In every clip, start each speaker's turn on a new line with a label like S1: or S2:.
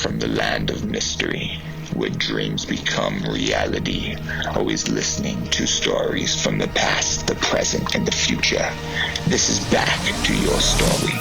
S1: from the land of mystery, where dreams become reality, always listening to stories from the past, the present, and the future. This is Back to Your Story.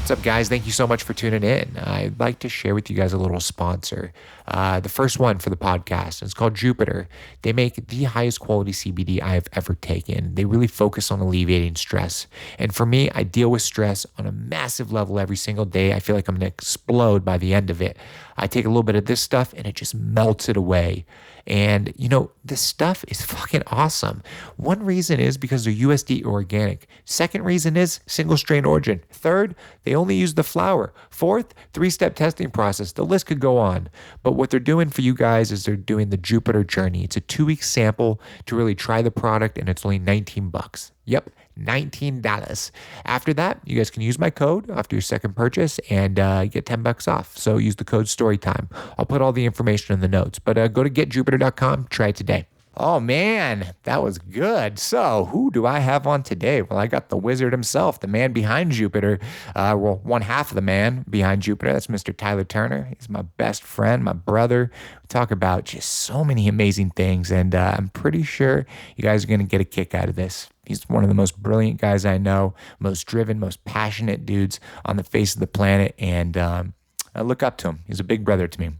S2: What's up, guys? Thank you so much for tuning in. I'd like to share with you guys a little sponsor. The first one for the podcast. It's called Jupiter. They make the highest quality CBD I have ever taken. They really focus on alleviating stress. And for me, I deal with stress on a massive level every single day. I feel like I'm going to explode by the end of it. I take a little bit of this stuff and it just melts it away. And, you know, this stuff is fucking awesome. One reason is because they're USD organic. Second reason is single strain origin. Third, they only use the flower. Fourth, 3-step testing process. The list could go on. But what they're doing for you guys is they're doing the Jupiter journey. It's a 2-week sample to really try the product, and it's only $19. Yep, $19. After that, you guys can use my code after your second purchase and get $10 off. So use the code STORYTIME. I'll put all the information in the notes. But go to getjupiter.com. Try it today. Oh, man, that was good. So who do I have on today? Well, I got the wizard himself, the man behind Jupiter. Well, one half of the man behind Jupiter. That's Mr. Tyler Turner. He's my best friend, my brother. We talk about just so many amazing things, and I'm pretty sure you guys are going to get a kick out of this. He's one of the most brilliant guys I know, most driven, most passionate dudes on the face of the planet, and I look up to him. He's a big brother to me.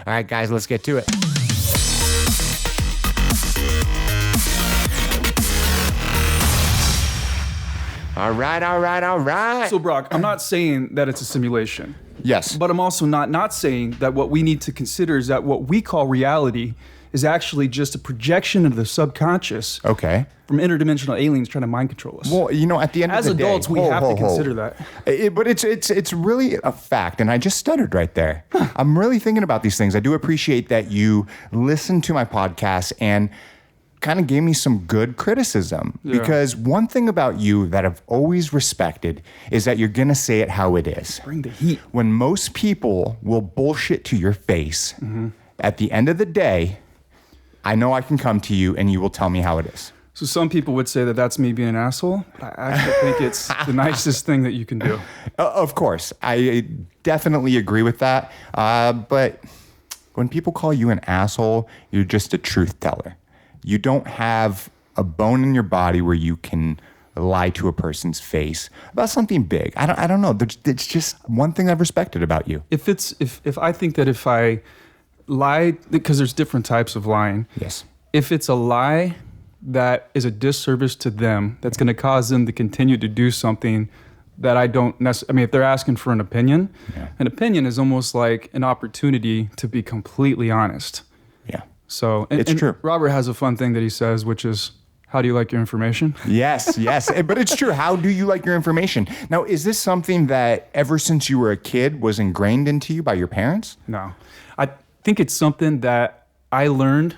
S2: All right, guys, let's get to it. All right.
S3: So, Brock, I'm not saying that it's a simulation.
S2: Yes.
S3: But I'm also not saying that what we need to consider is that what we call reality is actually just a projection of the subconscious.
S2: Okay.
S3: From interdimensional aliens trying to mind control us.
S2: Well, you know, at the end of the day,
S3: as adults, we have to consider that.
S2: But it's really a fact, and I just stuttered right there. I'm really thinking about these things. I do appreciate that you listen to my podcast and kind of gave me some good criticism, because one thing about you that I've always respected is that you're going to say it how it is.
S3: Bring the heat.
S2: When most people will bullshit to your face, at the end of the day, I know I can come to you and you will tell me how it is.
S3: So some people would say that that's me being an asshole. But I actually think it's the nicest thing that you can do.
S2: Of course. I definitely agree with that. But when people call you an asshole, you're just a truth teller. You don't have a bone in your body where you can lie to a person's face about something big. I don't know. It's just one thing I've respected about you.
S3: If I think that if I lie, because there's different types of lying.
S2: Yes.
S3: If it's a lie that is a disservice to them, that's going to cause them to continue to do something that I don't necessarily, I mean, if they're asking for an opinion, an opinion is almost like an opportunity to be completely honest.
S2: Yeah.
S3: So
S2: it's true.
S3: Robert has a fun thing that he says, which is, how do you like your information?
S2: Yes. But it's true. How do you like your information? Now, is this something that ever since you were a kid was ingrained into you by your parents?
S3: No. I think it's something that I learned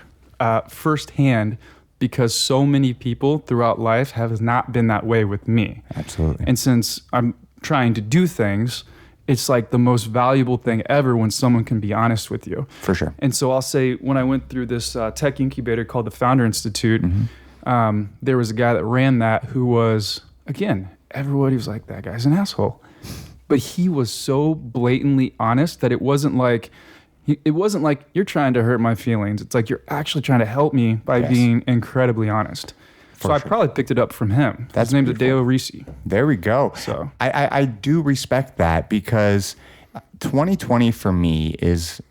S3: firsthand because so many people throughout life have not been that way with me.
S2: Absolutely.
S3: And since I'm trying to do things, it's like the most valuable thing ever when someone can be honest with you.
S2: For sure.
S3: And so I'll say, when I went through this tech incubator called the Founder Institute, there was a guy that ran that who was, again, everybody was like, that guy's an asshole. But he was so blatantly honest that it wasn't like you're trying to hurt my feelings. It's like you're actually trying to help me by being incredibly honest. So I probably picked it up from him. His name's Adeo Risi.
S2: There we go.
S3: So
S2: I do respect that, because 2020 for me is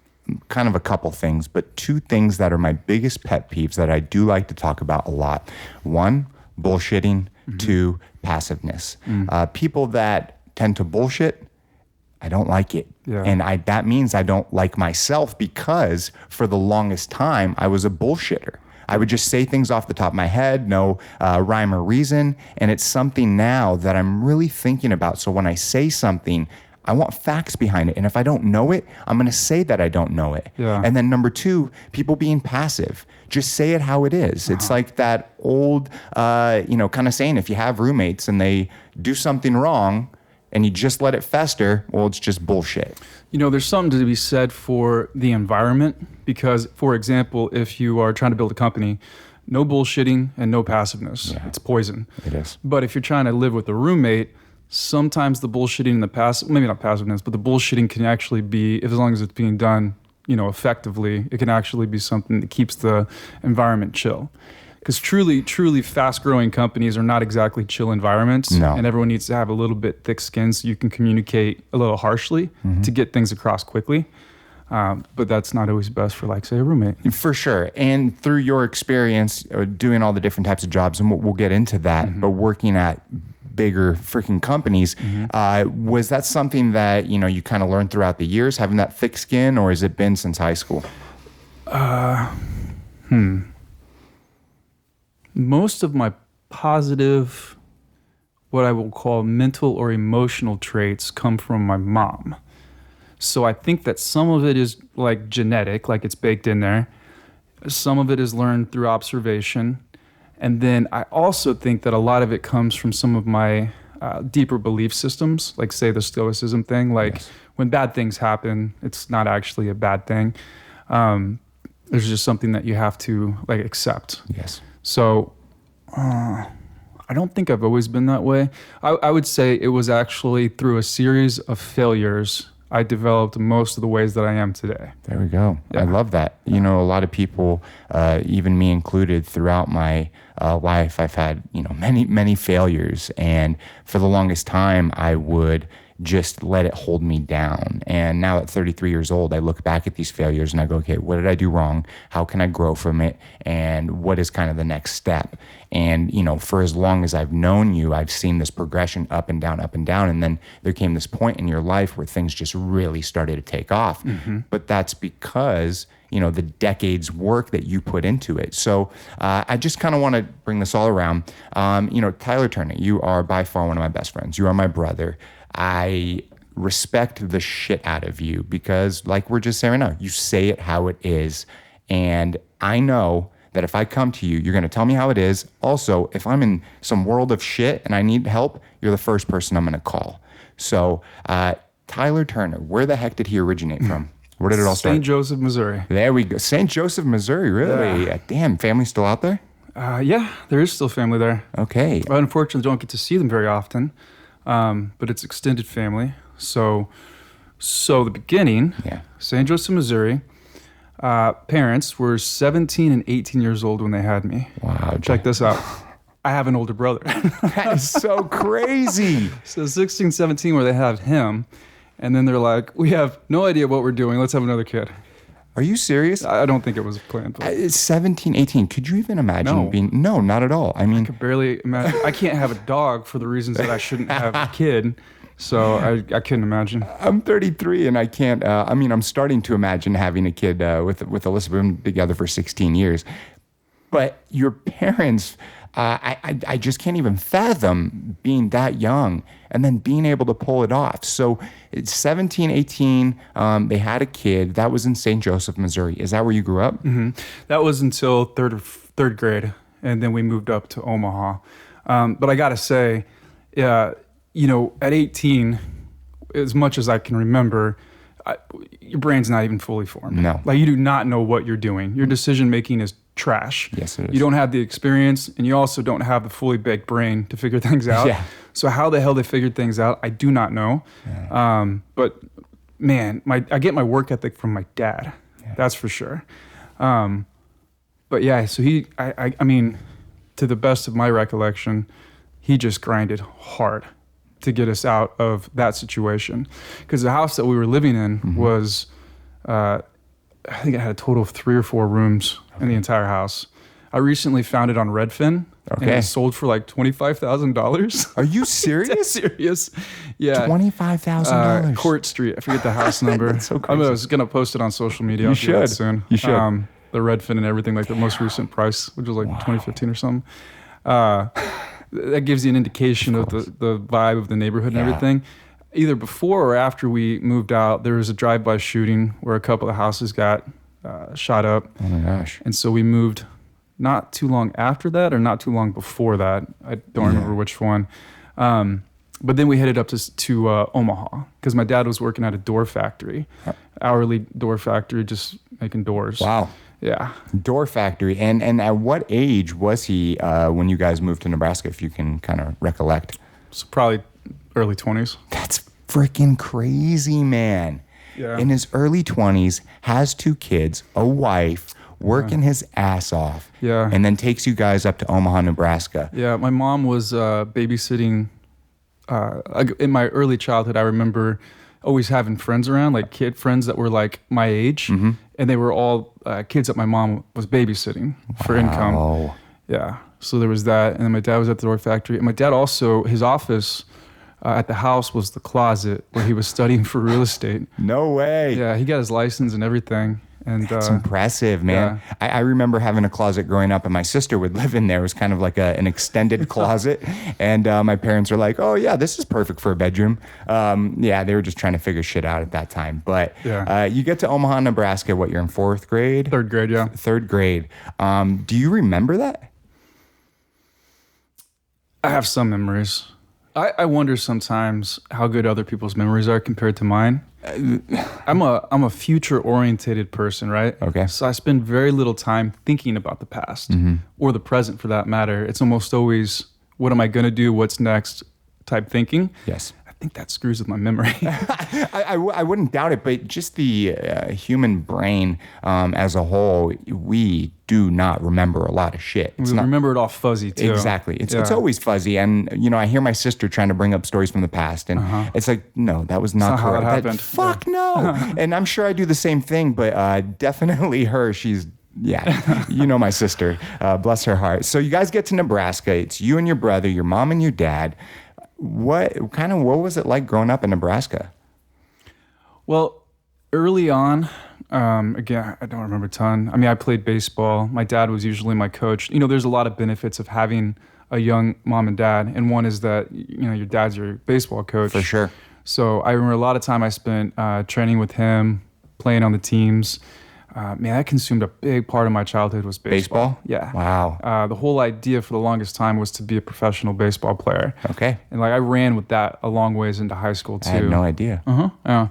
S2: kind of a couple things, but two things that are my biggest pet peeves that I do like to talk about a lot. One, bullshitting. Two, passiveness. People that tend to bullshit, I don't like it.
S3: Yeah.
S2: And that means I don't like myself, because for the longest time, I was a bullshitter. I would just say things off the top of my head, no rhyme or reason. And it's something now that I'm really thinking about. So when I say something, I want facts behind it. And if I don't know it, I'm going to say that I don't know it.
S3: Yeah.
S2: And then number two, people being passive. Just say it how it is. It's like that old, kind of saying, if you have roommates and they do something wrong, and you just let it fester, well, it's just bullshit.
S3: There's something to be said for the environment because, for example, if you are trying to build a company, no bullshitting and no passiveness. Yeah. It's poison. It is. But if you're trying to live with a roommate, sometimes the bullshitting and the maybe not passiveness, but the bullshitting can actually be, as long as it's being done, effectively, it can actually be something that keeps the environment chill. Because truly fast-growing companies are not exactly chill environments. No. And everyone needs to have a little bit thick skin so you can communicate a little harshly to get things across quickly. But that's not always best for, like, say, a roommate.
S2: For sure. And through your experience doing all the different types of jobs, and we'll get into that, but working at bigger freaking companies, was that something that, you kind of learned throughout the years, having that thick skin, or has it been since high school?
S3: Most of my positive, what I will call mental or emotional traits come from my mom. So I think that some of it is like genetic, like it's baked in there. Some of it is learned through observation. And then I also think that a lot of it comes from some of my deeper belief systems, like say the Stoicism thing, like when bad things happen, it's not actually a bad thing. There's just something that you have to like accept.
S2: Yes.
S3: So I don't think I've always been that way. I would say it was actually through a series of failures I developed most of the ways that I am today.
S2: There we go. Yeah. I love that. A lot of people, even me included, throughout my life, I've had, many failures. And for the longest time, I would just let it hold me down. And now at 33 years old, I look back at these failures and I go, okay, what did I do wrong? How can I grow from it? And what is kind of the next step? And, for as long as I've known you, I've seen this progression up and down, up and down. And then there came this point in your life where things just really started to take off. But that's because, the decades work that you put into it. So I just kind of want to bring this all around. Tyler Turner, you are by far one of my best friends. You are my brother. I respect the shit out of you because, like we're just saying right now, you say it how it is. And I know that if I come to you, you're going to tell me how it is. Also, if I'm in some world of shit and I need help, you're the first person I'm going to call. So, Tyler Turner, where the heck did he originate from? Where did it all start?
S3: St. Joseph, Missouri.
S2: There we go. St. Joseph, Missouri, really?
S3: Yeah.
S2: Damn, family still out there?
S3: Yeah, there is still family there.
S2: Okay.
S3: I unfortunately don't get to see them very often. But it's extended family. So the beginning, St. Joseph, Missouri, parents were 17 and 18 years old when they had me.
S2: Wow.
S3: Check this out. I have an older brother.
S2: That is so crazy.
S3: So 16, 17 where they have him. And then they're like, we have no idea what we're doing. Let's have another kid.
S2: Are you serious?
S3: I don't think it was planned.
S2: 17, 18. Could you even imagine being... No, not at all. I mean...
S3: I could barely imagine. I can't have a dog for the reasons that I shouldn't have a kid. So I couldn't imagine.
S2: I'm 33 and I can't... I'm starting to imagine having a kid with Alyssa. We've been together for 16 years. But your parents... I just can't even fathom being that young and then being able to pull it off. So it's 17, 18, they had a kid. That was in St. Joseph, Missouri. Is that where you grew up?
S3: Mm-hmm. That was until third grade, and then we moved up to Omaha. But I got to say, at 18, as much as I can remember, your brain's not even fully formed.
S2: No.
S3: Like, you do not know what you're doing. Your decision-making is trash.
S2: Yes, it is.
S3: You don't have the experience, and you also don't have the fully baked brain to figure things out.
S2: Yeah.
S3: So how the hell they figured things out, I do not know. Yeah. But man, I get my work ethic from my dad. Yeah. That's for sure. But yeah, so I mean, to the best of my recollection, he just grinded hard to get us out of that situation. Because the house that we were living in was, I think it had a total of 3 or 4 rooms in the entire house. I recently found it on Redfin.
S2: Okay.
S3: And it sold for like $25,000.
S2: Are you serious?
S3: Serious. Yeah.
S2: $25,000.
S3: Court Street. I forget the house number.
S2: That's so crazy.
S3: I was going to post it on social media. I'll do that soon.
S2: You should.
S3: The Redfin and everything, like the most recent price, which was like 2015 or something. That gives you an indication of the vibe of the neighborhood and everything. Either before or after we moved out, there was a drive-by shooting where a couple of houses got shot up.
S2: Oh my gosh.
S3: And so we moved not too long after that or not too long before that. I don't remember which one. And But then we headed up to Omaha because my dad was working at a door factory, hourly door factory, just making doors.
S2: Wow.
S3: Yeah.
S2: Door factory. And at what age was he when you guys moved to Nebraska, if you can kind of recollect?
S3: So probably early 20s.
S2: That's freaking crazy, man.
S3: Yeah.
S2: In his early 20s, has 2 kids, a wife, working his ass off.
S3: Yeah.
S2: And then takes you guys up to Omaha, Nebraska.
S3: Yeah. My mom was babysitting. In my early childhood, I remember always having friends around, like kid friends that were like my age.
S2: Mm-hmm.
S3: And they were all kids that my mom was babysitting for income.
S2: Oh.
S3: Yeah. So there was that. And then my dad was at the door factory. And my dad also, his office at the house was the closet where he was studying for real estate.
S2: No way.
S3: Yeah. He got his license and everything. And
S2: That's impressive, man.
S3: yeah.
S2: I remember having a closet growing up, and my sister would live in there. It was kind of like an extended closet. And my parents were like, oh, yeah, this is perfect for a bedroom. Yeah, they were just trying to figure shit out at that time. But
S3: Yeah.
S2: you get to Omaha, Nebraska, what, you're in 4th grade?
S3: 3rd grade, yeah.
S2: 3rd grade. Do you remember that?
S3: I have some memories. I wonder sometimes how good other people's memories are compared to mine. I'm a future orientated person, right?
S2: Okay.
S3: So I spend very little time thinking about the past or the present for that matter. It's almost always, what am I going to do? What's next type thinking.
S2: Yes.
S3: I think that screws with my memory.
S2: I wouldn't doubt it, but just the human brain as a whole, we do not remember a lot of shit.
S3: We remember it all fuzzy too.
S2: Exactly. It's always fuzzy. And, I hear my sister trying to bring up stories from the past. And it's like, no, that was not
S3: That's not how
S2: correct.
S3: it happened.
S2: Fuck no. And I'm sure I do the same thing, but definitely her, my sister. Bless her heart. So you guys get to Nebraska. It's you and your brother, your mom and your dad. What was it like growing up in Nebraska?
S3: Well, early on, again, I don't remember a ton. I mean, I played baseball. My dad was usually my coach. There's a lot of benefits of having a young mom and dad. And one is that, your dad's your baseball coach.
S2: For sure.
S3: So I remember a lot of time I spent training with him, playing on the teams. That consumed a big part of my childhood was baseball. Yeah.
S2: Wow.
S3: The whole idea for the longest time was to be a professional baseball player.
S2: Okay.
S3: And I ran with that a long ways into high school too.
S2: I had no idea.
S3: Yeah.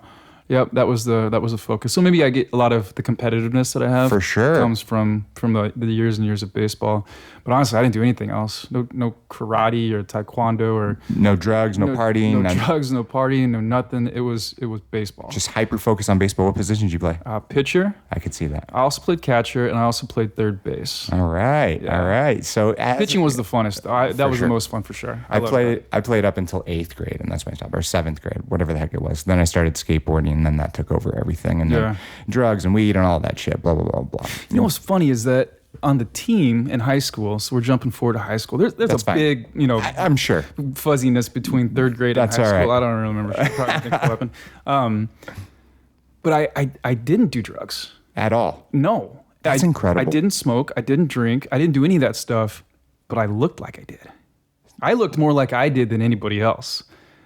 S3: Yep, that was the focus. So maybe I get a lot of the competitiveness that I have.
S2: For sure.
S3: Comes from the years and years of baseball. But honestly, I didn't do anything else. No karate or taekwondo or
S2: no drugs, no partying.
S3: No drugs, no partying, no nothing. It was baseball.
S2: Just hyper focus on baseball. What position did you play?
S3: Pitcher.
S2: I could see that.
S3: I also played catcher and I also played third base.
S2: All right.
S3: Yeah.
S2: All right. So
S3: pitching was the funnest. That was
S2: sure.
S3: the most fun for sure.
S2: I played up until 8th grade, and that's my stop, or 7th grade, whatever the heck it was. Then I started skateboarding, and then that took over everything, and then drugs and weed and all that shit. Blah blah blah blah.
S3: You know what's funny is that on the team in high school, so we're jumping forward to high school. There's
S2: That's
S3: a
S2: fine.
S3: big
S2: I'm sure
S3: fuzziness between 3rd grade and
S2: That's
S3: high
S2: all
S3: school.
S2: right.
S3: I don't really remember. She probably think what happened. But I didn't do drugs
S2: at all.
S3: No,
S2: That's incredible.
S3: I didn't smoke. I didn't drink. I didn't do any of that stuff. But I looked like I did. I looked more like I did than anybody else.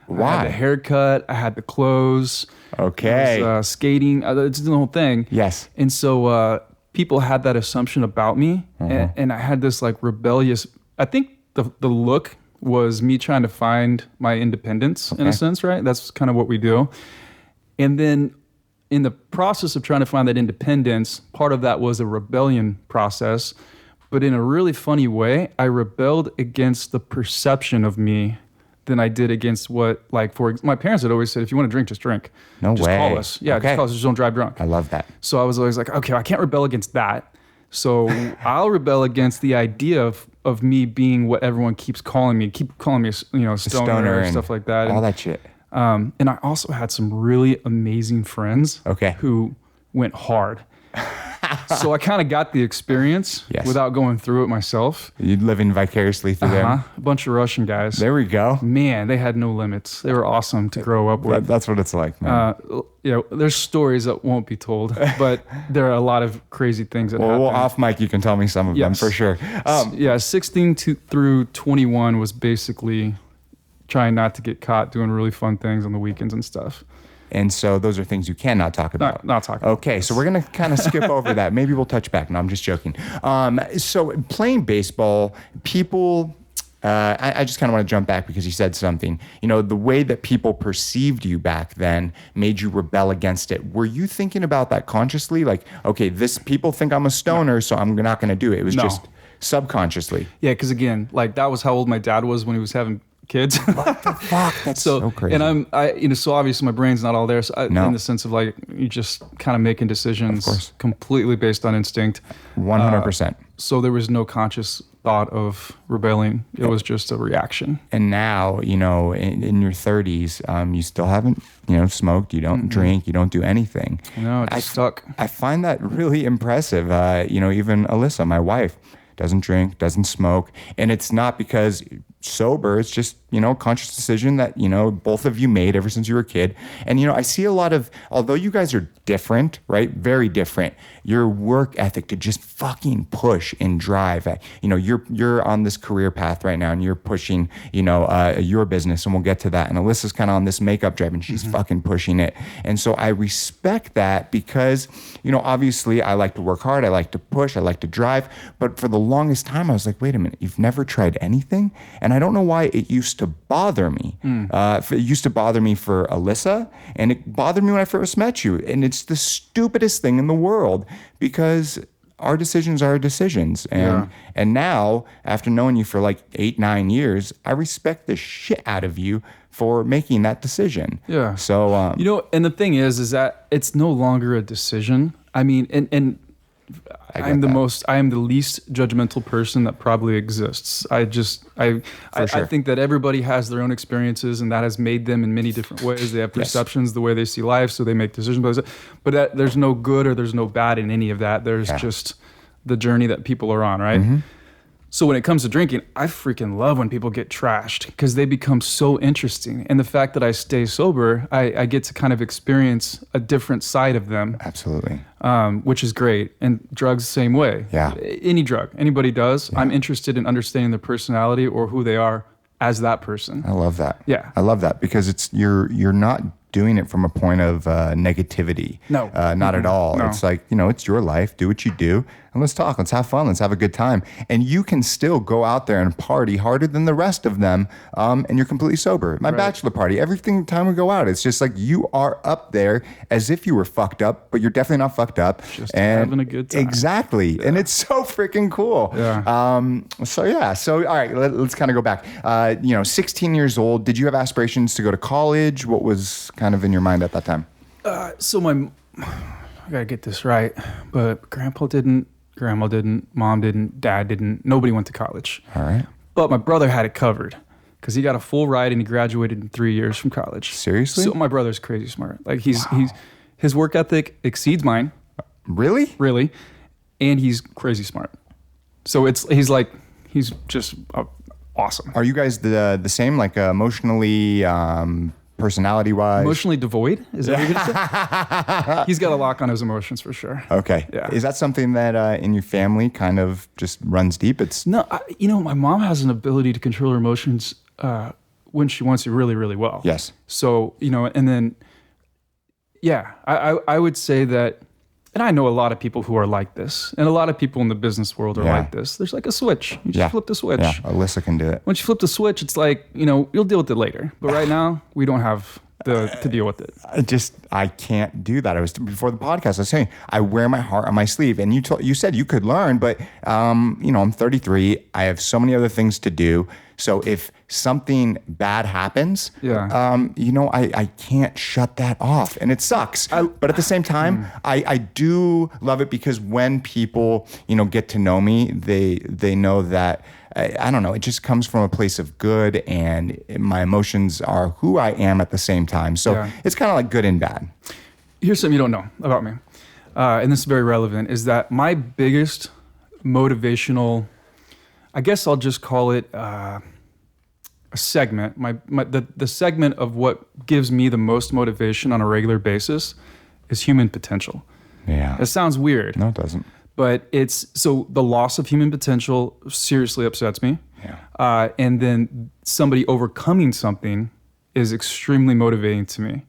S2: Why?
S3: I had the haircut. I had the clothes.
S2: Okay.
S3: I was, skating. It's the whole thing.
S2: Yes.
S3: And so people had that assumption about me, and I had this rebellious. I think the look was me trying to find my independence in a sense, right? That's kind of what we do. And then in the process of trying to find that independence, part of that was a rebellion process. But in a really funny way, I rebelled against the perception of me than I did against what, my parents had always said, if you want to drink, just drink.
S2: No
S3: just
S2: way.
S3: Call us. Yeah,
S2: Okay.
S3: just call us. Just don't drive drunk.
S2: I love that.
S3: So I was always like, okay, I can't rebel against that. So I'll rebel against the idea of me being what everyone keeps calling me. Keep calling me, stoner and stuff like that.
S2: All
S3: And,
S2: that shit.
S3: and I also had some really amazing friends who went hard. So I kind of got the experience without going through it myself.
S2: You're living vicariously through them.
S3: A bunch of Russian guys.
S2: There we go.
S3: Man, they had no limits. They were awesome to grow up with.
S2: That's what it's like, man.
S3: There's stories that won't be told, but there are a lot of crazy things that happen.
S2: Well, off mic, you can tell me some of them for sure.
S3: 16 through 21 was basically trying not to get caught doing really fun things on the weekends and stuff.
S2: And so those are things you cannot talk about.
S3: Not talking about.
S2: Okay, so we're going to kind of skip over that. Maybe we'll touch back. No, I'm just joking. So playing baseball, people,
S4: I just kind of want to jump back because you said something. The way that people perceived you back then made you rebel against it. Were you thinking about that consciously? Like, okay, people think I'm a stoner, so I'm not going to do it. It was just subconsciously.
S3: Yeah, because again, like that was how old my dad was when he was having kids.
S4: What the fuck? That's so crazy.
S3: And so obviously my brain's not all there. So in the sense of like, you just kind of making decisions completely based on instinct.
S4: 100%.
S3: So there was no conscious thought of rebelling. It was just a reaction.
S4: And now, in your 30s, you still haven't, smoked, you don't drink, you don't do anything.
S3: No, it's stuck.
S4: I find that really impressive. Even Alyssa, my wife, doesn't drink, doesn't smoke. And it's not because sober, it's just, a conscious decision that, both of you made ever since you were a kid. And, I see a lot of, although you guys are different, right? Very different, your work ethic to just fucking push and drive. You're on this career path right now and you're pushing, your business, and we'll get to that. And Alyssa's kind of on this makeup drive and she's fucking pushing it. And so I respect that because, obviously I like to work hard. I like to push. I like to drive. But for the longest time, I was like, wait a minute, you've never tried anything? And I don't know why it used to bother me. It used to bother me for Alyssa, and it bothered me when I first met you. And it's the stupidest thing in the world because our decisions are decisions. And now, after knowing you for like 8-9 years, I respect the shit out of you for making that decision.
S3: Yeah.
S4: So,
S3: and the thing is that it's no longer a decision. I mean, and I am the least judgmental person that probably exists. I think that everybody has their own experiences and that has made them in many different ways. They have perceptions, the way they see life, so they make decisions. But there's no good or there's no bad in any of that. There's just the journey that people are on, right? Mm-hmm. So when it comes to drinking, I freaking love when people get trashed because they become so interesting. And the fact that I stay sober, I get to kind of experience a different side of them.
S4: Absolutely.
S3: Which is great. And drugs, same way.
S4: Yeah.
S3: Any drug, anybody does. Yeah. I'm interested in understanding their personality or who they are as that person.
S4: I love that.
S3: Yeah.
S4: I love that because you're not doing it from a point of negativity.
S3: No.
S4: Not at all.
S3: No.
S4: It's like, it's your life. Do what you do. And let's talk. Let's have fun. Let's have a good time. And you can still go out there and party harder than the rest of them. And you're completely sober. My bachelor party, every time we go out, it's just like you are up there as if you were fucked up, but you're definitely not fucked up.
S3: Just having a good time.
S4: Exactly. Yeah. And it's so freaking cool.
S3: Yeah.
S4: So, all right, let's kind of go back. 16 years old. Did you have aspirations to go to college? What was kind of in your mind at that time?
S3: I gotta get this right, but grandpa didn't, grandma didn't, mom didn't, dad didn't, nobody went to college.
S4: All right.
S3: But my brother had it covered because he got a full ride and he graduated in 3 years from college.
S4: Seriously?
S3: So my brother's crazy smart. Like his work ethic exceeds mine.
S4: Really?
S3: Really. And he's crazy smart. So he's just awesome.
S4: Are you guys the same, like emotionally, personality-wise?
S3: Emotionally devoid? Is that what you're going to say? He's got a lock on his emotions for sure.
S4: Okay.
S3: Yeah.
S4: Is that something that in your family kind of just runs deep?
S3: No, my mom has an ability to control her emotions when she wants to really, really well.
S4: Yes.
S3: So, and then, I would say that, and I know a lot of people who are like this, and a lot of people in the business world are like this. There's like a switch. You just flip the switch.
S4: Yeah, Alyssa can do it.
S3: Once you flip the switch, it's like, you'll deal with it later. But right now, we don't have to deal with it.
S4: I can't do that. Before the podcast, I was saying, I wear my heart on my sleeve. And you said you could learn, but, I'm 33. I have so many other things to do. So if something bad happens, I can't shut that off, and it sucks. But at the same time, I do love it because when people, get to know me, they know that, I don't know, it just comes from a place of good, and my emotions are who I am at the same time. So it's kind of like good and bad.
S3: Here's something you don't know about me, and this is very relevant, is that my biggest motivational, I guess I'll just call it a segment. The segment of what gives me the most motivation on a regular basis is human potential.
S4: Yeah.
S3: It sounds weird.
S4: No, it doesn't.
S3: But so the loss of human potential seriously upsets me.
S4: Yeah.
S3: And then somebody overcoming something is extremely motivating to me.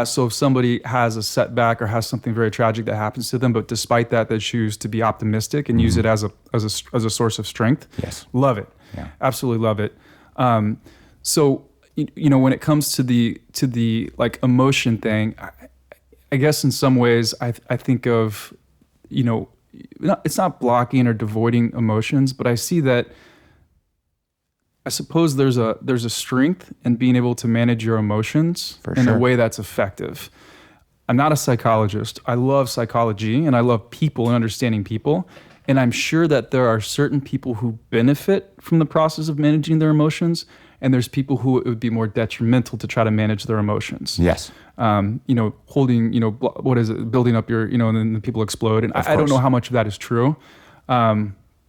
S3: So if somebody has a setback or has something very tragic that happens to them, but despite that, they choose to be optimistic and use it as a source of strength.
S4: Yes.
S3: Love it.
S4: Yeah.
S3: Absolutely love it. So, when it comes to the like emotion thing, I guess in some ways I think of, it's not blocking or devoiding emotions, but I see that I suppose there's a strength in being able to manage your emotions in a way that's effective. I'm not a psychologist. I love psychology and I love people and understanding people. And I'm sure that there are certain people who benefit from the process of managing their emotions, and there's people who it would be more detrimental to try to manage their emotions.
S4: Yes.
S3: Holding, what is it, building up your, and then people explode. And I don't know how much of that is true.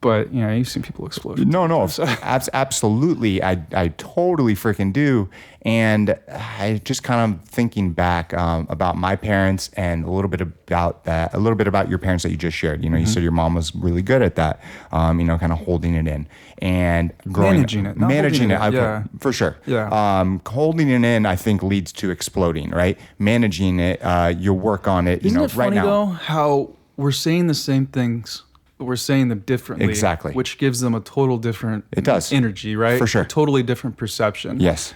S3: But you've seen people explode.
S4: No, absolutely. I totally freaking do. And I just kind of thinking back about my parents and a little bit about your parents that you just shared. You said your mom was really good at that. Kind of holding it in and
S3: managing it.
S4: Yeah, for sure.
S3: Yeah.
S4: Holding it in, I think, leads to exploding. Right. Managing it, you work on it.
S3: Isn't it funny
S4: right now,
S3: though how we're saying the same things, but we're saying them differently.
S4: Exactly.
S3: Which gives them a total different energy, right?
S4: For sure.
S3: A totally different perception.
S4: Yes.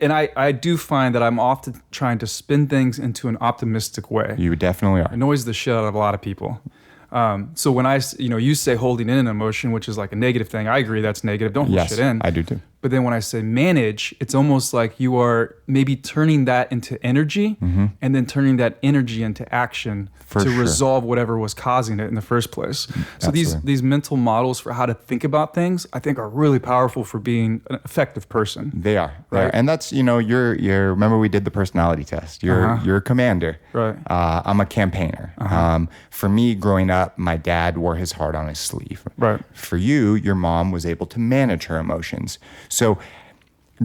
S3: And I do find that I'm often trying to spin things into an optimistic way.
S4: You definitely are.
S3: It annoys the shit out of a lot of people. So when you say holding in an emotion, which is like a negative thing, I agree that's negative. Don't hold shit in.
S4: I do too.
S3: But then when I say manage, it's almost like you are maybe turning that into energy and then turning that energy into action to resolve whatever was causing it in the first place. So these mental models for how to think about things, I think, are really powerful for being an effective person.
S4: They are.
S3: Right.
S4: And that's, you're remember we did the personality test. You're a commander.
S3: Right.
S4: I'm a campaigner. For me, growing up, my dad wore his heart on his sleeve.
S3: Right.
S4: For you, your mom was able to manage her emotions. So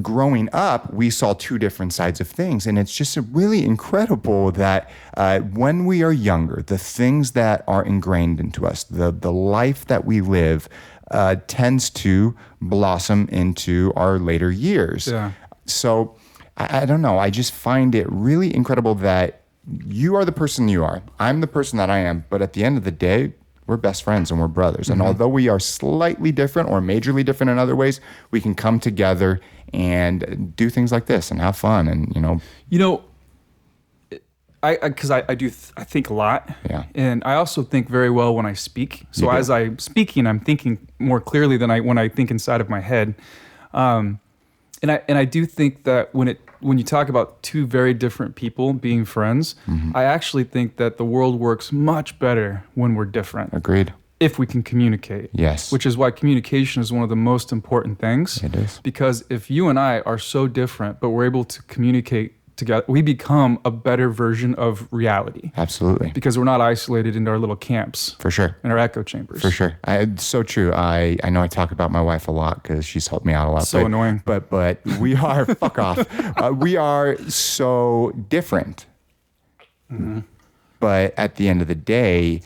S4: growing up, we saw two different sides of things. And it's just really incredible that when we are younger, the things that are ingrained into us, the life that we live, tends to blossom into our later years.
S3: Yeah.
S4: So I don't know. I just find it really incredible that you are the person you are. I'm the person that I am. But at the end of the day, we're best friends and we're brothers. And although we are slightly different or majorly different in other ways, we can come together and do things like this and have fun. And,
S3: I think a lot.
S4: Yeah.
S3: And I also think very well when I speak. So as I'm speaking, I'm thinking more clearly than when I think inside of my head. And I do think that when you talk about two very different people being friends, I actually think that the world works much better when we're different.
S4: Agreed.
S3: If we can communicate.
S4: Yes.
S3: Which is why communication is one of the most important things.
S4: It is.
S3: Because if you and I are so different, but we're able to communicate together, we become a better version of reality.
S4: Absolutely.
S3: Because we're not isolated into our little camps.
S4: For sure.
S3: In our echo chambers.
S4: For sure. It's so true. I know I talk about my wife a lot because she's helped me out a lot.
S3: So annoying.
S4: But we are, fuck off. We are so different. But at the end of the day,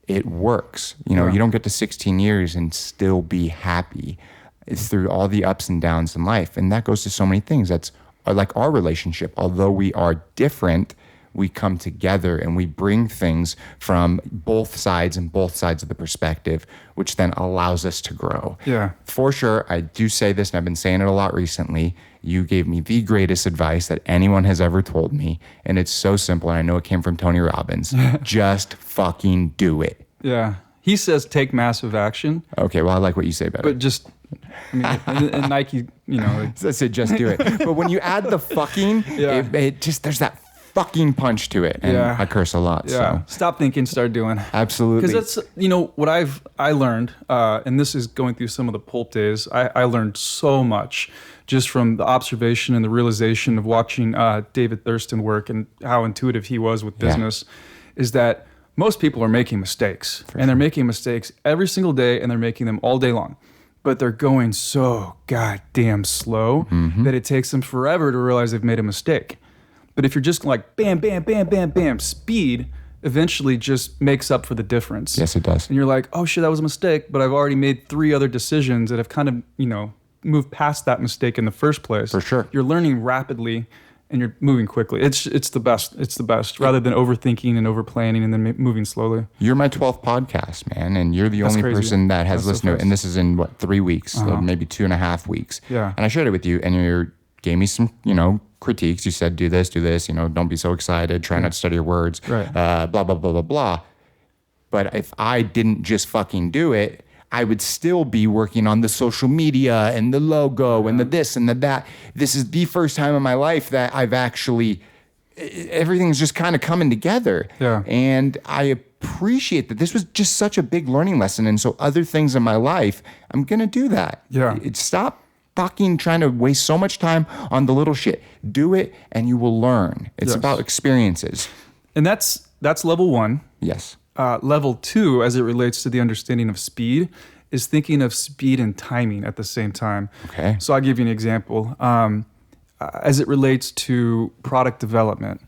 S4: it works. You don't get to 16 years and still be happy. It's through all the ups and downs in life. And that goes to so many things. That's like our relationship. Although we are different, we come together and we bring things from both sides and both sides of the perspective, which then allows us to grow.
S3: Yeah.
S4: For sure, I do say this, and I've been saying it a lot recently. You gave me the greatest advice that anyone has ever told me. And it's so simple. And I know it came from Tony Robbins. Just fucking do it.
S3: Yeah. He says take massive action.
S4: Okay, well, I like what you say better.
S3: But just, and Nike,
S4: I said just do it. But when you add the fucking, it just, there's that fucking punch to it. And I curse a lot.
S3: Yeah.
S4: So.
S3: Stop thinking, start doing.
S4: Absolutely.
S3: Because that's, what I learned, and this is going through some of the pulp days, I learned so much just from the observation and the realization of watching David Thurston work and how intuitive he was with business, is that most people are making mistakes. They're making mistakes every single day, and they're making them all day long. But they're going so goddamn slow that it takes them forever to realize they've made a mistake. But if you're just like bam, bam, bam, bam, bam, speed eventually just makes up for the difference.
S4: Yes, it does.
S3: And you're like, oh shit, that was a mistake, but I've already made 3 other decisions that have kind of, moved past that mistake in the first place.
S4: For sure.
S3: You're learning rapidly, and you're moving quickly. It's the best. It's the best rather than overthinking and overplanning and then moving slowly.
S4: You're my 12th podcast, man, and you're the only
S3: crazy.
S4: person that has
S3: That's so
S4: listened to it.
S3: fast.
S4: And this is in what, 3 weeks, so maybe 2.5 weeks.
S3: Yeah.
S4: And I shared it with you, and you gave me some, critiques. You said, do this, don't be so excited. Try not to study your words.
S3: Right.
S4: Blah, blah, blah, blah, blah. But if I didn't just fucking do it, I would still be working on the social media and the logo and the this and the that. This is the first time in my life that I've actually, everything's just kind of coming together.
S3: Yeah.
S4: And I appreciate that this was just such a big learning lesson. And so other things in my life, I'm going to do that.
S3: Yeah.
S4: Stop fucking trying to waste so much time on the little shit. Do it and you will learn. It's
S3: Yes.
S4: about experiences.
S3: And that's level 1.
S4: Yes.
S3: Level 2, as it relates to the understanding of speed, is thinking of speed and timing at the same time.
S4: Okay.
S3: So I'll give you an example. As it relates to product development,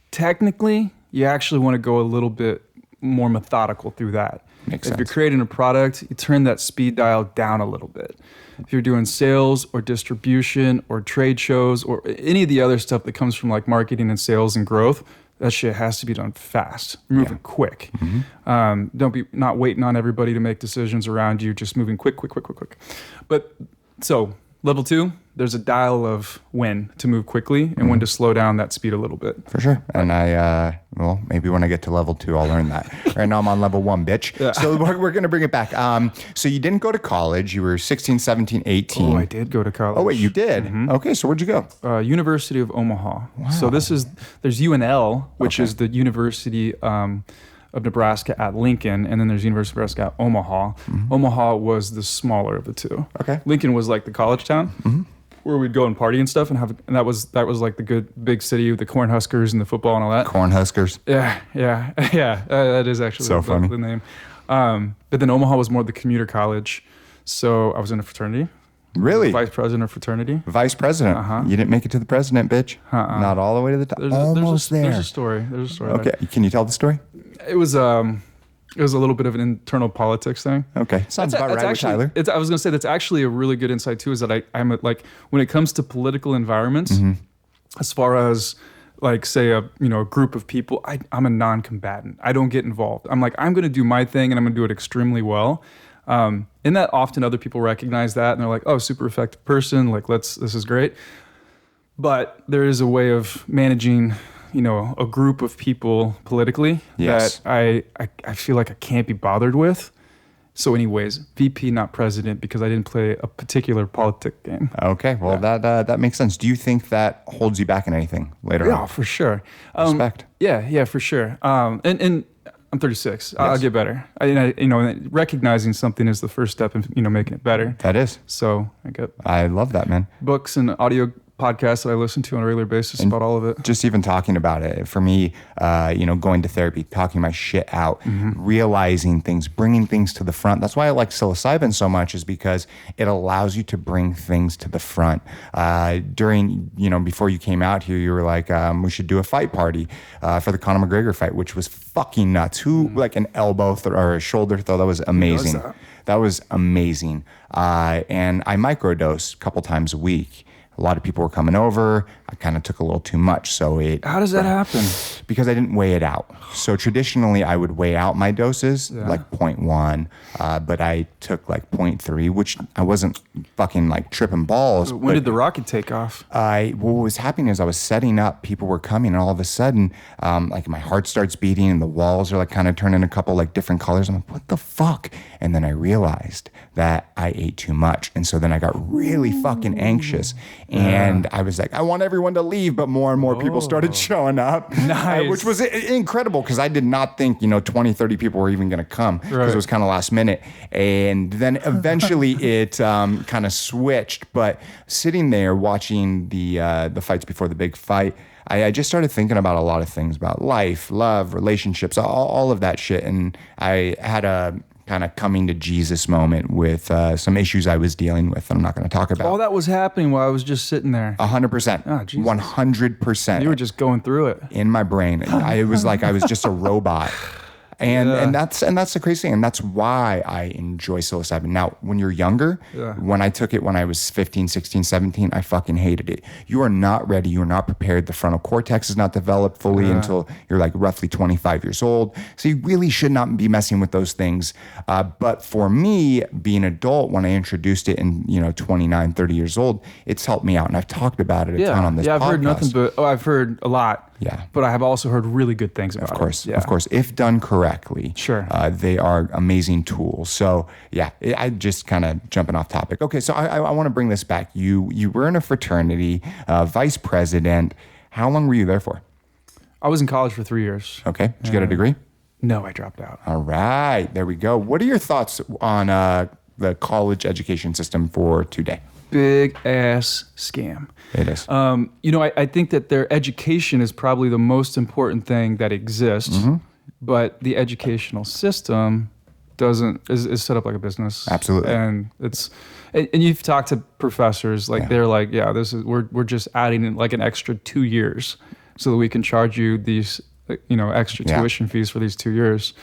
S3: technically, you actually want to go a little bit more methodical through that.
S4: Makes
S3: If you're
S4: sense.
S3: creating a product, you turn that speed dial down a little bit. If you're doing sales or distribution or trade shows or any of the other stuff that comes from like marketing and sales and growth, that shit has to be done fast. You're moving quick. Don't be not waiting on everybody to make decisions around you. Just moving quick. But so level 2, there's a dial of when to move quickly and when to slow down that speed a little bit.
S4: For sure. And maybe when I get to level 2, I'll learn that. Right now I'm on level 1, bitch.
S3: Yeah.
S4: So we're going to bring it back. So you didn't go to college. You were 16, 17, 18.
S3: Oh, I did go to college.
S4: Oh, wait, you did? Okay, so where'd you go?
S3: University of Omaha. Wow. So there's UNL, which is the University of Nebraska at Lincoln, and then there's University of Nebraska at Omaha. Omaha was the smaller of the two.
S4: Okay.
S3: Lincoln was like the college town where we'd go and party and stuff, and that was like the good big city with the Cornhuskers and the football and all that.
S4: Cornhuskers.
S3: Yeah. That is actually
S4: So funny.
S3: the name. But then Omaha was more the commuter college, so I was in a fraternity.
S4: Really?
S3: Vice president of fraternity.
S4: Vice president. You didn't make it to the president, bitch. Not all the way to the top. Almost there.
S3: There's a story.
S4: Okay. Can you tell the story?
S3: It was a little bit of an internal politics thing.
S4: Okay. Sounds about right with Tyler.
S3: I was going to say that's actually a really good insight too. Is that I'm like when it comes to political environments, as far as like say a group of people, I'm a non-combatant. I don't get involved. I'm like I'm going to do my thing and I'm going to do it extremely well. And that often other people recognize that and they're like, oh, super effective person. Like this is great. But there is a way of managing a group of people politically
S4: Yes.
S3: that I feel like I can't be bothered with. So anyways, VP, not president, because I didn't play a particular politic game.
S4: Okay. Well, that makes sense. Do you think that holds you back in anything later
S3: Yeah,
S4: on?
S3: for sure.
S4: Respect.
S3: Yeah, for sure. And I'm 36. I'll get better. Recognizing something is the first step in making it better.
S4: That is.
S3: So
S4: I love that, man.
S3: books and audio podcasts that I listen to on a regular basis about all of it.
S4: Just even talking about it for me, going to therapy, talking my shit out, realizing things, bringing things to the front. That's why I like psilocybin so much, is because it allows you to bring things to the front. Before you came out here, you were like, we should do a fight party for the Conor McGregor fight, which was fucking nuts. Who like an elbow or a shoulder throw? That was amazing. That was amazing. And I microdose a couple times a week. A lot of people were coming over. I kind of took a little too much. So
S3: How does that happen?
S4: because I didn't weigh it out. So traditionally I would weigh out my doses, like 0.1, but I took like 0.3, which I wasn't fucking like tripping balls.
S3: When did the rocket take off?
S4: What was happening is I was setting up, people were coming, and all of a sudden, like my heart starts beating and the walls are like kind of turning a couple like different colors. I'm like, what the fuck? And then I realized that I ate too much. And so then I got really fucking anxious. And I was like, I want everyone to leave, but more and more people started showing up.
S3: Nice.
S4: Which was incredible because I did not think, 20, 30 people were even going to come because it was kind of last minute. And then eventually it kind of switched. But sitting there watching the fights before the big fight, I just started thinking about a lot of things about life, love, relationships, all of that shit. And I had a kind of coming to Jesus moment with some issues I was dealing with that I'm not going to talk about.
S3: All that was happening while I was just sitting there.
S4: 100%.
S3: Oh, Jesus.
S4: 100%.
S3: You were just going through it.
S4: In my brain. It was like I was just a robot. And that's the crazy thing. And that's why I enjoy psilocybin. Now, when you're younger, when I took it when I was 15, 16, 17, I fucking hated it. You are not ready. You are not prepared. The frontal cortex is not developed fully until you're like roughly 25 years old. So you really should not be messing with those things. But for me, being an adult, when I introduced it in, 29, 30 years old, it's helped me out. And I've talked about it a ton on this podcast.
S3: Yeah, I've heard nothing but, I've heard a lot.
S4: Yeah.
S3: But I have also heard really good things about it.
S4: Of course. If done correctly,
S3: sure.
S4: They are amazing tools. So yeah, I just kind of jumping off topic. Okay, so I want to bring this back. You were in a fraternity, vice president. How long were you there for?
S3: I was in college for 3 years.
S4: Okay. Did you get a degree?
S3: No, I dropped out.
S4: All right. There we go. What are your thoughts on the college education system for today?
S3: Big ass scam.
S4: It is.
S3: I think that their education is probably the most important thing that exists, but the educational system is set up like a business.
S4: Absolutely.
S3: And you've talked to professors, they're like, we're just adding in like an extra 2 years so that we can charge you these, extra tuition fees for these 2 years.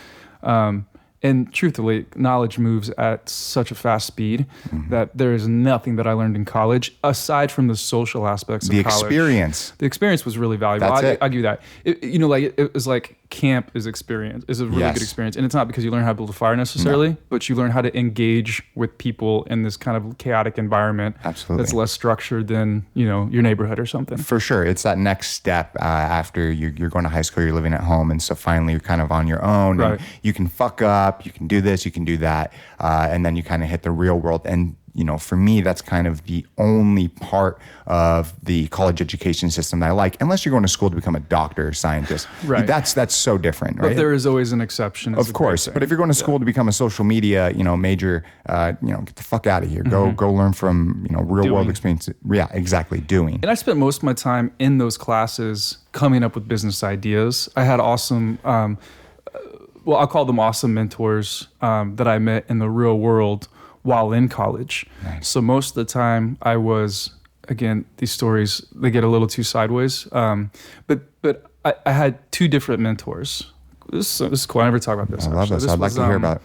S3: And truthfully, knowledge moves at such a fast speed that there is nothing that I learned in college aside from the social aspects of college.
S4: Experience.
S3: The experience was really valuable.
S4: That's it.
S3: I'll give you that. It was like camp is a really good experience. And it's not because you learn how to build a fire necessarily, but you learn how to engage with people in this kind of chaotic environment.
S4: Absolutely.
S3: That's less structured than, your neighborhood or something.
S4: For sure. It's that next step after you're going to high school, you're living at home. And so finally you're kind of on your own.
S3: Right.
S4: And you can fuck up, you can do this, you can do that. And then you kind of hit the real world. And for me, that's kind of the only part of the college education system that I like, unless you're going to school to become a doctor or scientist. Right. That's so different, right?
S3: But there is always an exception.
S4: Of course. But if you're going to school to become a social media, major, get the fuck out of here. Go learn from, real world experience. Yeah, exactly. Doing.
S3: And I spent most of my time in those classes coming up with business ideas. I had awesome, I'll call them awesome mentors that I met in the real world while in college.
S4: Nice.
S3: So most of the time I was, again, these stories, they get a little too sideways. But I had two different mentors. This is cool. I never talk about this.
S4: I love this. I'd like to hear about it.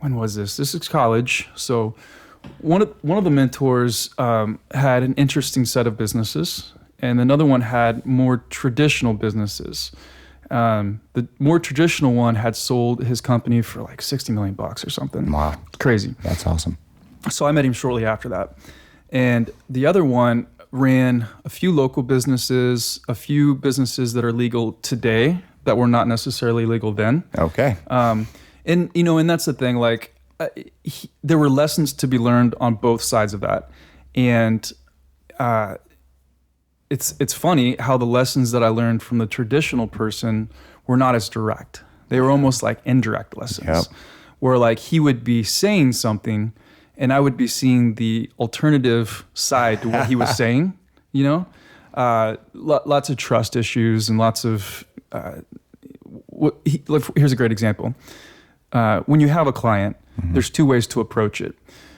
S3: When was this? This is college. So one of the mentors had an interesting set of businesses, and another one had more traditional businesses. The more traditional one had sold his company for like $60 million or something.
S4: Wow.
S3: Crazy.
S4: That's awesome.
S3: So I met him shortly after that. And the other one ran a few local businesses, a few businesses that are legal today that were not necessarily legal then.
S4: Okay.
S3: And that's the thing, like there were lessons to be learned on both sides of that. And it's funny how the lessons that I learned from the traditional person were not as direct. They were almost like indirect lessons.
S4: Yep.
S3: Where like he would be saying something and I would be seeing the alternative side to what he was saying, lots of trust issues and lots of, here's a great example. When you have a client, there's two ways to approach it.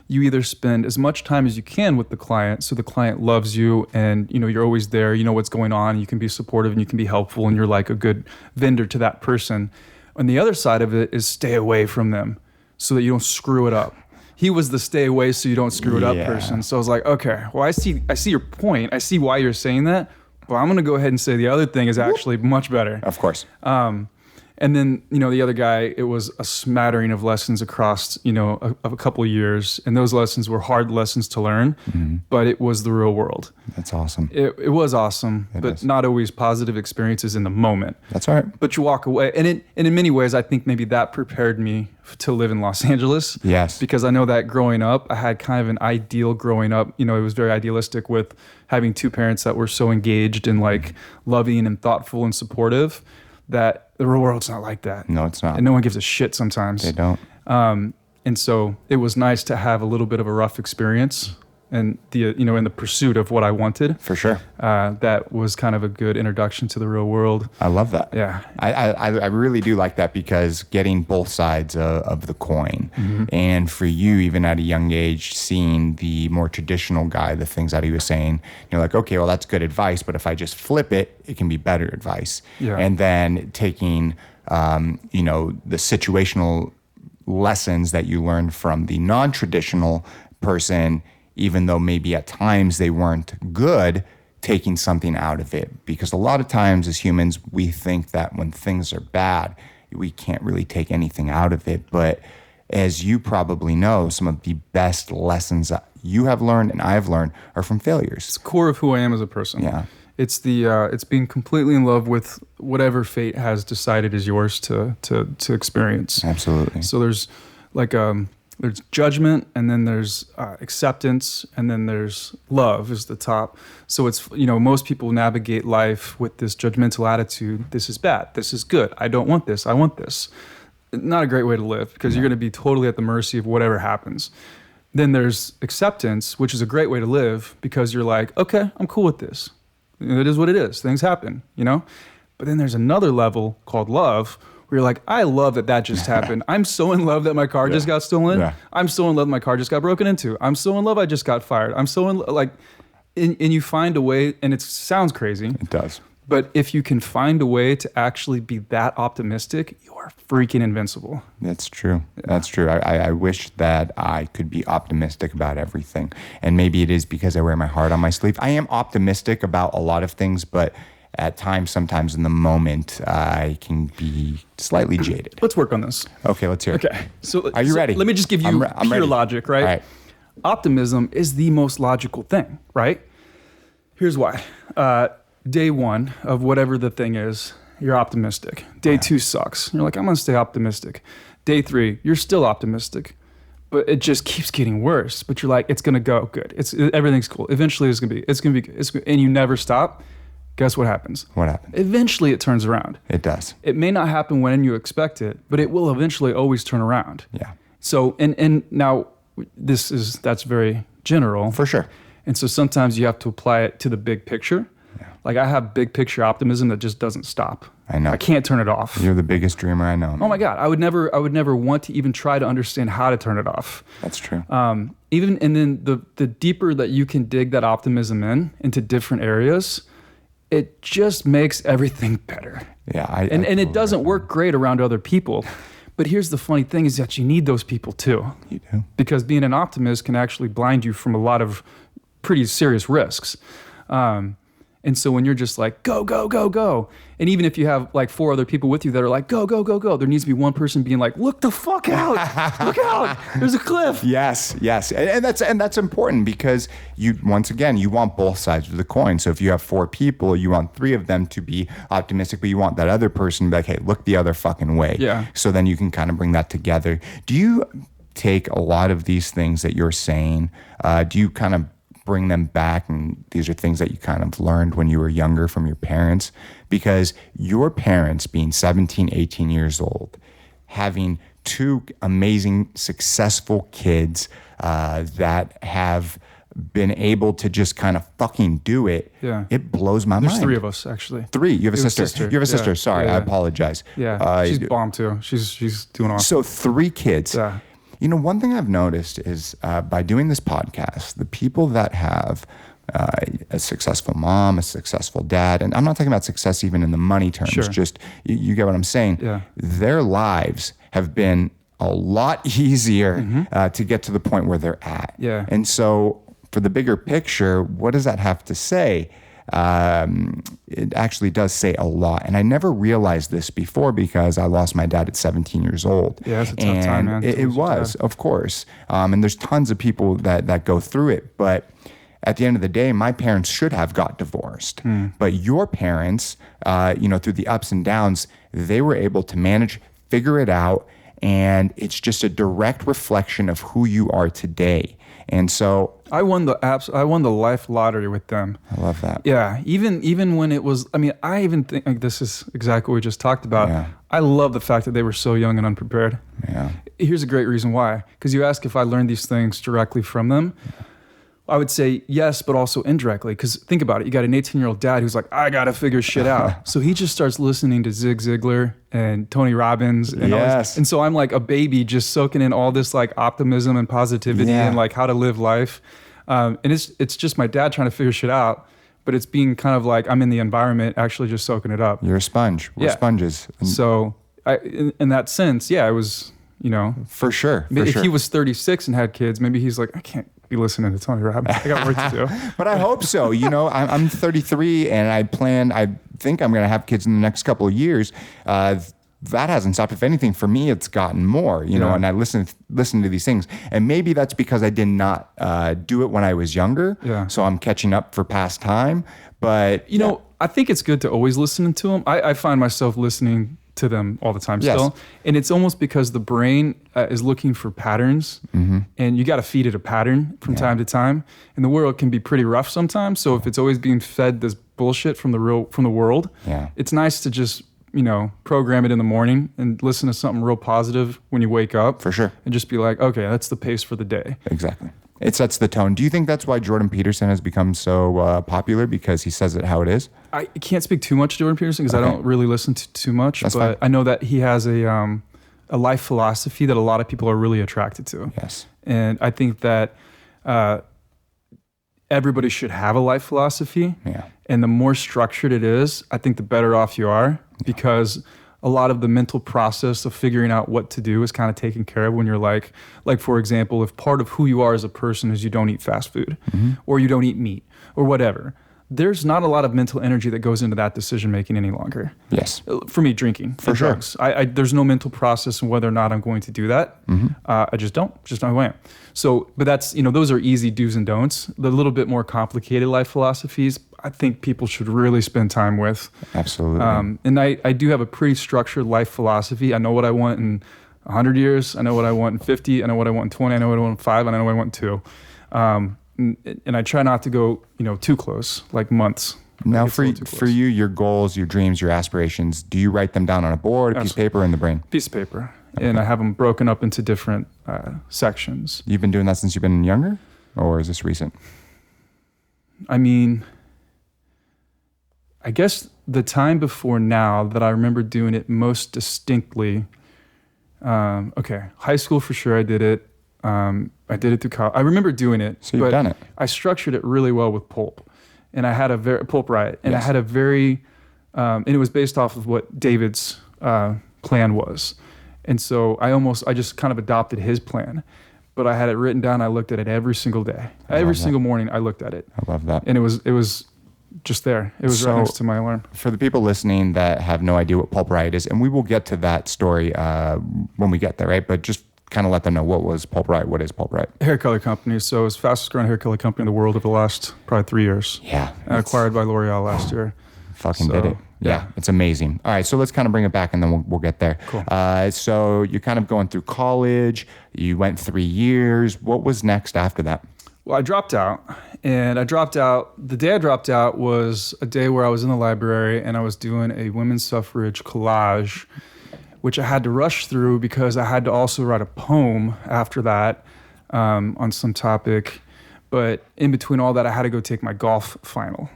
S3: You either spend as much time as you can with the client so the client loves you and you're always there, you know what's going on, you can be supportive and you can be helpful and you're like a good vendor to that person. On the other side of it is stay away from them so that you don't screw it up. He was the stay away so you don't screw it up person. So I was like, okay, well I see your point. I see why you're saying that, but I'm going to go ahead and say the other thing is actually much better.
S4: Of course.
S3: And then, the other guy, it was a smattering of lessons across, a couple of years. And those lessons were hard lessons to learn, but it was the real world.
S4: That's awesome.
S3: It was awesome,
S4: It
S3: but
S4: is.
S3: not always positive experiences in the moment.
S4: That's all right.
S3: But you walk away. And in many ways, I think maybe that prepared me to live in Los Angeles.
S4: Yes.
S3: Because I know that growing up, I had kind of an ideal growing up. It was very idealistic with having two parents that were so engaged and like loving and thoughtful and supportive that the real world's not like that.
S4: No, it's not.
S3: And no one gives a shit sometimes.
S4: They don't.
S3: And so it was nice to have a little bit of a rough experience and in the pursuit of what I wanted.
S4: For sure.
S3: That was kind of a good introduction to the real world.
S4: I love that.
S3: Yeah.
S4: I really do like that because getting both sides of the coin. And for you, even at a young age, seeing the more traditional guy, the things that he was saying, you're like, okay, well, that's good advice, but if I just flip it, it can be better advice.
S3: Yeah.
S4: And then taking the situational lessons that you learned from the non-traditional person, even though maybe at times they weren't good, taking something out of it. Because a lot of times as humans, we think that when things are bad, we can't really take anything out of it. But as you probably know, some of the best lessons that you have learned and I've learned are from failures.
S3: It's the core of who I am as a person.
S4: Yeah.
S3: It's it's being completely in love with whatever fate has decided is yours to experience.
S4: Absolutely.
S3: So there's there's judgment, and then there's acceptance, and then there's love is the top. So it's, most people navigate life with this judgmental attitude. This is bad. This is good. I don't want this. I want this. Not a great way to live, because you're going to be totally at the mercy of whatever happens. Then there's acceptance, which is a great way to live, because you're like, okay, I'm cool with this. It is what it is. Things happen, But then there's another level called love, where you're like, I love that just happened. I'm so in love that my car just got stolen. Yeah. I'm so in love my car just got broken into. I'm so in love I just got fired. I'm so and you find a way, and it sounds crazy.
S4: It does.
S3: But if you can find a way to actually be that optimistic, you are freaking invincible.
S4: That's true. That's true. I wish that I could be optimistic about everything. And maybe it is because I wear my heart on my sleeve. I am optimistic about a lot of things, but at times, sometimes in the moment, I can be slightly jaded.
S3: Let's work on this.
S4: Okay, let's hear it.
S3: Okay. So
S4: are you ready?
S3: Let me just give you
S4: I'm
S3: pure
S4: ready.
S3: logic, right?
S4: All right.
S3: Optimism is the most logical thing, right? Here's why. Day one of whatever the thing is, you're optimistic. Day two sucks. You're like, I'm going to stay optimistic. Day three, you're still optimistic, but it just keeps getting worse. But you're like, it's going to go good. Everything's cool. Eventually it's going to be good. And you never stop. Guess what happens?
S4: What happens?
S3: Eventually it turns around.
S4: It does.
S3: It may not happen when you expect it, but it will eventually always turn around.
S4: Yeah.
S3: So, and now that's very general.
S4: For sure.
S3: And so sometimes you have to apply it to the big picture. Yeah. Like I have big picture optimism that just doesn't stop.
S4: I know.
S3: I can't turn it off.
S4: You're the biggest dreamer I know. Man.
S3: Oh my God. I would never want to even try to understand how to turn it off.
S4: That's true.
S3: And then the deeper that you can dig that optimism into different areas, it just makes everything better.
S4: Yeah.
S3: And it doesn't work great around other people. But here's the funny thing is that you need those people too.
S4: You do.
S3: Because being an optimist can actually blind you from a lot of pretty serious risks. And so when you're just like, go, go, go, go. And even if you have like 4 other people with you that are like, go, go, go, go, there needs to be one person being like, look the fuck out. Look out. There's a cliff.
S4: Yes. And that's important because you want both sides of the coin. So if you have 4 people, you want 3 of them to be optimistic, but you want that other person to be like, hey, look the other fucking way.
S3: Yeah.
S4: So then you can kind of bring that together. Do you take a lot of these things that you're saying, do you kind of bring them back, and these are things that you kind of learned when you were younger from your parents? Because your parents being 17, 18 years old, having 2 amazing, successful kids that have been able to just kind of fucking do it, it blows my mind.
S3: There's 3 of us, actually.
S4: 3? You have a sister. You have a sister.
S3: Yeah.
S4: Sorry, I apologize.
S3: Yeah, she's bomb too. She's doing awesome.
S4: So 3 kids.
S3: Yeah.
S4: One thing I've noticed is by doing this podcast, the people that have a successful mom, a successful dad, and I'm not talking about success even in the money terms, just you get what I'm saying.
S3: Yeah.
S4: Their lives have been a lot easier to get to the point where they're at.
S3: Yeah.
S4: And so for the bigger picture, what does that have to say? It actually does say a lot. And I never realized this before because I lost my dad at 17 years old.
S3: Yeah, it's a tough time, man.
S4: It was, of course. And there's tons of people that go through it. But at the end of the day, my parents should have got divorced. But your parents, through the ups and downs, they were able to manage, figure it out. And it's just a direct reflection of who you are today. And so
S3: I won the life lottery with them.
S4: I love that.
S3: Yeah, even when it was, I even think like, this is exactly what we just talked about.
S4: Yeah.
S3: I love the fact that they were so young and unprepared.
S4: Yeah.
S3: Here's a great reason why. Because you ask if I learned these things directly from them. I would say yes, but also indirectly. Because think about it. You got an 18-year-old dad who's like, I got to figure shit out. So he just starts listening to Zig Ziglar and Tony Robbins. And all this. And so I'm like a baby just soaking in all this like optimism and positivity and like how to live life. And it's just my dad trying to figure shit out. But it's being kind of like I'm in the environment actually just soaking it up.
S4: You're a sponge. We're sponges.
S3: So in that sense, yeah, it was,
S4: For sure.
S3: if he was 36 and had kids, maybe he's like, I can't be listening to Tony Robbins. I got work to do.
S4: But I hope so. I'm 33 and I think I'm going to have kids in the next couple of years. That hasn't stopped. If anything, for me, it's gotten more, and I listen to these things. And maybe that's because I did not do it when I was younger.
S3: Yeah.
S4: So I'm catching up for past time. But,
S3: I think it's good to always listen to them. I find myself listening to them all the time still. And it's almost because the brain is looking for patterns, and you got to feed it a pattern from time to time. And the world can be pretty rough sometimes. So if it's always being fed this bullshit from the world, it's nice to just program it in the morning and listen to something real positive when you wake up.
S4: For sure.
S3: And just be like, okay, that's the pace for the day.
S4: Exactly. It sets the tone. Do you think that's why Jordan Peterson has become so popular? Because he says it how it is?
S3: I can't speak too much to Jordan Peterson because I don't really listen to too much.
S4: That's
S3: but
S4: fine.
S3: I know that he has a life philosophy that a lot of people are really attracted to.
S4: Yes.
S3: And I think that everybody should have a life philosophy.
S4: Yeah.
S3: And the more structured it is, I think the better off you are, because a lot of the mental process of figuring out what to do is kind of taken care of when you're like for example, if part of who you are as a person is you don't eat fast food or you don't eat meat or whatever, there's not a lot of mental energy that goes into that decision making any longer.
S4: Yes.
S3: For me, drinking
S4: For
S3: and
S4: sure.
S3: drugs. There's no mental process in whether or not I'm going to do that. I just don't. Just not who I am. So, but that's, those are easy do's and don'ts. The little bit more complicated life philosophies, I think people should really spend time with.
S4: Absolutely.
S3: And I do have a pretty structured life philosophy. I know what I want in 100 years. I know what I want in 50. I know what I want in 20. I know what I want in 5. And I know what I want in 2. And I try not to go, too close, like months.
S4: Now,
S3: It's a little too
S4: for
S3: close.
S4: you, your goals, your dreams, your aspirations, do you write them down on a board, a piece of paper, or in the brain?
S3: Piece of paper. And I have them broken up into different sections.
S4: You've been doing that since you've been younger? Or is this recent?
S3: I mean, I guess the time before now that I remember doing it most distinctly, high school for sure I did it. I did it through college. I remember doing it.
S4: So you've done it.
S3: I structured it really well with Pulp. And I had a very, Pulp Riot. And I
S4: Yes.
S3: had a very, and it was based off of what David's plan was. And so I just kind of adopted his plan. But I had it written down. I looked at it every single day. Every single morning I looked at it.
S4: I love that.
S3: And it was just there. It was right
S4: So-
S3: next to my alarm.
S4: For the people listening that have no idea what Pulp Riot is, and we will get to that story when we get there, right? But just kind of let them know what was Pulp Riot, what is Pulp Riot?
S3: Hair color company. So it's the fastest growing hair color company in the world over the last probably 3 years.
S4: Yeah.
S3: And acquired by L'Oreal last year.
S4: Fucking
S3: So,
S4: did it. Yeah,
S3: yeah.
S4: it's amazing. All right, so let's kind of bring it back and then we'll get there.
S3: Cool.
S4: So you're kind of going through college. You went 3 years. What was next after that?
S3: Well, I dropped out. And I dropped out. The day I dropped out was a day where I was in the library and I was doing a women's suffrage collage, which I had to rush through because I had to also write a poem after that on some topic. But in between all that, I had to go take my golf final.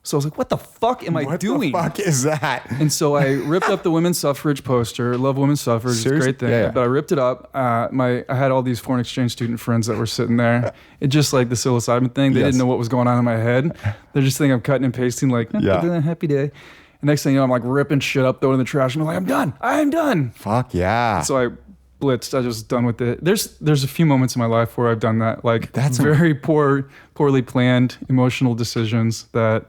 S3: So I was like, what the fuck am I doing?
S4: What the fuck is that?
S3: And so I ripped up the women's suffrage poster. Love women's suffrage. It's a
S4: Seriously?
S3: great thing.
S4: Yeah, yeah.
S3: But I ripped it up. I had all these foreign exchange student friends that were sitting there. It just like the psilocybin thing. They
S4: Yes.
S3: didn't know what was going on in my head. They're just thinking I'm cutting and pasting like,
S4: Yeah.
S3: happy day. And next thing you know, I'm like ripping shit up, throwing it in the trash. I'm like, I'm done. I'm done.
S4: Fuck yeah.
S3: So I blitzed. I just done with it. There's a few moments in my life where I've done that. Like
S4: That's
S3: very poorly planned emotional decisions that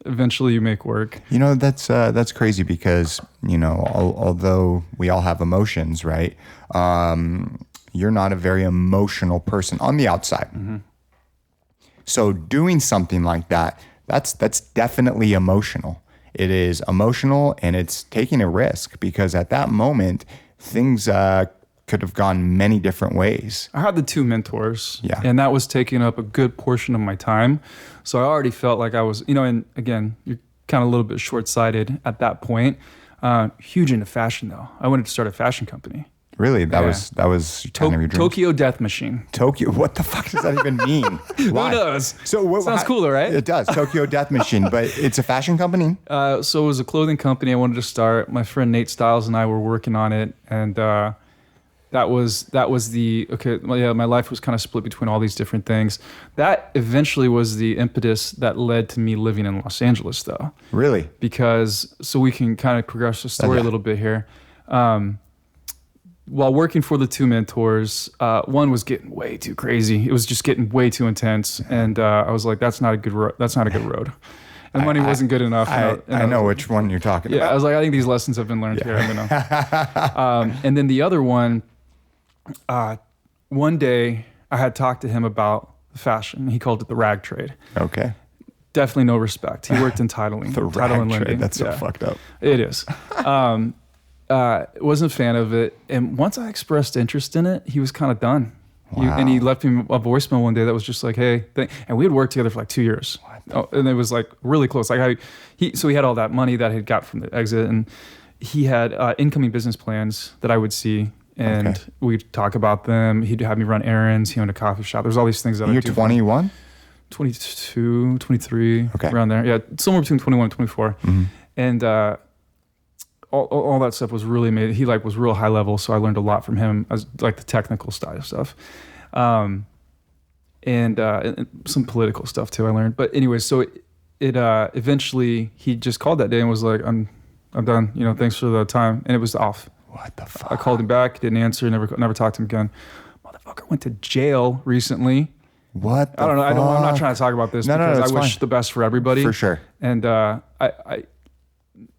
S3: eventually you make work.
S4: That's crazy because, although we all have emotions, right? You're not a very emotional person on the outside.
S3: Mm-hmm.
S4: So doing something like that, that's definitely emotional. It is emotional and it's taking a risk because at that moment, things could have gone many different ways.
S3: I had the 2 mentors,
S4: Yeah.
S3: and that was taking up a good portion of my time. So I already felt like I was, and again, you're kind of a little bit short-sighted at that point. Huge into fashion, though. I wanted to start a fashion company.
S4: Really, that
S3: Yeah.
S4: was kind of your dream.
S3: Tokyo Death Machine.
S4: Tokyo. What the fuck does that even mean? Why?
S3: Who knows?
S4: So what,
S3: Sounds cooler, right?
S4: It does. Tokyo Death Machine, but it's a fashion company.
S3: So it was a clothing company I wanted to start. My friend Nate Stiles and I were working on it, and that was my life was kind of split between all these different things. That eventually was the impetus that led to me living in Los Angeles, though.
S4: Really?
S3: Because so we can kind of progress the story
S4: Yeah.
S3: a little bit here. While working for the two mentors, one was getting way too crazy. It was just getting way too intense, and I was like, "That's not a good road. That's not a good road." And the money wasn't good enough.
S4: I know which one you're talking about.
S3: Yeah, I was like, I think these lessons have been learned here. I'm gonna. And then the other one, one day I had talked to him about fashion. He called it the rag trade.
S4: Okay.
S3: Definitely no respect. He worked in titling.
S4: The
S3: title and
S4: rag
S3: lending.
S4: trade. That's so fucked up.
S3: It is. Wasn't a fan of it. And once I expressed interest in it, he was kind of done.
S4: Wow.
S3: And he left me a voicemail one day that was just like, "Hey," and we had worked together for like 2 years. And it was like really close. Like he had all that money that he had got from the exit, and he had incoming business plans that I would see, and we'd talk about them. He'd have me run errands. He owned a coffee shop. There's all these things that
S4: You're
S3: I do.
S4: 21?
S3: 22, 23,
S4: Okay.
S3: around there. Yeah, somewhere between 21 and 24.
S4: Mm-hmm.
S3: And all that stuff was really amazing. He was real high level, so I learned a lot from him, as like the technical side of stuff. And some political stuff too I learned. But anyway, so it eventually he just called that day and was like, I'm done. Thanks for the time. And it was off.
S4: What the fuck?
S3: I called him back, didn't answer, never talked to him again. Motherfucker went to jail recently.
S4: What the
S3: I don't know.
S4: fuck?
S3: I'm not trying to talk about this
S4: No,
S3: because
S4: it's
S3: I wish
S4: fine.
S3: the best for everybody.
S4: For sure.
S3: And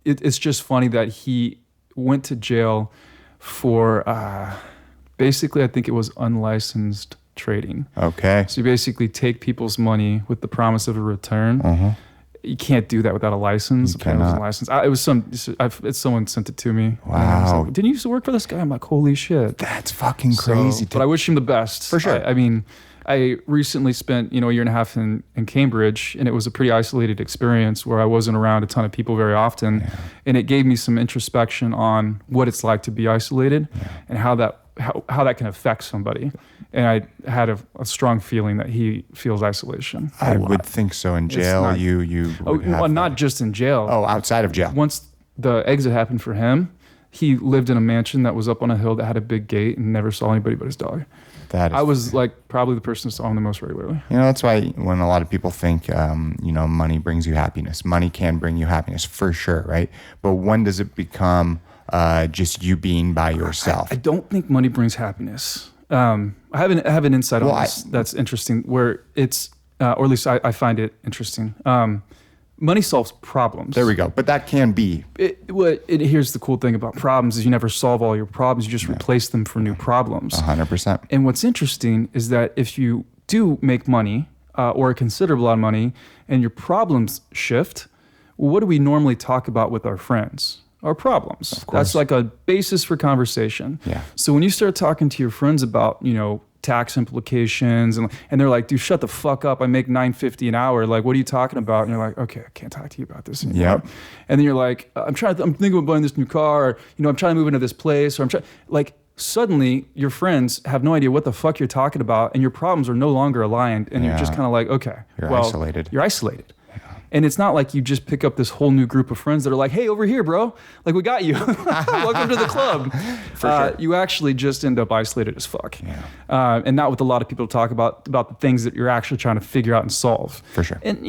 S3: it's just funny that he went to jail for basically, I think it was unlicensed trading.
S4: Okay.
S3: So you basically take people's money with the promise of a return. You can't do that without a license.
S4: You
S3: Apparently it was a
S4: cannot.
S3: license. Someone sent it to me.
S4: Wow.
S3: And I was like, didn't you used to work for this guy? I'm like, holy shit.
S4: That's fucking crazy.
S3: But I wish him the best.
S4: For sure.
S3: I mean, I recently spent, a year and a half in Cambridge, and it was a pretty isolated experience where I wasn't around a ton of people very often.
S4: Yeah.
S3: And it gave me some introspection on what it's like to be isolated and how that can affect somebody. And I had a strong feeling that he feels isolation.
S4: I would think so. In jail,
S3: not-
S4: you would have
S3: Well, not just in jail.
S4: Oh, outside of jail.
S3: Once the exit happened for him, he lived in a mansion that was up on a hill that had a big gate and never saw anybody but his dog.
S4: That is,
S3: I was like probably the person who saw him the most regularly.
S4: that's why when a lot of people think, money brings you happiness, money can bring you happiness for sure, right? But when does it become just you being by yourself?
S3: I don't think money brings happiness. I have an insight on this that's interesting, where it's, or at least I find it interesting. Money solves problems.
S4: There we go. But that can be.
S3: Here's the cool thing about problems is you never solve all your problems. You just replace them for new problems.
S4: 100%.
S3: And what's interesting is that if you do make money or a considerable amount of money and your problems shift, what do we normally talk about with our friends? Our problems.
S4: Of course.
S3: That's like a basis for conversation.
S4: Yeah.
S3: So when you start talking to your friends about, tax implications and they're like, dude, shut the fuck up. I make $9.50 an hour. Like, what are you talking about? And you're like, okay, I can't talk to you about this anymore.
S4: Yep.
S3: And then you're like, I'm thinking about buying this new car, or, I'm trying to move into this place, or suddenly your friends have no idea what the fuck you're talking about, and your problems are no longer aligned, and you're just kind of like, okay,
S4: You're isolated.
S3: You're isolated. And it's not like you just pick up this whole new group of friends that are like, hey, over here, bro. Like, we got you. Welcome to the club.
S4: For sure.
S3: You actually just end up isolated as fuck.
S4: Yeah.
S3: And not with a lot of people talk about the things that you're actually trying to figure out and solve.
S4: For sure.
S3: And,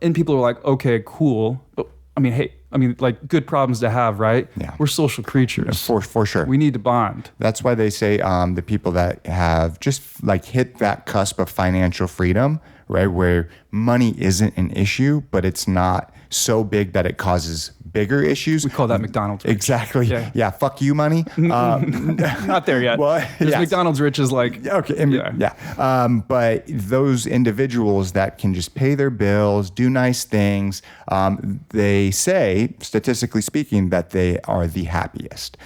S3: and people are like, okay, cool. But like good problems to have, right?
S4: Yeah.
S3: We're social creatures.
S4: For sure.
S3: We need to bond.
S4: That's why they say the people that have just like hit that cusp of financial freedom, right, where money isn't an issue, but it's not so big that it causes bigger issues.
S3: We call that McDonald's rich.
S4: Exactly.
S3: Yeah.
S4: Yeah. Fuck you, money.
S3: Not there yet.
S4: What?
S3: There's
S4: Yes.
S3: McDonald's rich is like,
S4: Okay. Yeah. But those individuals that can just pay their bills, do nice things, they say, statistically speaking, that they are the happiest.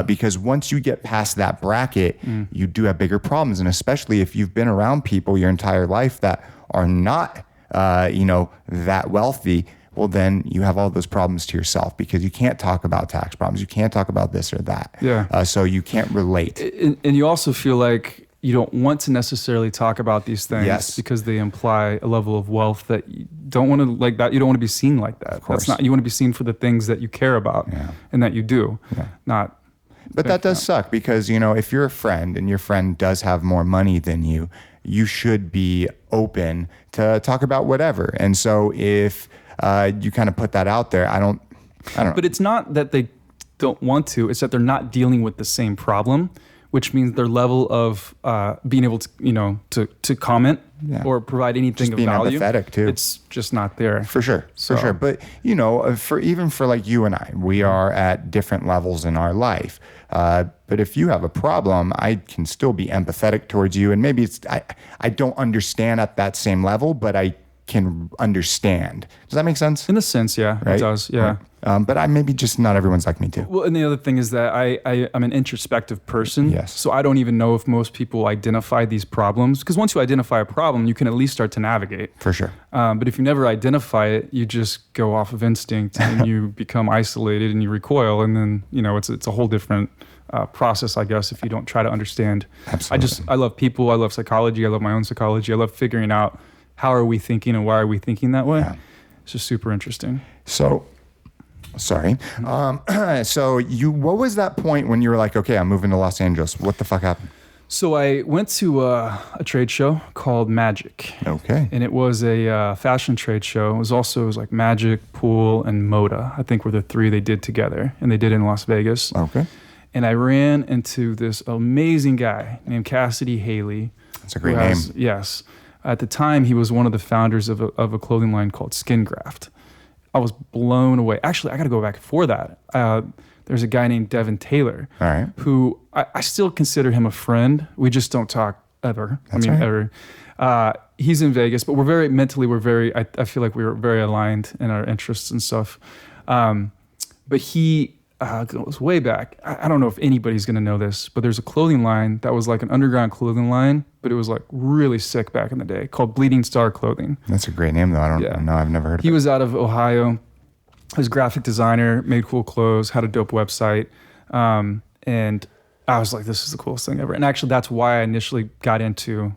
S4: Because once you get past that bracket, you do have bigger problems. And especially if you've been around people your entire life that are not, that wealthy, well, then you have all those problems to yourself because you can't talk about tax problems. You can't talk about this or that.
S3: Yeah.
S4: So you can't relate.
S3: and you also feel like you don't want to necessarily talk about these things
S4: Yes.
S3: because they imply a level of wealth that you don't want to like that. You don't want to be seen like that.
S4: course.
S3: You want to be seen for the things that you care about and that you do, not.
S4: But that does suck because, if you're a friend and your friend does have more money than you, you should be open to talk about whatever. And so if you kind of put that out there, I don't know.
S3: But it's not that they don't want to. It's that they're not dealing with the same problem, which means their level of being able to, to comment or provide anything of value.
S4: Empathetic too.
S3: It's just not there.
S4: For sure. But for like you and I, we are at different levels in our life. But if you have a problem, I can still be empathetic towards you, and maybe I don't understand at that same level, but I can understand. Does that make sense?
S3: In a sense, yeah, right? It does, yeah.
S4: But I maybe just not everyone's like me too.
S3: Well, and the other thing is that I'm an introspective person.
S4: Yes.
S3: So I don't even know if most people identify these problems, because once you identify a problem, you can at least start to navigate.
S4: For sure.
S3: But if you never identify it, you just go off of instinct and you become isolated and you recoil, and then it's a whole different process, I guess, if you don't try to understand.
S4: Absolutely.
S3: I love people. I love psychology. I love my own psychology. I love figuring out how are we thinking and why are we thinking that way.
S4: Yeah.
S3: It's just super interesting.
S4: So, sorry. What was that point when you were like, okay, I'm moving to Los Angeles? What the fuck happened?
S3: So I went to a trade show called Magic.
S4: Okay.
S3: And it was a fashion trade show. It was like Magic, Pool, and Moda, I think were the three they did together. And they did in Las Vegas.
S4: Okay.
S3: And I ran into this amazing guy named Cassidy Haley.
S4: That's a great name.
S3: Yes. At the time, he was one of the founders of a clothing line called Skin Graft. I was blown away. Actually, I got to go back before that. There's a guy named Devin Taylor,
S4: all right,
S3: who I still consider him a friend. We just don't talk ever.
S4: That's right.
S3: Ever. He's in Vegas, but we're very, I feel like we were very aligned in our interests and stuff. But he goes way back. I don't know if anybody's going to know this, but there's a clothing line that was like an underground clothing line, but it was like really sick back in the day, called Bleeding Star Clothing.
S4: That's a great name, though. I don't know. I've never heard of it.
S3: He was out of Ohio. He was a graphic designer, made cool clothes, had a dope website. And I was like, this is the coolest thing ever. And actually, that's why I initially got into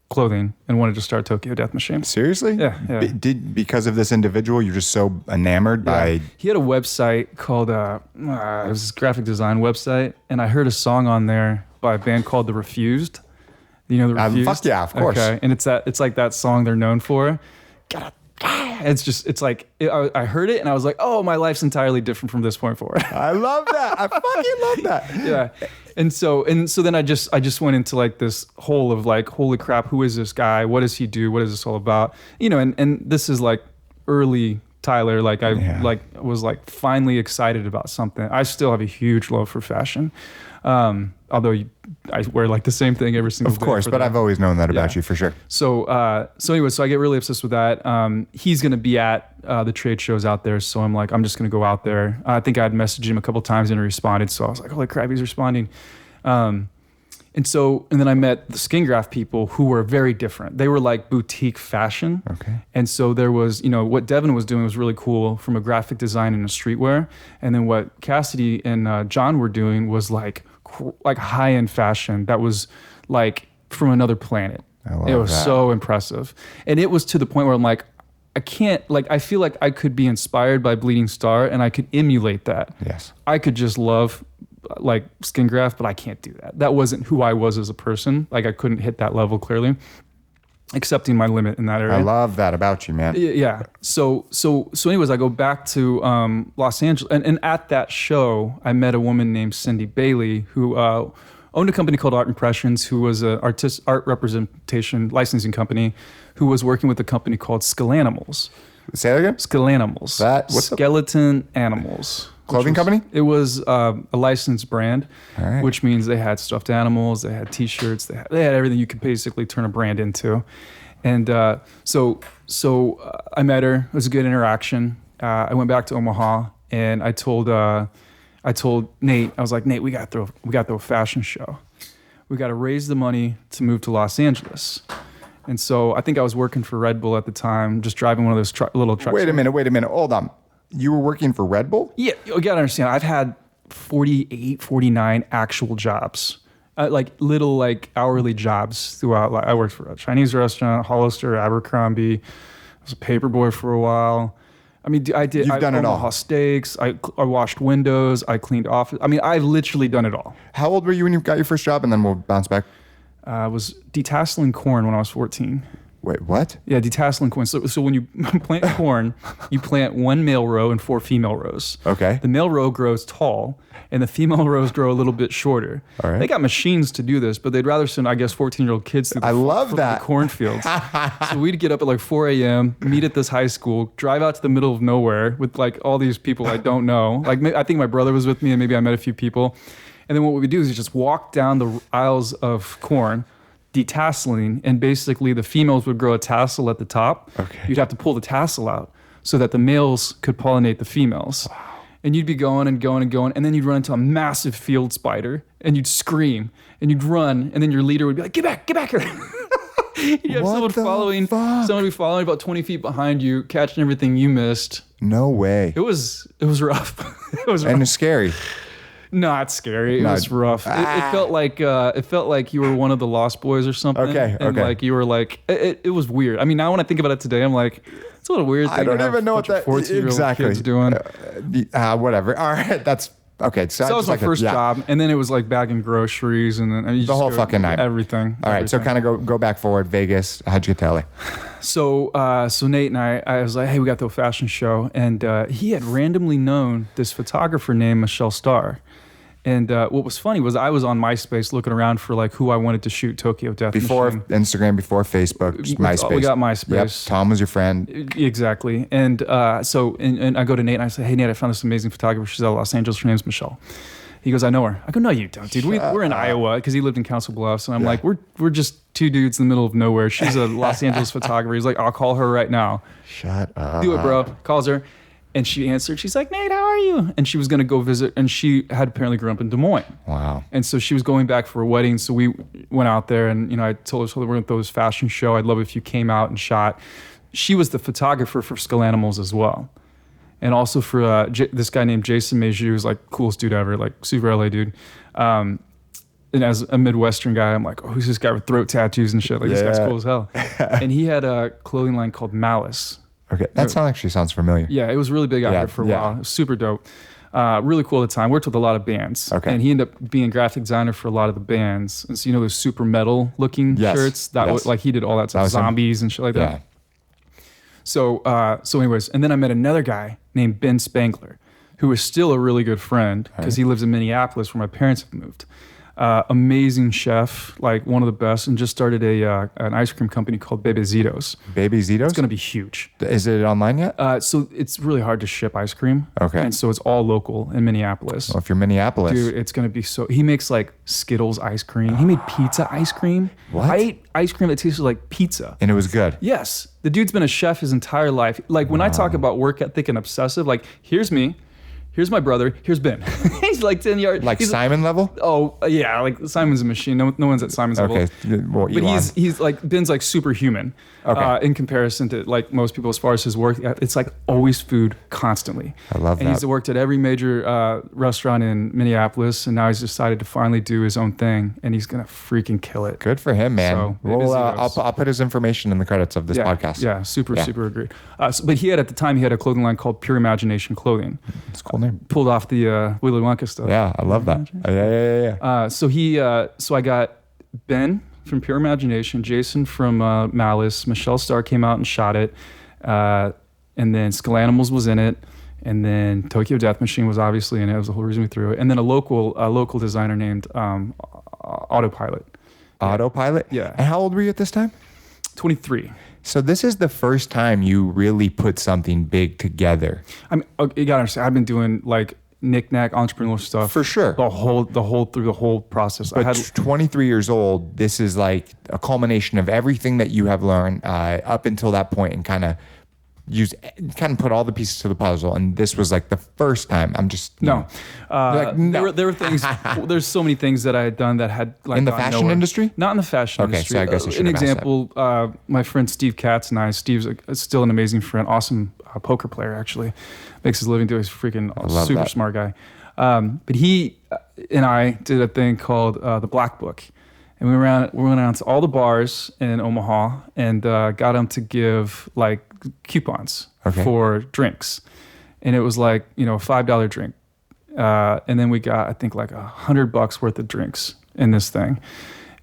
S3: clothing and wanted to start Tokyo Death Machine.
S4: Seriously?
S3: Yeah.
S4: Because of this individual, you're just so enamored by...
S3: He had a website called, it was this graphic design website, and I heard a song on there by a band called The Refused. You know The Refused?
S4: Fuck yeah, of course.
S3: Okay, and it's like that song they're known for. I heard it and I was like, oh, my life's entirely different from this point forward.
S4: I love that. I fucking love that.
S3: Yeah. And so then I just went into like this hole of like, holy crap, who is this guy? What does he do? What is this all about? And this is like early Tyler. Like I was like finally excited about something. I still have a huge love for fashion. Although I wear like the same thing every single day.
S4: Of course, but I've always known that about you for sure.
S3: So anyway, I get really obsessed with that. He's going to be at the trade shows out there. So I'm like, I'm just going to go out there. I think I'd messaged him a couple times and he responded. So I was like, holy crap, he's responding. And then I met the Skin Graft people who were very different. They were like boutique fashion.
S4: Okay. And
S3: so there was, what Devin was doing was really cool from a graphic design and a streetwear. And then what Cassidy and John were doing was like high-end fashion that was like from another planet. It was so impressive. And it was to the point where I'm like, I feel like I could be inspired by Bleeding Star and I could emulate that.
S4: Yes.
S3: I could just love like Skin Graft, but I can't do that. That wasn't who I was as a person. Like I couldn't hit that level clearly, accepting my limit in that area.
S4: I love that about you, man.
S3: Yeah. So anyways, I go back to Los Angeles, and at that show, I met a woman named Cindy Bailey who owned a company called Art Impressions, who was an art representation licensing company, who was working with a company called Skelanimals.
S4: Say that again?
S3: Skelanimals. Skeleton Animals.
S4: Clothing company?
S3: It was a licensed brand,
S4: right.
S3: Which means they had stuffed animals, they had T-shirts, they had everything you could basically turn a brand into. And so I met her. It was a good interaction. I went back to Omaha and I told Nate, I was like, Nate, we got to throw a fashion show. We got to raise the money to move to Los Angeles. And so I think I was working for Red Bull at the time, just driving one of those little trucks.
S4: Wait a minute. Hold on. You were working for Red Bull?
S3: Yeah, you gotta understand. I've had 48, 49 actual jobs, like little like hourly jobs throughout. Like I worked for a Chinese restaurant, Hollister, Abercrombie. I was a paperboy for a while. I mean, I did.
S4: You've done it all.
S3: Omaha Steaks. I washed windows. I cleaned office. I mean, I've literally done it all.
S4: How old were you when you got your first job? And then we'll bounce back.
S3: I was detasseling corn when I was 14.
S4: Wait, what?
S3: Yeah, detasseling corn. So when you plant corn, you plant one male row and 4 female rows.
S4: Okay.
S3: The male row grows tall, and the female rows grow a little bit shorter.
S4: All right.
S3: They got machines to do this, but they'd rather send, I guess, 14-year-old kids through
S4: I love that.
S3: the cornfields. So we'd get up at like 4 a.m., meet at this high school, drive out to the middle of nowhere with like all these people I don't know. Like I think my brother was with me, and maybe I met a few people. And then what we would do is just walk down the aisles of corn, detasseling, and basically the females would grow a tassel at the top.
S4: Okay.
S3: You'd have to pull the tassel out so that the males could pollinate the females. Wow. And you'd be going and going and going, and then you'd run into a massive field spider, and you'd scream, and you'd run, and then your leader would be like, get back here. You'd have someone would be following about 20 feet behind you, catching everything you missed.
S4: No way.
S3: It was rough. It was rough.
S4: And it's scary.
S3: Not scary. It was rough. It felt like you were one of the Lost Boys or something.
S4: Okay.
S3: And like you were like it was weird. I mean, now when I think about it today, I'm like, it's a little weird.
S4: I don't even know what that
S3: 14-year-old kids doing.
S4: Whatever. All right. That's okay. So
S3: that was my first job, and then it was like bagging groceries, and then
S4: the whole fucking night.
S3: Everything.
S4: All right. So kind of go back forward. Vegas. How'd you get to LA?
S3: So Nate and I was like, hey, we got the fashion show, and he had randomly known this photographer named Michelle Starr. And what was funny was I was on MySpace looking around for like who I wanted to shoot Tokyo Death
S4: before
S3: Machine.
S4: Instagram, before Facebook, MySpace.
S3: We got MySpace.
S4: Yep. Tom was your friend.
S3: Exactly. And so I go to Nate and I say, hey, Nate, I found this amazing photographer. She's out of Los Angeles. Her name's Michelle. He goes, I know her. I go, no, you don't, dude. We're in Iowa, because he lived in Council Bluffs. And I'm like, we're just two dudes in the middle of nowhere. She's a Los Angeles photographer. He's like, I'll call her right now.
S4: Shut up.
S3: Do it, bro. Calls her. And she answered. She's like, Nate, how are you? And she was going to go visit. And she had apparently grown up in Des Moines.
S4: Wow.
S3: And so she was going back for a wedding. So we went out there, and I told her, we're going to throw this fashion show. I'd love it if you came out and shot. She was the photographer for Skull Animals as well. And also for this guy named Jason Major, who's like coolest dude ever, like super LA dude. And as a Midwestern guy, I'm like, oh, who's this guy with throat tattoos and shit? Like, this guy's cool as hell. And he had a clothing line called Malice.
S4: Okay, that actually sounds familiar.
S3: Yeah, it was really big out here for a while. It was super dope. Really cool at the time. Worked with a lot of bands.
S4: Okay.
S3: And he ended up being graphic designer for a lot of the bands. And so, those super metal looking shirts? Like he did all that stuff. Zombies and shit like that. So anyways, and then I met another guy named Ben Spangler, who is still a really good friend because he lives in Minneapolis where my parents have moved. Amazing chef, like one of the best, and just started an ice cream company called Bebezitos.
S4: Bebezitos?
S3: It's going to be huge.
S4: Is it online yet?
S3: So it's really hard to ship ice cream.
S4: Okay.
S3: And so it's all local in Minneapolis.
S4: Well, if you're Minneapolis.
S3: Dude, it's going to be he makes like Skittles ice cream. He made pizza ice cream.
S4: What?
S3: I ate ice cream that tasted like pizza.
S4: And it was good.
S3: Yes. The dude's been a chef his entire life. Like when I talk about work ethic and obsessive, like here's me. Here's my brother. Here's Ben. He's like 10 yards.
S4: Like Simon level?
S3: Oh, yeah. Like Simon's a machine. No one's at Simon's level.
S4: Okay. Well,
S3: but he's like, Ben's like superhuman in comparison to like most people as far as his work. It's like always food constantly.
S4: I love that.
S3: And he's worked at every major restaurant in Minneapolis, and now he's decided to finally do his own thing, and he's going to freaking kill it.
S4: Good for him, man.
S3: So,
S4: well, I'll put his information in the credits of this podcast.
S3: Yeah, super agree. But he had, at the time, he had a clothing line called Pure Imagination Clothing.
S4: It's a cool name.
S3: Pulled off the Willy Wonka stuff.
S4: Yeah, I love that. Yeah.
S3: So I got Ben from Pure Imagination, Jason from Malice, Michelle Starr came out and shot it, and then Skull Animals was in it, and then Tokyo Death Machine was obviously in it. It was the whole reason we threw it, and then a local designer named Autopilot.
S4: Autopilot?
S3: Yeah.
S4: And how old were you at this time?
S3: 23.
S4: So this is the first time you really put something big together.
S3: I mean, you gotta understand, I've been doing like knick-knack entrepreneurial stuff
S4: for sure
S3: through the whole process.
S4: But 23 years old, this is like a culmination of everything that you have learned up until that point, and kind of put all the pieces to the puzzle. And this was like the first time. I'm just
S3: no.
S4: No.
S3: There were things. There's so many things that I had done that had like
S4: in the fashion industry.
S3: Not in the fashion industry.
S4: Okay, so I guess I should
S3: an
S4: have
S3: example. My friend Steve Katz and I. Steve's still an amazing friend, awesome poker player. Actually, makes his living doing. He's a freaking super smart guy. But he and I did a thing called the Black Book. And we went around to all the bars in Omaha and got them to give like coupons for drinks. And it was like, a $5 drink. And then we got, I think, like $100 worth of drinks in this thing.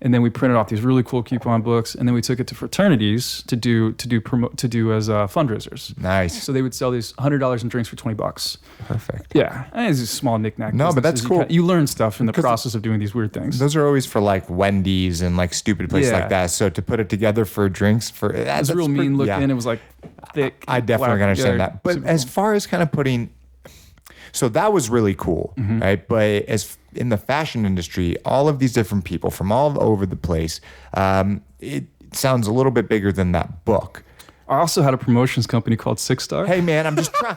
S3: And then we printed off these really cool coupon books, and then we took it to fraternities to do as fundraisers.
S4: Nice.
S3: So they would sell these $100 in drinks for $20.
S4: Perfect.
S3: Yeah, and it's a small knickknack.
S4: No, but that's cool.
S3: You learn stuff in the process of doing these weird things.
S4: Those are always for like Wendy's and like stupid places
S3: Yeah.
S4: like that. So to put it together for drinks
S3: It was real mean looking. It was like thick.
S4: I definitely
S3: black,
S4: understand
S3: yeah,
S4: that. But
S3: super
S4: as
S3: cool.
S4: far as kind of putting, so that was really cool, right? But as in the fashion industry, all of these different people from all over the place, it sounds a little bit bigger than that book.
S3: I also had a promotions company called Six Star.
S4: Hey man, I'm just trying.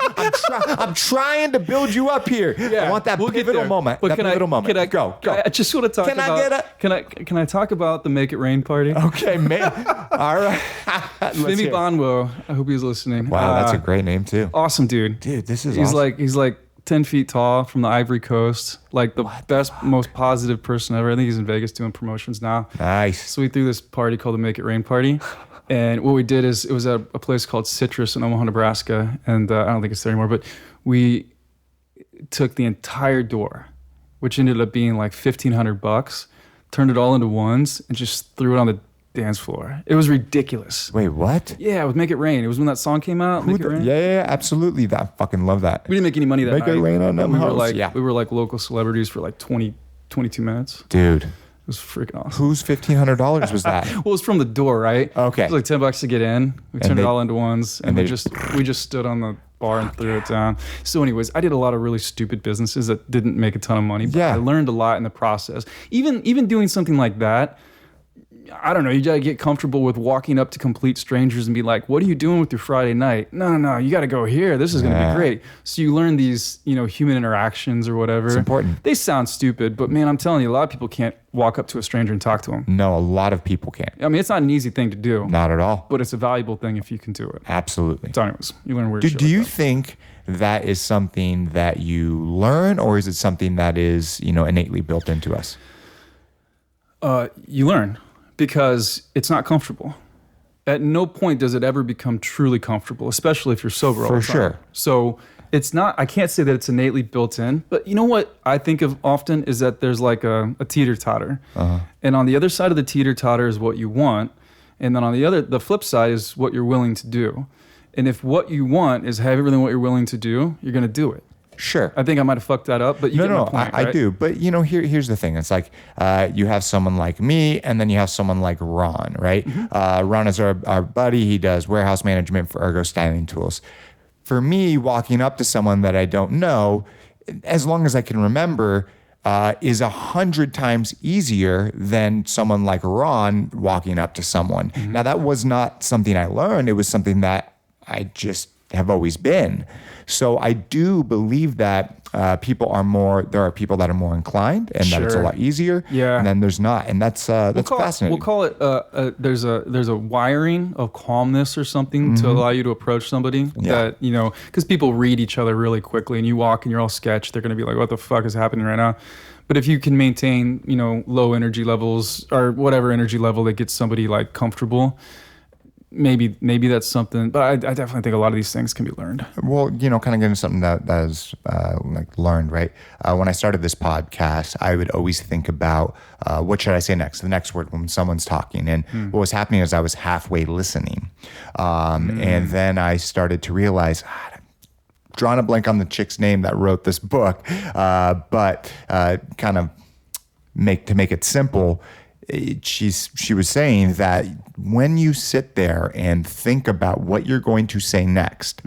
S4: I'm trying to build you up here. I want that
S3: we'll get
S4: pivotal
S3: there.
S4: moment.
S3: But
S4: That pivotal moment. Go.
S3: I just want to talk
S4: Can I
S3: about.
S4: get a-
S3: Can I talk about the Make It Rain party?
S4: Okay, man. All right. Let's
S3: Femi
S4: hear it.
S3: Bonwo. I hope he's listening.
S4: Wow, that's a great name too.
S3: awesome dude.
S4: Dude, this is
S3: He's
S4: awesome.
S3: he's like 10 feet tall from the Ivory Coast. Like the best, most positive person ever. I think he's in Vegas doing promotions now.
S4: Nice.
S3: So we threw this party called the Make It Rain party. And what we did is it was at a place called Citrus in Omaha, Nebraska. And I don't think it's there anymore, but we took the entire door, which ended up being like $1,500, turned it all into ones and just threw it on the dance floor. It was ridiculous.
S4: Wait, what?
S3: Yeah, with Make It Rain. It was when that song came out.
S4: Who
S3: Make It
S4: the-
S3: Rain.
S4: yeah, absolutely. I fucking love that.
S3: We didn't make any money that
S4: Make
S3: night.
S4: it rain on
S3: but
S4: them
S3: we were
S4: hoes.
S3: like
S4: Yeah.
S3: we were like local celebrities for like 22 minutes.
S4: Dude,
S3: It was freaking awesome.
S4: whose $1,500 was that?
S3: Well, it was from the door, right?
S4: Okay.
S3: It was like $10 to get in. We turned
S4: they-
S3: it all into ones, and
S4: and
S3: we
S4: they-
S3: just stood on the bar and threw it down. So, anyways, I did a lot of really stupid businesses that didn't make a ton of money, but
S4: Yeah.
S3: I learned a lot in the process. Even doing something like that, I don't know. You gotta get comfortable with walking up to complete strangers and be like, "What are you doing with your Friday night?" No. You got to go here. This is gonna
S4: Yeah.
S3: be great. So you learn these, human interactions or whatever. It's
S4: important.
S3: They sound stupid, but man, I'm telling you, a lot of people can't walk up to a stranger and talk to them.
S4: No, a lot of people can't.
S3: I mean, it's not an easy thing to do,
S4: Not at all.
S3: but it's a valuable thing if you can do it.
S4: Absolutely.
S3: So, anyways, you learn weird
S4: Do,
S3: shit
S4: do
S3: like
S4: you
S3: that.
S4: think that is something that you learn, or is it something that is, innately built into us?
S3: You learn because it's not comfortable. At no point does it ever become truly comfortable, especially if you're sober all
S4: For
S3: the time.
S4: sure.
S3: So it's not, I can't say that it's innately built in, but you know what I think of often is that there's like a teeter-totter. And on the other side of the teeter-totter is what you want. And then on the flip side is what you're willing to do. And if what you want is have everything what you're willing to do, you're going to do it.
S4: Sure.
S3: I think I might have fucked that up, but you get my point,
S4: I
S3: right?
S4: do. But here's the thing. It's like you have someone like me, and then you have someone like Ron, right? Ron is our buddy. He does warehouse management for Ergo Styling Tools. For me, walking up to someone that I don't know, as long as I can remember, is 100 times easier than someone like Ron walking up to someone. Now, that was not something I learned. It was something that I just have always been. So I do believe that there are people that are more inclined, and that it's a
S3: Sure.
S4: lot easier.
S3: Yeah.
S4: And then there's not, and that's fascinating.
S3: We'll call it. There's a wiring of calmness or something to allow you to approach somebody.
S4: Yeah.
S3: That because people read each other really quickly, and you walk and you're all sketched. They're gonna be like, "What the fuck is happening right now?" But if you can maintain, low energy levels or whatever energy level that gets somebody like comfortable, maybe that's something. But I definitely think a lot of these things can be learned.
S4: Well, kind of getting something that is like learned, right? When I started this podcast, I would always think about what should I say next, the next word when someone's talking. And what was happening is I was halfway listening. And then I started to realize, drawing a blank on the chick's name that wrote this book, but kind of to make it simple, she was saying that when you sit there and think about what you're going to say next,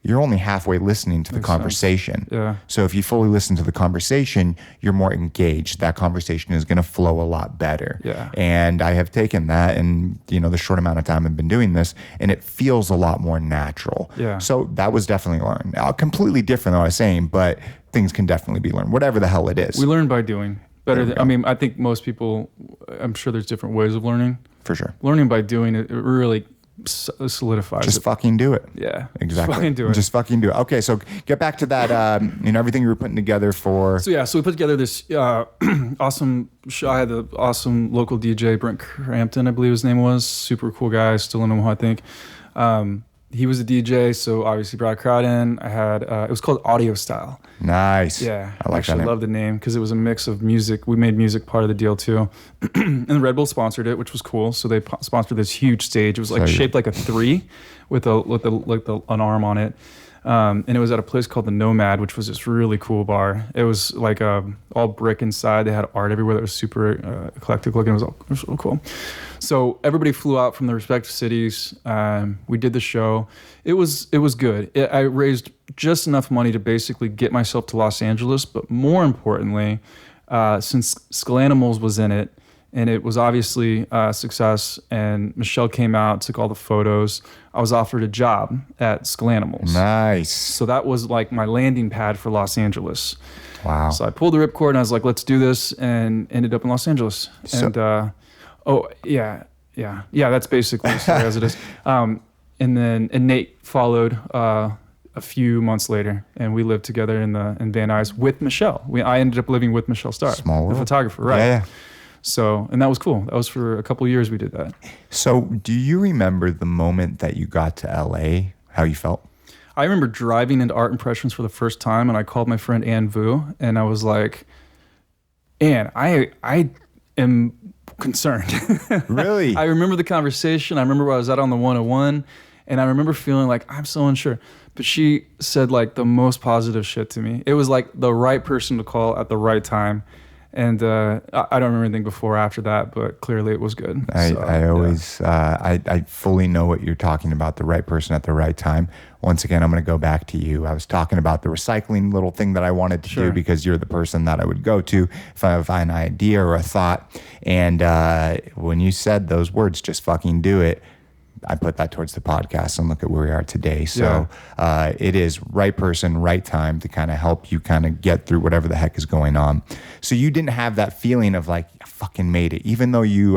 S4: you're only halfway listening to the conversation.
S3: Yeah.
S4: So if you fully listen to the conversation, you're more engaged. That conversation is going to flow a lot better.
S3: Yeah.
S4: And I have taken that and, the short amount of time I've been doing this, and it feels a lot more natural.
S3: Yeah.
S4: So that was definitely learned. Completely different than what I was saying, but things can definitely be learned, whatever the hell it is.
S3: We learn by doing. I think most people. I'm sure there's different ways of learning.
S4: For sure.
S3: Learning by doing it really solidifies
S4: Just
S3: it.
S4: fucking do it.
S3: Yeah.
S4: Exactly.
S3: Just fucking do it.
S4: Just fucking do it. Okay, so get back to that, everything you were putting together for...
S3: So we put together this awesome show. I had the awesome local DJ, Brent Crampton, I believe his name was. Super cool guy, still in Omaha, I think. he was a DJ, so obviously brought a crowd in. I had it was called Audio Style.
S4: Nice.
S3: Yeah,
S4: I like
S3: actually
S4: that name.
S3: love the name because it was a mix of music. We made music part of the deal too, and Red Bull sponsored it, which was cool. So they sponsored this huge stage. It was like shaped like a 3 with an arm on it. And it was at a place called the Nomad, which was this really cool bar. It was like all brick inside. They had art everywhere that was super eclectic looking. It was so cool. So everybody flew out from their respective cities. We did the show. It was good. I raised just enough money to basically get myself to Los Angeles. But more importantly, since Skull was in it, and it was obviously a success, and Michelle came out, took all the photos, I was offered a job at Skull.
S4: Nice.
S3: So that was like my landing pad for Los Angeles.
S4: Wow.
S3: So I pulled the ripcord and I was like, let's do this, and ended up in Los Angeles. And that's basically the story as it is. And Nate followed a few months later, and we lived together in Van Nuys with Michelle. I ended up living with Michelle Starr,
S4: Small world.
S3: the photographer, right?
S4: Yeah.
S3: So, and that was cool. That was for a couple of years we did that.
S4: So do you remember the moment that you got to LA, how you felt?
S3: I remember driving into Art Impressions for the first time, and I called my friend Ann Vu, and I was like, Ann, I am concerned.
S4: Really?
S3: I remember the conversation. I remember where I was at on the 101, and I remember feeling like I'm so unsure. But she said like the most positive shit to me. It was like the right person to call at the right time. And I don't remember anything before or after that, but clearly it was good.
S4: I fully know what you're talking about, the right person at the right time. Once again, I'm going to go back to you. I was talking about the recycling little thing that I wanted to do because you're the person that I would go to if I have an idea or a thought. And when you said those words, just fucking do it, I put that towards the podcast and look at where we are today. So it is right person, right time to kind of help you kind of get through whatever the heck is going on. So you didn't have that feeling of like, I fucking made it, even though you...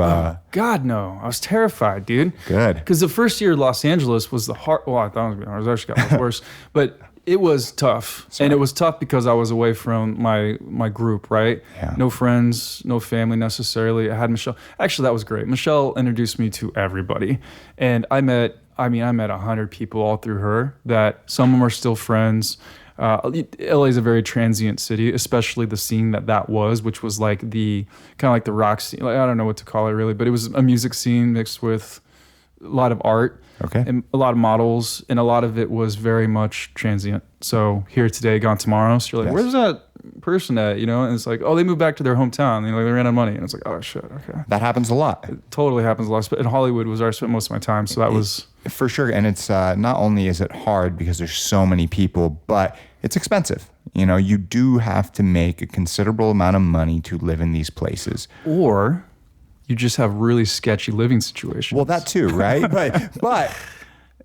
S3: God, no. I was terrified, dude.
S4: Good.
S3: Because the first year in Los Angeles was the hard... Well, I thought it was going to be hard. It actually got much worse. But it was tough. And it was tough because I was away from my group, right?
S4: Yeah.
S3: No friends, no family necessarily. I had Michelle. Actually, that was great. Michelle introduced me to everybody. And I met 100 people all through her that some of them are still friends. LA is a very transient city, especially the scene that was, which was like the kind of like the rock scene. Like, I don't know what to call it really, but it was a music scene mixed with a lot of art.
S4: Okay.
S3: And a lot of models, and a lot of it was very much transient. So here today, gone tomorrow. So you're like, where's that person at? You know, and it's like, oh, they moved back to their hometown. You know, they ran out of money, and it's like, oh shit, okay.
S4: That happens a lot.
S3: It totally happens a lot. In Hollywood was where I spent most of my time, so that was
S4: for sure. And it's not only is it hard because there's so many people, but it's expensive. You know, you do have to make a considerable amount of money to live in these places.
S3: Or you just have really sketchy living situations.
S4: Well, that too, right? but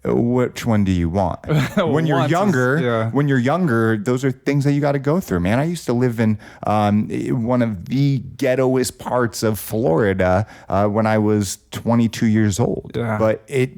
S4: which one do you want? When you're younger, those are things that you got to go through, man. I used to live in one of the ghettoest parts of Florida when I was 22 years old. Yeah. But it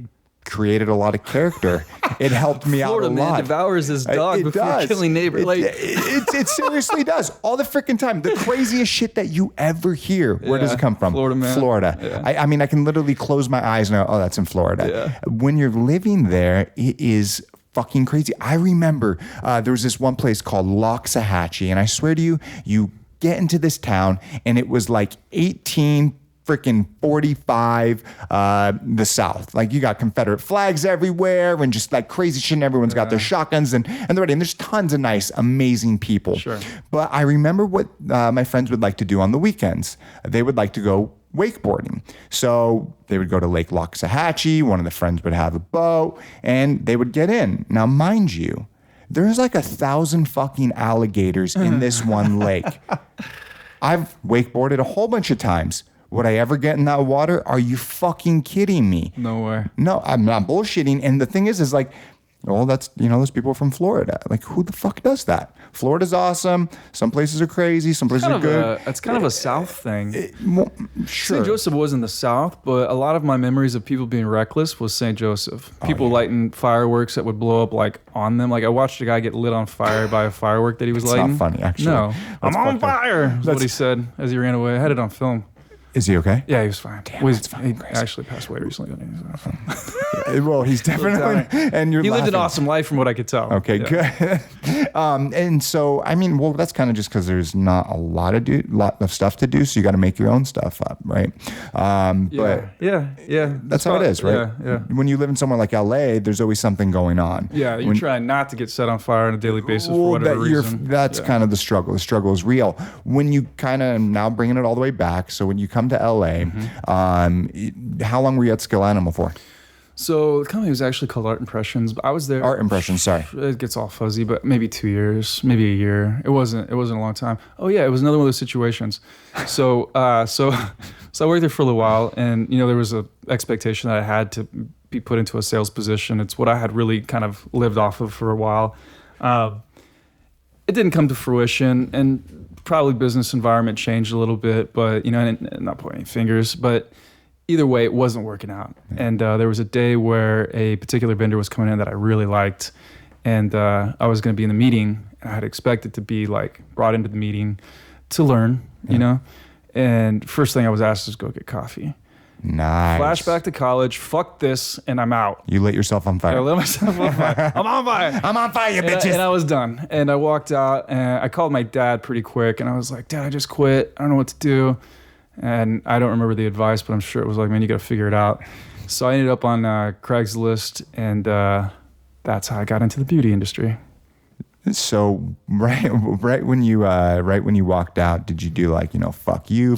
S4: created a lot of character. It helped me
S3: Florida,
S4: out a
S3: man,
S4: lot.
S3: Devours his dog before killing neighbor.
S4: It seriously does. All the freaking time. The craziest shit that you ever hear. Where does it come from?
S3: Florida, man.
S4: Florida.
S3: Yeah.
S4: I mean, I can literally close my eyes and go, oh, that's in Florida. Yeah. When you're living there, it is fucking crazy. I remember there was this one place called Loxahatchee, and I swear to you, you get into this town, and it was like 1845 the South. Like you got Confederate flags everywhere and just like crazy shit, and everyone's got their shotguns and they're ready. And there's tons of nice, amazing people.
S3: Sure.
S4: But I remember what my friends would like to do on the weekends. They would like to go wakeboarding. So they would go to Lake Loxahatchee. One of the friends would have a boat and they would get in. Now, mind you, there's like 1,000 fucking alligators in this one lake. I've wakeboarded a whole bunch of times. Would I ever get in that water? Are you fucking kidding me?
S3: No way.
S4: No, I'm not bullshitting. And the thing is like, well, that's, you know, those people from Florida. Like, who the fuck does that? Florida's awesome. Some places are crazy. Some places are good.
S3: It's kind of a South thing.
S4: Sure.
S3: St. Joseph was in the South, but a lot of my memories of people being reckless was St. Joseph. People lighting fireworks that would blow up like on them. Like I watched a guy get lit on fire by a firework that he was lighting.
S4: It's not funny, actually.
S3: No. I'm on fire, is what he said as he ran away. I had it on film.
S4: Is he okay?
S3: Yeah, he was fine.
S4: Damn,
S3: Well,
S4: that's fucking
S3: he
S4: crazy.
S3: actually passed away recently.
S4: Well, he's definitely. And you're
S3: He lived an
S4: laughing.
S3: awesome life from what I could tell.
S4: Okay,
S3: Yeah.
S4: good. And so, I mean, well, that's kind of just because there's not a lot of stuff to do, so you got to make your own stuff up, right? But
S3: Yeah.
S4: that's how it is, right?
S3: Yeah.
S4: When you live in somewhere like LA, there's always something going on.
S3: Yeah, you
S4: When-
S3: try not to get set on fire on a daily basis for
S4: Well,
S3: whatever reason.
S4: that's kind of the struggle. The struggle is real. When you kind of now bringing it all the way back, so when you come to LA, how long were you at Skill Animal for?
S3: So the company was actually called Art Impressions, but I was there.
S4: Art Impressions, sorry.
S3: It gets all fuzzy, but maybe 2 years, maybe a year. It wasn't a long time. Oh yeah, it was another one of those situations. So so I worked there for a little while, and there was a expectation that I had to be put into a sales position. It's what I had really kind of lived off of for a while. It didn't come to fruition, and probably business environment changed a little bit, but and not pointing fingers, but either way, it wasn't working out. And there was a day where a particular vendor was coming in that I really liked, and I was going to be in the meeting. And I had expected to be like brought into the meeting to learn, and first thing I was asked is go get coffee.
S4: Nice.
S3: Flashback to college. Fuck this, and I'm out.
S4: You lit yourself on fire.
S3: I lit myself on fire. I'm on fire.
S4: I'm on fire, bitches.
S3: And I was done. And I walked out, and I called my dad pretty quick, and I was like, Dad, I just quit. I don't know what to do. And I don't remember the advice, but I'm sure it was like, man, you got to figure it out. So I ended up on Craigslist, and that's how I got into the beauty industry.
S4: So right when you walked out, did you do like fuck you,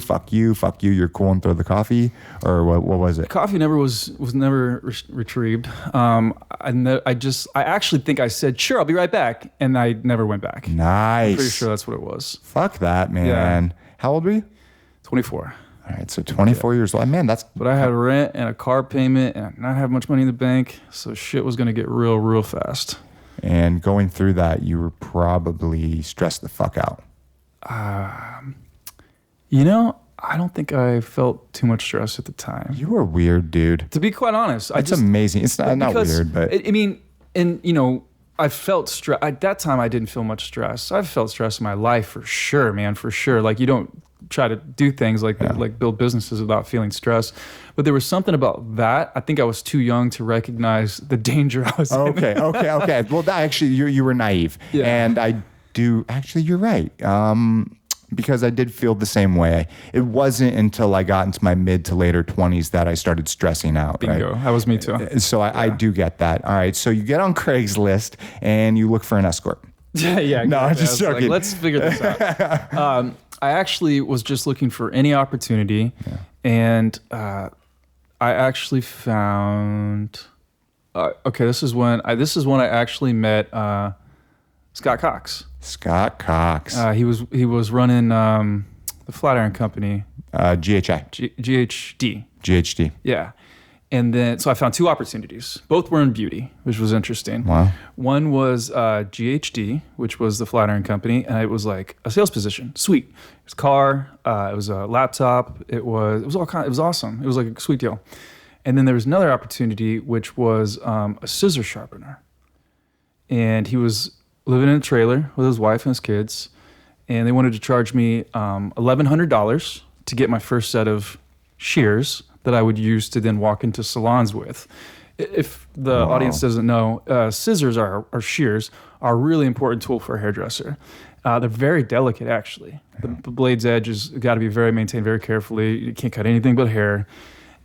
S4: you're cool, and throw the coffee, or what was it?
S3: Coffee never was never retrieved. I actually think I said sure, I'll be right back, and I never went back.
S4: Nice.
S3: I'm pretty sure that's what it was.
S4: Fuck that, man.
S3: Yeah.
S4: How old were you?
S3: 24.
S4: All right, so 24 years old. Man, that's.
S3: But I had rent and a car payment, and I did not have much money in the bank, so shit was gonna get real fast.
S4: And going through that, you were probably stressed the fuck out.
S3: I don't think I felt too much stress at the time.
S4: You were weird, dude.
S3: To be quite honest,
S4: It's amazing. It's not weird, but
S3: I felt stress. At that time, I didn't feel much stress. I've felt stress in my life for sure, man, for sure. Like, you don't try to do things like build businesses without feeling stress. But there was something about that. I think I was too young to recognize the danger I was in.
S4: Okay. Well, actually, you were naive.
S3: Yeah.
S4: And you're right. Because I did feel the same way. It wasn't until I got into my mid to later 20s that I started stressing out.
S3: Bingo.
S4: Right?
S3: That was me too.
S4: So I do get that. All right. So you get on Craigslist and you look for an escort.
S3: Yeah.
S4: No, I'm just
S3: like,
S4: joking.
S3: let's figure this out. I actually was just looking for any opportunity, and I actually found. This is when I actually met Scott Cox.
S4: Scott Cox.
S3: He was running the Flatiron Company.
S4: GHI. GHD.
S3: Yeah. And then, so I found two opportunities. Both were in beauty, which was interesting.
S4: Wow.
S3: One was GHD, which was the Flatiron Company, and it was like a sales position. Sweet. It was a car. It was a laptop. It was awesome. It was like a sweet deal. And then there was another opportunity, which was a scissor sharpener. And he was living in a trailer with his wife and his kids, and they wanted to charge me $1,100 to get my first set of shears that I would use to then walk into salons with. If the audience doesn't know, scissors or shears are a really important tool for a hairdresser. They're very delicate, actually. The blade's edge has got to be maintained very carefully. You can't cut anything but hair.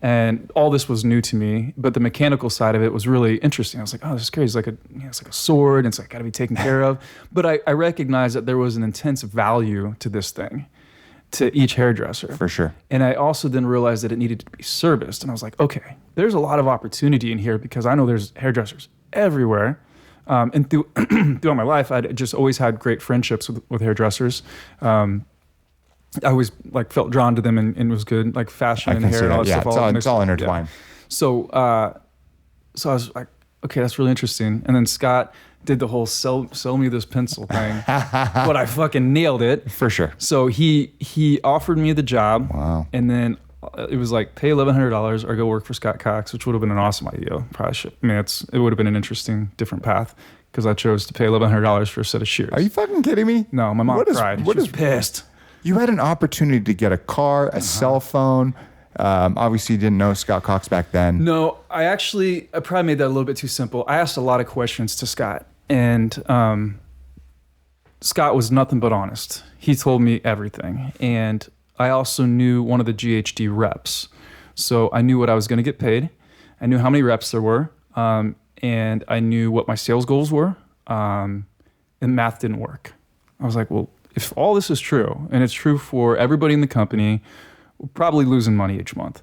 S3: And all this was new to me, but the mechanical side of it was really interesting. I was like, oh, this is crazy. It's like a sword, and it's like got to be taken care of. But I recognized that there was an intense value to this thing, to each hairdresser.
S4: For sure.
S3: And I also then realized that it needed to be serviced. And I was like, okay, there's a lot of opportunity in here because I know there's hairdressers everywhere. And throughout my life, I'd just always had great friendships with hairdressers. I always felt drawn to them and was good, like fashion and hair and all that stuff.
S4: It's all intertwined.
S3: Yeah. So I was like, okay, that's really interesting. And then Scott did the whole sell me this pencil thing, but I fucking nailed it.
S4: For sure.
S3: So he offered me the job.
S4: Wow.
S3: And then it was like, pay $1,100 or go work for Scott Cox, which would have been an awesome idea. Probably should. I mean, it would have been an interesting, different path because I chose to pay $1,100 for a set of shears.
S4: Are you fucking kidding me?
S3: No, my mom cried. She was pissed.
S4: You had an opportunity to get a car, a cell phone. Obviously, you didn't know Scott Cox back then.
S3: No, I probably made that a little bit too simple. I asked a lot of questions to Scott, and Scott was nothing but honest. He told me everything. And I also knew one of the GHD reps. So I knew what I was going to get paid. I knew how many reps there were. And I knew what my sales goals were. And math didn't work. I was like, well, if all this is true, and it's true for everybody in the company, we're probably losing money each month.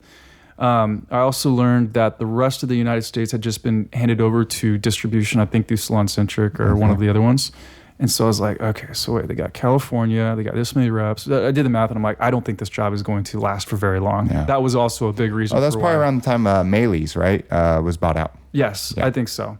S3: I also learned that the rest of the United States had just been handed over to distribution, I think through SalonCentric or one of the other ones. And so I was like, okay, so wait, they got California, they got this many reps. I did the math and I'm like, I don't think this job is going to last for very long. Yeah. That was also a big reason.
S4: Oh, that's probably around the time Mailey's, right, was bought out.
S3: Yes, yeah. I think so.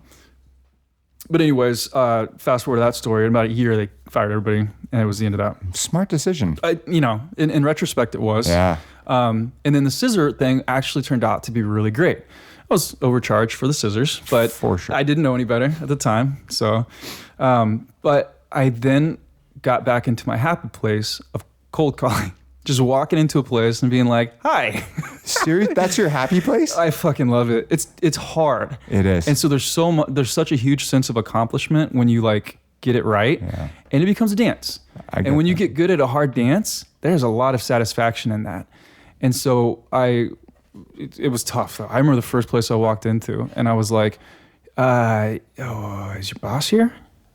S3: But anyways, fast forward to that story. In about a year, they fired everybody, and it was the end of that.
S4: Smart decision.
S3: In retrospect, it was.
S4: Yeah.
S3: And then the scissor thing actually turned out to be really great. I was overcharged for the scissors, but
S4: for sure.
S3: I didn't know any better at the time. So, but I then got back into my happy place of cold calling. Just walking into a place and being like, hi.
S4: Serious? That's your happy place?
S3: I fucking love it. It's hard.
S4: It is.
S3: And so there's such a huge sense of accomplishment when you like get it right.
S4: Yeah.
S3: And it becomes a dance. And when you get good at a hard dance, there's a lot of satisfaction in that. And so it was tough though. I remember the first place I walked into and I was like, is your boss here?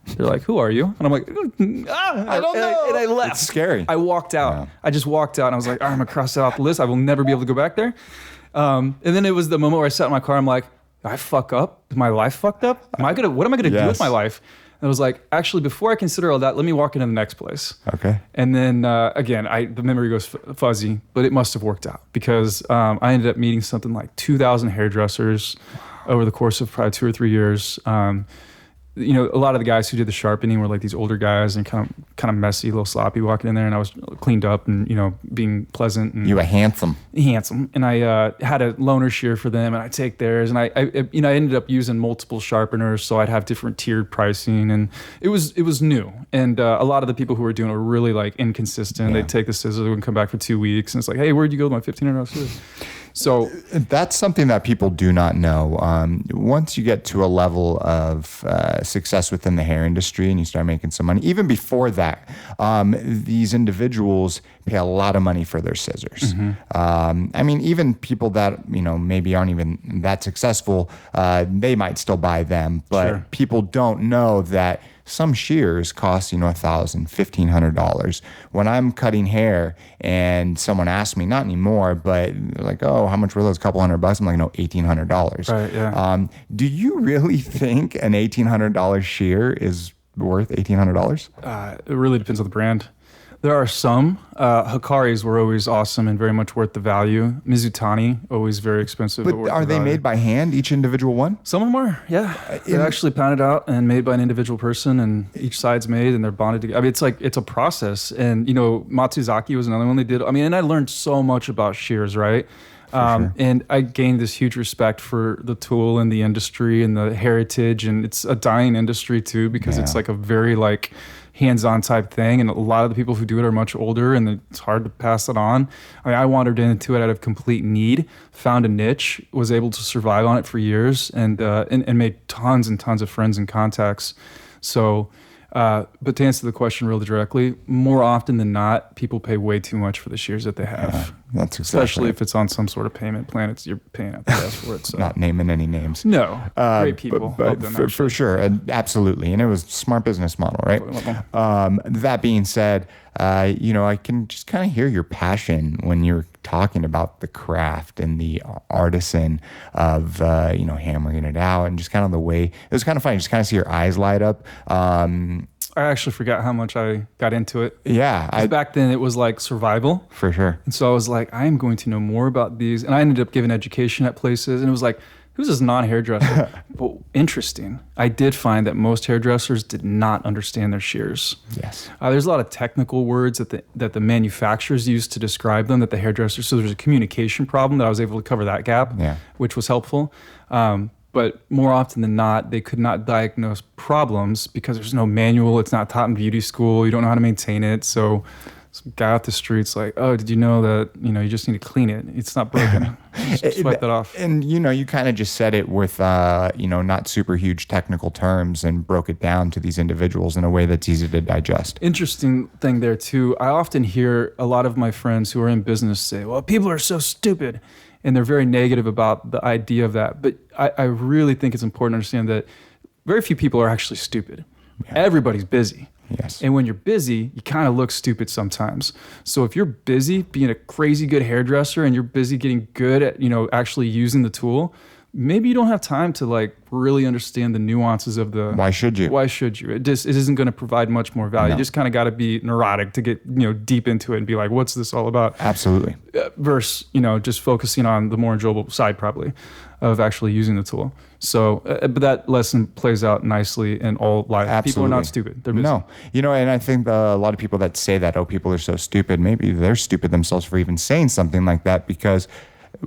S3: They're like, who are you? And I'm like, I don't know. And I left.
S4: It's scary.
S3: I walked out. Yeah. I just walked out and I was like, I'm going to cross that off the list. I will never be able to go back there. And then it was the moment where I sat in my car. I'm like, did I fuck up? Is my life fucked up? What am I going to do with my life? And I was like, actually, before I consider all that, let me walk into the next place.
S4: Okay.
S3: And then again, the memory goes fuzzy, but it must have worked out because I ended up meeting something like 2,000 hairdressers over the course of probably 2 or 3 years. A lot of the guys who did the sharpening were like these older guys and kind of messy, a little sloppy walking in there. And I was cleaned up and, being pleasant. And
S4: you were handsome.
S3: And I had a loaner shear for them and I take theirs. And I ended up using multiple sharpeners. So I'd have different tiered pricing and it was new. And a lot of the people who were doing it were really like inconsistent. Yeah. They'd take the scissors and come back for 2 weeks. And it's like, hey, where'd you go with my $1,500 scissors? So
S4: that's something that people do not know. Once you get to a level of success within the hair industry and you start making some money, even before that, these individuals pay a lot of money for their scissors. Mm-hmm. Even people that maybe aren't even that successful, they might still buy them, but sure. People don't know that some shears cost, $1,000, $1,500. When I'm cutting hair and someone asks me, not anymore, but they're like, oh, how much were those? A couple $100? I'm like, no, $1,800.
S3: Right, yeah.
S4: Do you really think an $1,800 shear is worth $1,800?
S3: It really depends on the brand. There are some. Hikaris were always awesome and very much worth the value. Mizutani, always very expensive.
S4: But are they made by hand, each individual one?
S3: Some of them are, yeah. They're actually pounded out and made by an individual person, and each side's made and they're bonded together. It's a process. And, Matsuzaki was another one they did. And I learned so much about shears, right? Sure. And I gained this huge respect for the tool and the industry and the heritage. And it's a dying industry, too, because it's like a very, hands-on type thing, and a lot of the people who do it are much older, and it's hard to pass it on. I wandered into it out of complete need, found a niche, was able to survive on it for years, and made tons and tons of friends and contacts. So, but to answer the question really directly, more often than not, people pay way too much for the shears that they have.
S4: Yeah, that's exactly
S3: especially if it's on some sort of payment plan. You're paying out the ass for it. So.
S4: Not naming any names.
S3: No, great people.
S4: But for sure, absolutely. And it was a smart business model, right? That being said, I can just kind of hear your passion when you're talking about the craft and the artisan of, hammering it out, and just kind of the way, it was kind of funny, just kind of see your eyes light up.
S3: I actually forgot how much I got into it.
S4: Yeah.
S3: Back then it was like survival.
S4: For sure.
S3: And so I was like, I am going to know more about these. And I ended up giving education at places, and it was like, who's this non-hairdresser? But interesting. I did find that most hairdressers did not understand their shears.
S4: Yes.
S3: There's a lot of technical words that the manufacturers use to describe them that the hairdressers, so there's a communication problem that I was able to cover that gap, which was helpful. But more often than not, they could not diagnose problems because there's no manual. It's not taught in beauty school. You don't know how to maintain it. So some guy off the street's like, oh, did you know that, you just need to clean it? It's not broken. Just swipe that off.
S4: And, you kind of just said it with, not super huge technical terms and broke it down to these individuals in a way that's easy to digest.
S3: Interesting thing there, too. I often hear a lot of my friends who are in business say, well, people are so stupid. And they're very negative about the idea of that. But I really think it's important to understand that very few people are actually stupid. Yeah. Everybody's busy.
S4: Yes.
S3: And when you're busy, you kind of look stupid sometimes. So if you're busy being a crazy good hairdresser and you're busy getting good at, actually using the tool, maybe you don't have time to like really understand the nuances of the...
S4: Why should you?
S3: It isn't going to provide much more value. No. You just kind of got to be neurotic to get, deep into it and be like, what's this all about?
S4: Absolutely.
S3: Versus, just focusing on the more enjoyable side probably of actually using the tool. So, but that lesson plays out nicely in all life.
S4: Absolutely.
S3: People are not stupid. They're busy.
S4: No. And I think a lot of people that say that, oh, people are so stupid, maybe they're stupid themselves for even saying something like that, because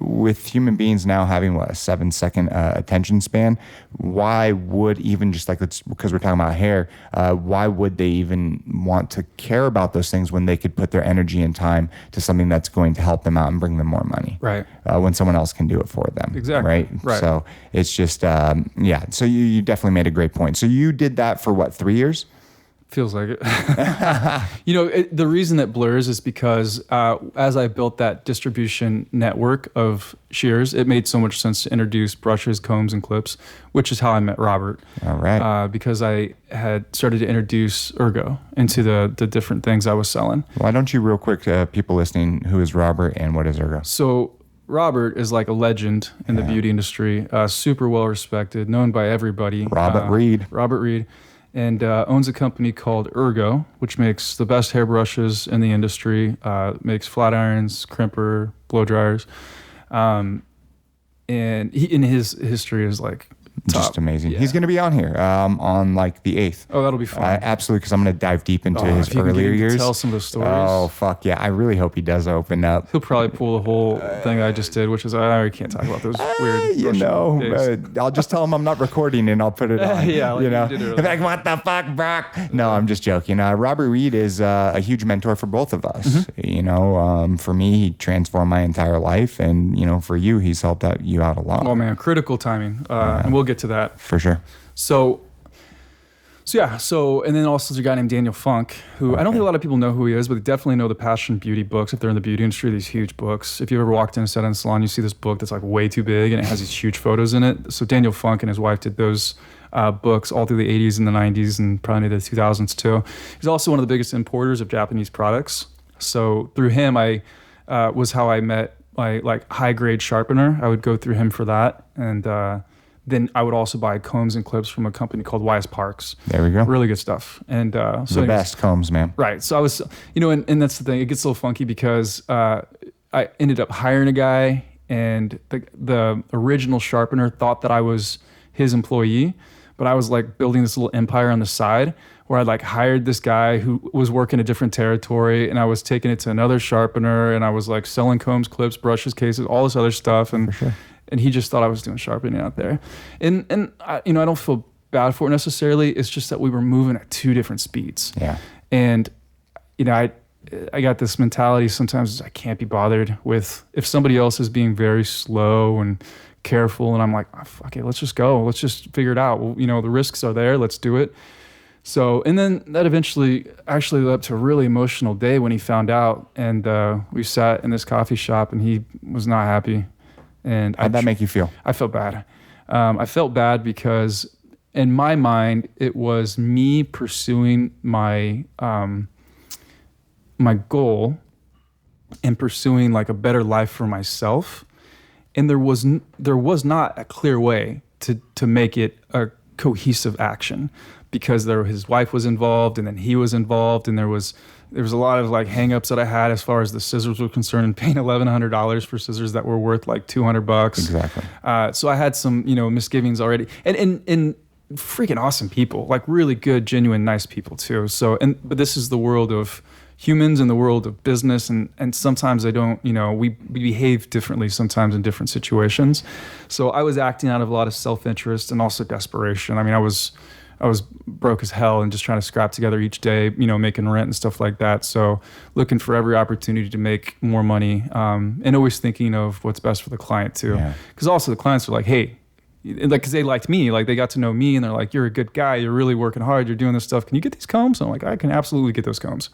S4: with human beings now having a 7-second attention span, why would even just like, because we're talking about hair, why would they even want to care about those things when they could put their energy and time to something that's going to help them out and bring them more money?
S3: Right.
S4: When someone else can do it for them.
S3: Exactly.
S4: Right. So it's just, So you definitely made a great point. So you did that for what, 3 years?
S3: Feels like it. The reason that blurs is because as I built that distribution network of shears, it made so much sense to introduce brushes, combs, and clips, which is how I met Robert.
S4: All right.
S3: Because I had started to introduce Ergo into the different things I was selling.
S4: Why don't you real quick, people listening, who is Robert and what is Ergo?
S3: So Robert is like a legend in the beauty industry, super well respected, known by everybody.
S4: Robert Reed.
S3: And owns a company called Ergo, which makes the best hairbrushes in the industry, makes flat irons, crimper, blow dryers. And he, in his history, is like top.
S4: Just amazing.
S3: Yeah.
S4: He's going to be on here on like the 8th.
S3: Oh, that'll be fun.
S4: Absolutely, because I'm going to dive deep into his earlier years.
S3: Tell some of the stories.
S4: Oh, fuck yeah. I really hope he does open up.
S3: He'll probably pull the whole thing I just did, which is I can't talk about those weird
S4: I'll just tell him I'm not recording and I'll put it on.
S3: Yeah,
S4: you know?
S3: you did earlier.
S4: Like, what the fuck, Brock? No, I'm just joking. Robert Reed is a huge mentor for both of us. Mm-hmm. For me, he transformed my entire life, and for you, he's helped you out a lot.
S3: Oh man, critical timing, and we'll get to that
S4: for sure.
S3: So and then also there's a guy named Daniel Funk, who I don't think a lot of people know who he is, but they definitely know the Passion Beauty books. If they're in the beauty industry, these huge books. If you ever walked in a set-in salon, you see this book that's like way too big and it has these huge photos in it. So Daniel Funk and his wife did those books all through the 80s and the 90s and probably the 2000s too. He's also one of the biggest importers of Japanese products. So through him, I was how I met my like high-grade sharpener. I would go through him for that, and then I would also buy combs and clips from a company called Wise Parks.
S4: There we go.
S3: Really good stuff. And
S4: the best combs, man.
S3: Right. So I was, and that's the thing. It gets a little funky because I ended up hiring a guy, and the original sharpener thought that I was his employee, but I was like building this little empire on the side where I like hired this guy who was working a different territory, and I was taking it to another sharpener, and I was like selling combs, clips, brushes, cases, all this other stuff. And
S4: for sure.
S3: And he just thought I was doing sharpening out there. And I, I don't feel bad for it necessarily. It's just that we were moving at two different speeds.
S4: Yeah.
S3: And, I got this mentality sometimes I can't be bothered with if somebody else is being very slow and careful. And I'm like, oh, fuck it, let's just go. Let's just figure it out. Well, the risks are there. Let's do it. So, and then that eventually actually led up to a really emotional day when he found out. And we sat in this coffee shop and he was not happy. And
S4: how'd that make you feel?
S3: I felt bad. I felt bad because in my mind, it was me pursuing my my goal and pursuing like a better life for myself. And there was not a clear way to make it a cohesive action, because his wife was involved and then he was involved, and there was a lot of like hangups that I had as far as the scissors were concerned, and paying $1,100 for scissors that were worth like $200.
S4: Exactly.
S3: So I had some, misgivings already, and freaking awesome people, like really good, genuine, nice people too. So, but this is the world of humans and the world of business, and sometimes they don't, we behave differently sometimes in different situations. So I was acting out of a lot of self-interest and also desperation. I mean, I was I was broke as hell and just trying to scrap together each day, making rent and stuff like that. So looking for every opportunity to make more money, and always thinking of what's best for the client too. Because also the clients are like, hey, because they liked me, like they got to know me, and they're like, you're a good guy, you're really working hard, you're doing this stuff. Can you get these combs? And I'm like, I can absolutely get those combs.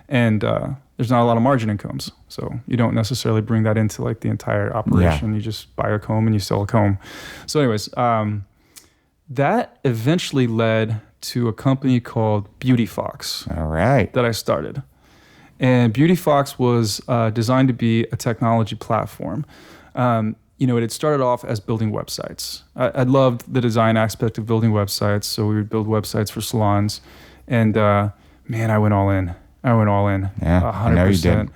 S3: And there's not a lot of margin in combs, so you don't necessarily bring that into like the entire operation. You just buy a comb and you sell a comb. So anyways, that eventually led to a company called Beauty Fox.
S4: All right.
S3: That I started. And Beauty Fox was designed to be a technology platform. It had started off as building websites. I loved the design aspect of building websites, so we would build websites for salons. And man, I went all in. Yeah, 100%.
S4: I know you did.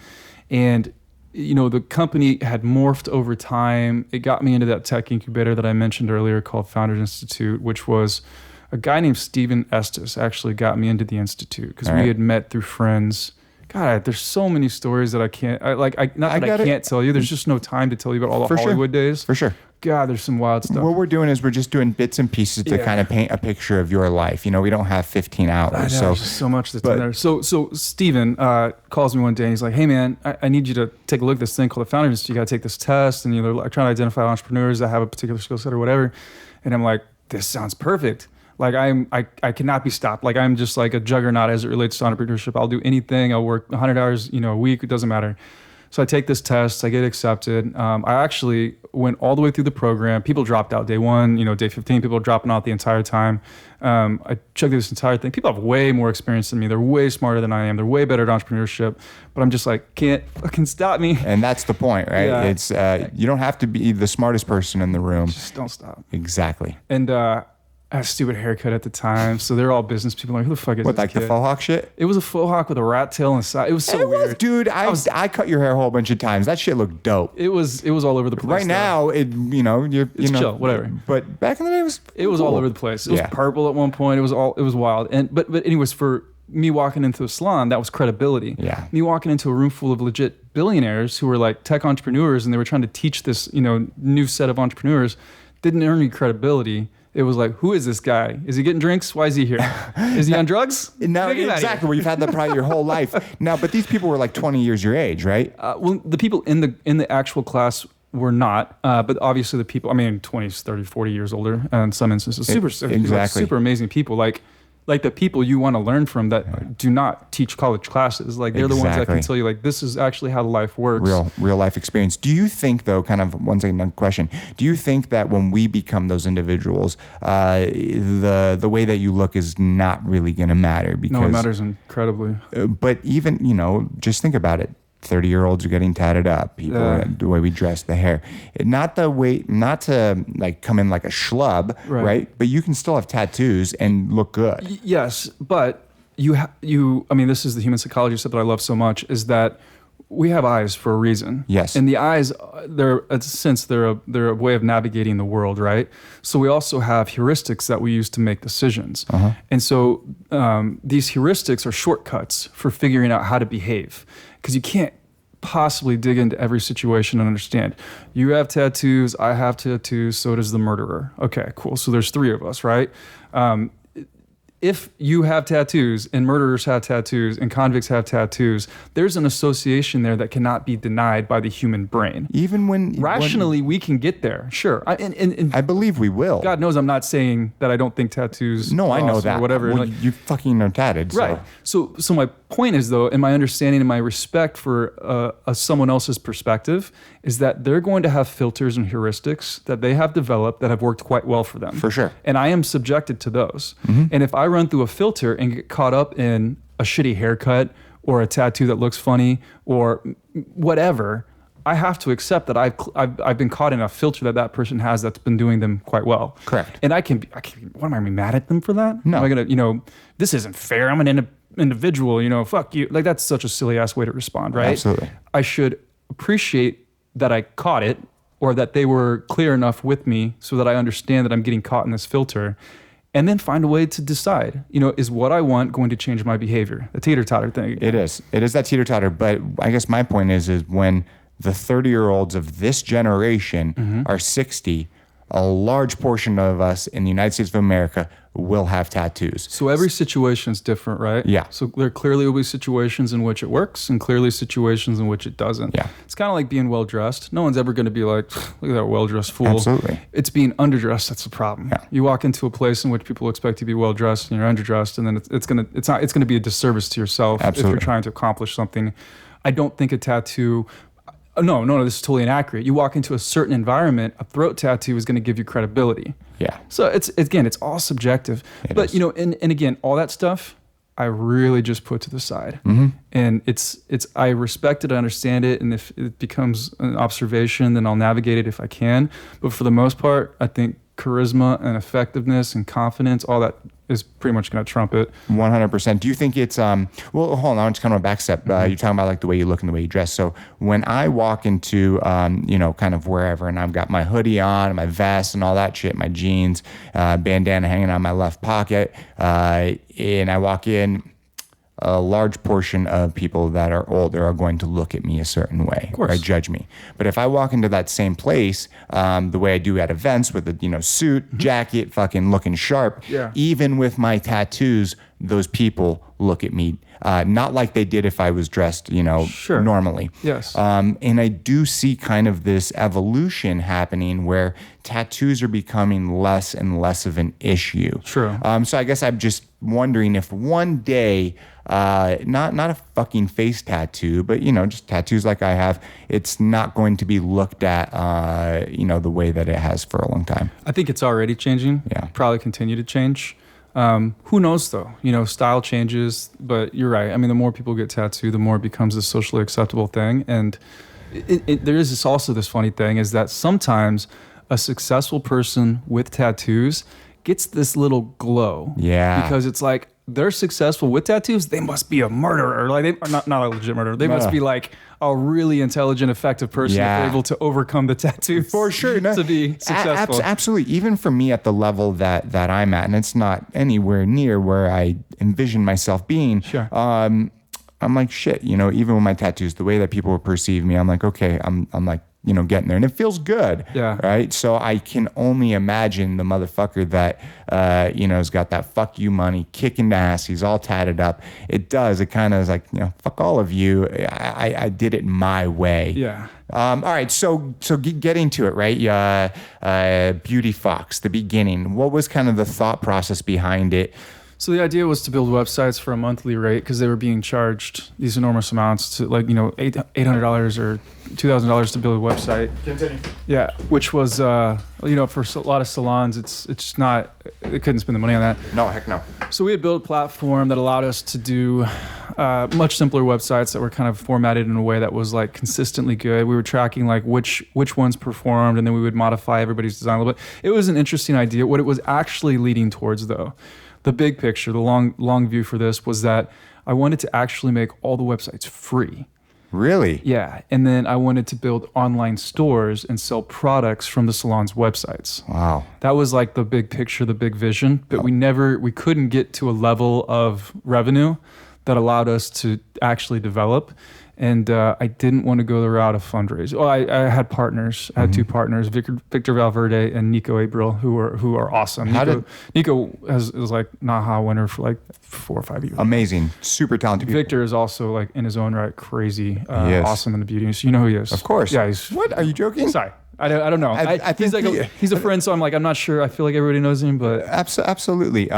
S3: And the company had morphed over time. It got me into that tech incubator that I mentioned earlier called Founders Institute, which was a guy named Steven Estes actually got me into the institute because we had met through friends. God, there's so many stories that I can't tell you. There's just no time to tell you about all the Hollywood days.
S4: For sure.
S3: God, there's some wild stuff.
S4: What we're doing is we're just doing bits and pieces to kind of paint a picture of your life. We don't have 15 hours.
S3: I know, there's just so much that's in there. So Steven calls me one day and he's like, hey man, I need you to take a look at this thing called the Founders Institute. You got to take this test, and they're trying to identify entrepreneurs that have a particular skill set or whatever. And I'm like, this sounds perfect. Like I cannot be stopped. Like I'm just like a juggernaut as it relates to entrepreneurship. I'll do anything. I'll work 100 hours, a week. It doesn't matter. So I take this test. I get accepted. I actually went all the way through the program. People dropped out day 1. Day 15, people are dropping out the entire time. I checked through this entire thing. People have way more experience than me. They're way smarter than I am. They're way better at entrepreneurship. But I'm just like, can't fucking stop me.
S4: And that's the point, right?
S3: Yeah.
S4: It's you don't have to be the smartest person in the room.
S3: Just don't stop.
S4: Exactly.
S3: And I had a stupid haircut at the time, so they're all business people. Like, who the fuck is
S4: What,
S3: this
S4: like
S3: kid?
S4: the faux hawk shit?
S3: It was a faux hawk with a rat tail on the side. It was so weird.
S4: Dude, I cut your hair a whole bunch of times. That shit looked dope.
S3: It was all over the place.
S4: Right now,
S3: It's chill, whatever.
S4: But back in the day,
S3: it was
S4: cool.
S3: all over the place. It was purple at one point. It was wild. And but anyways, for me walking into a salon, that was credibility.
S4: Yeah.
S3: Me walking into a room full of legit billionaires who were like tech entrepreneurs, and they were trying to teach this new set of entrepreneurs, didn't earn me credibility. It was like, who is this guy? Is he getting drinks? Why is he here? Is he on drugs?
S4: No, exactly. Well, you've had that probably your whole life. Now, but these people were like 20 years your age, right?
S3: Well, the people in the actual class were not, but obviously the people, 20s, 30, 40 years older in some instances. Super amazing people. Like the people you want to learn from that do not teach college classes. Like they're the ones that can tell you like, this is actually how life works.
S4: Real life experience. Do you think though, kind of one second question, do you think that when we become those individuals, the way that you look is not really going to matter? Because,
S3: no, it matters incredibly.
S4: But even, just think about it. 30-year-olds are getting tatted up. People, the way we dress, the hair, not to like come in like a schlub, right? But you can still have tattoos and look good.
S3: Yes, but this is the human psychology stuff that I love so much, is that we have eyes for a reason.
S4: Yes.
S3: And the eyes, they're a way of navigating the world, right? So we also have heuristics that we use to make decisions. And so these heuristics are shortcuts for figuring out how to behave, because you can't possibly dig into every situation and understand. You have tattoos, I have tattoos, so does the murderer. Okay, cool. So there's 3 of us, right? If you have tattoos and murderers have tattoos and convicts have tattoos, there's an association there that cannot be denied by the human brain.
S4: Even when
S3: rationally we can get there, sure.
S4: I believe we will.
S3: God knows I'm not saying that I don't think tattoos.
S4: No, I know
S3: awesome
S4: that.
S3: or whatever.
S4: Well, you fucking are tatted, so.
S3: Right. So my point is though, and my understanding and my respect for someone else's perspective is that they're going to have filters and heuristics that they have developed that have worked quite well for them.
S4: For sure.
S3: And I am subjected to those. And if I run through a filter and get caught up in a shitty haircut or a tattoo that looks funny or whatever, I have to accept that I've been caught in a filter that person has that's been doing them quite well.
S4: Correct.
S3: And I can what am I mad at them for that?
S4: No.
S3: Am I gonna, this isn't fair. I'm an individual, fuck you. Like that's such a silly ass way to respond, right?
S4: Absolutely.
S3: I should appreciate that I caught it, or that they were clear enough with me so that I understand that I'm getting caught in this filter, and then find a way to decide, is what I want going to change my behavior? The teeter-totter thing again.
S4: It is that teeter-totter, but I guess my point is when the 30-year-olds of this generation are 60, a large portion of us in the United States of America will have tattoos.
S3: So every situation is different, right?
S4: Yeah.
S3: So there clearly will be situations in which it works and clearly situations in which it doesn't.
S4: Yeah.
S3: It's kind of like being well-dressed. No one's ever going to be like, look at that well-dressed fool.
S4: Absolutely.
S3: It's being underdressed that's the problem.
S4: Yeah.
S3: You walk into a place in which people expect you to be well-dressed and you're underdressed, and then it's gonna be a disservice to yourself if
S4: Absolutely.
S3: you're trying to accomplish something. I don't think a tattoo. No, this is totally inaccurate. You walk into a certain environment, a throat tattoo is going to give you credibility.
S4: Yeah.
S3: So it's all subjective. But
S4: is.
S3: you know, and again, all that stuff I really just put to the side. And it's I respect it, I understand it, and if it becomes an observation, then I'll navigate it if I can. But for the most part, I think charisma and effectiveness and confidence, all that is pretty much going to trump it.
S4: 100%. Do you think it's well, hold on, I'm just kind of a back step. You're talking about like the way you look and the way you dress. So when I walk into kind of wherever, and I've got my hoodie on, my vest and all that shit, my jeans, bandana hanging out my left pocket, and I walk in, a large portion of people that are older are going to look at me a certain way, or judge me. But if I walk into that same place, the way I do at events with a suit, jacket, fucking looking sharp, even with my tattoos, those people look at me not like they did if I was dressed, normally.
S3: Yes.
S4: And I do see kind of this evolution happening where tattoos are becoming less and less of an issue.
S3: True.
S4: So I guess I'm just wondering if one day, not a fucking face tattoo, but just tattoos like I have, it's not going to be looked at, the way that it has for a long time.
S3: I think it's already changing.
S4: Yeah.
S3: Probably continue to change. Who knows though? Style changes, but you're right. I mean, the more people get tattooed, the more it becomes a socially acceptable thing. And there is also this funny thing is that sometimes a successful person with tattoos gets this little glow.
S4: Yeah.
S3: Because it's like, they're successful with tattoos, they must be a murderer. Like not a legit murderer. They must be like a really intelligent, effective person if they're able to overcome the tattoos.
S4: For sure.
S3: To be successful.
S4: Absolutely. Even for me at the level that I'm at, and it's not anywhere near where I envision myself being.
S3: Sure.
S4: I'm like, shit, even with my tattoos, the way that people perceive me, I'm like, okay, I'm like, getting there, and it feels good.
S3: Yeah.
S4: Right. So I can only imagine the motherfucker that, has got that fuck you money, kicking ass. He's all tatted up. It kind of is like, fuck all of you. I did it my way.
S3: Yeah.
S4: All right. So getting to it, right? Beauty Fox, the beginning. What was kind of the thought process behind it?
S3: So the idea was to build websites for a monthly rate because they were being charged these enormous amounts to $800 or $2,000 to build a website.
S4: Continue.
S3: Yeah, which was for a lot of salons, it's just not. They couldn't spend the money on that.
S4: No, heck no.
S3: So we had built a platform that allowed us to do much simpler websites that were kind of formatted in a way that was like consistently good. We were tracking like which ones performed, and then we would modify everybody's design a little bit. It was an interesting idea. What it was actually leading towards, though, the big picture, the long view for this was that I wanted to actually make all the websites free.
S4: Really?
S3: Yeah. And then I wanted to build online stores and sell products from the salon's websites.
S4: Wow.
S3: That was like the big picture, the big vision, but we couldn't get to a level of revenue that allowed us to actually develop. And I didn't want to go the route of fundraising. Well, I had partners. I had two partners, Victor Valverde and Nico Abril, who are awesome. Nico was like NAHA winner for like 4 or 5 years.
S4: Amazing. Super talented people.
S3: Victor is also like in his own right crazy, awesome in the beauty. So you know who he is.
S4: Of course.
S3: Yeah.
S4: What? Are you joking?
S3: Sorry. I don't know.
S4: I think
S3: he's a friend, so I'm like, I'm not sure. I feel like everybody knows him, but
S4: absolutely.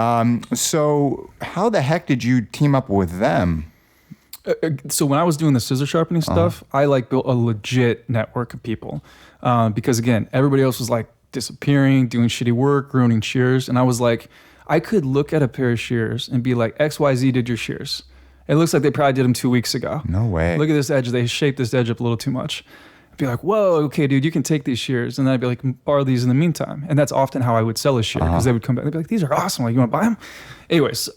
S4: So how the heck did you team up with them?
S3: So when I was doing the scissor sharpening stuff, I like built a legit network of people because again, everybody else was like disappearing, doing shitty work, ruining shears, and I was like, I could look at a pair of shears and be like, XYZ did your shears. It looks like they probably did them 2 weeks ago.
S4: No way.
S3: Look at this edge. They shaped this edge up a little too much. I'd be like, whoa, okay, dude, you can take these shears. And then I'd be like, borrow these in the meantime. And that's often how I would sell a shear because they would come back. They'd be like, these are awesome. Like, you want to buy them? Anyways,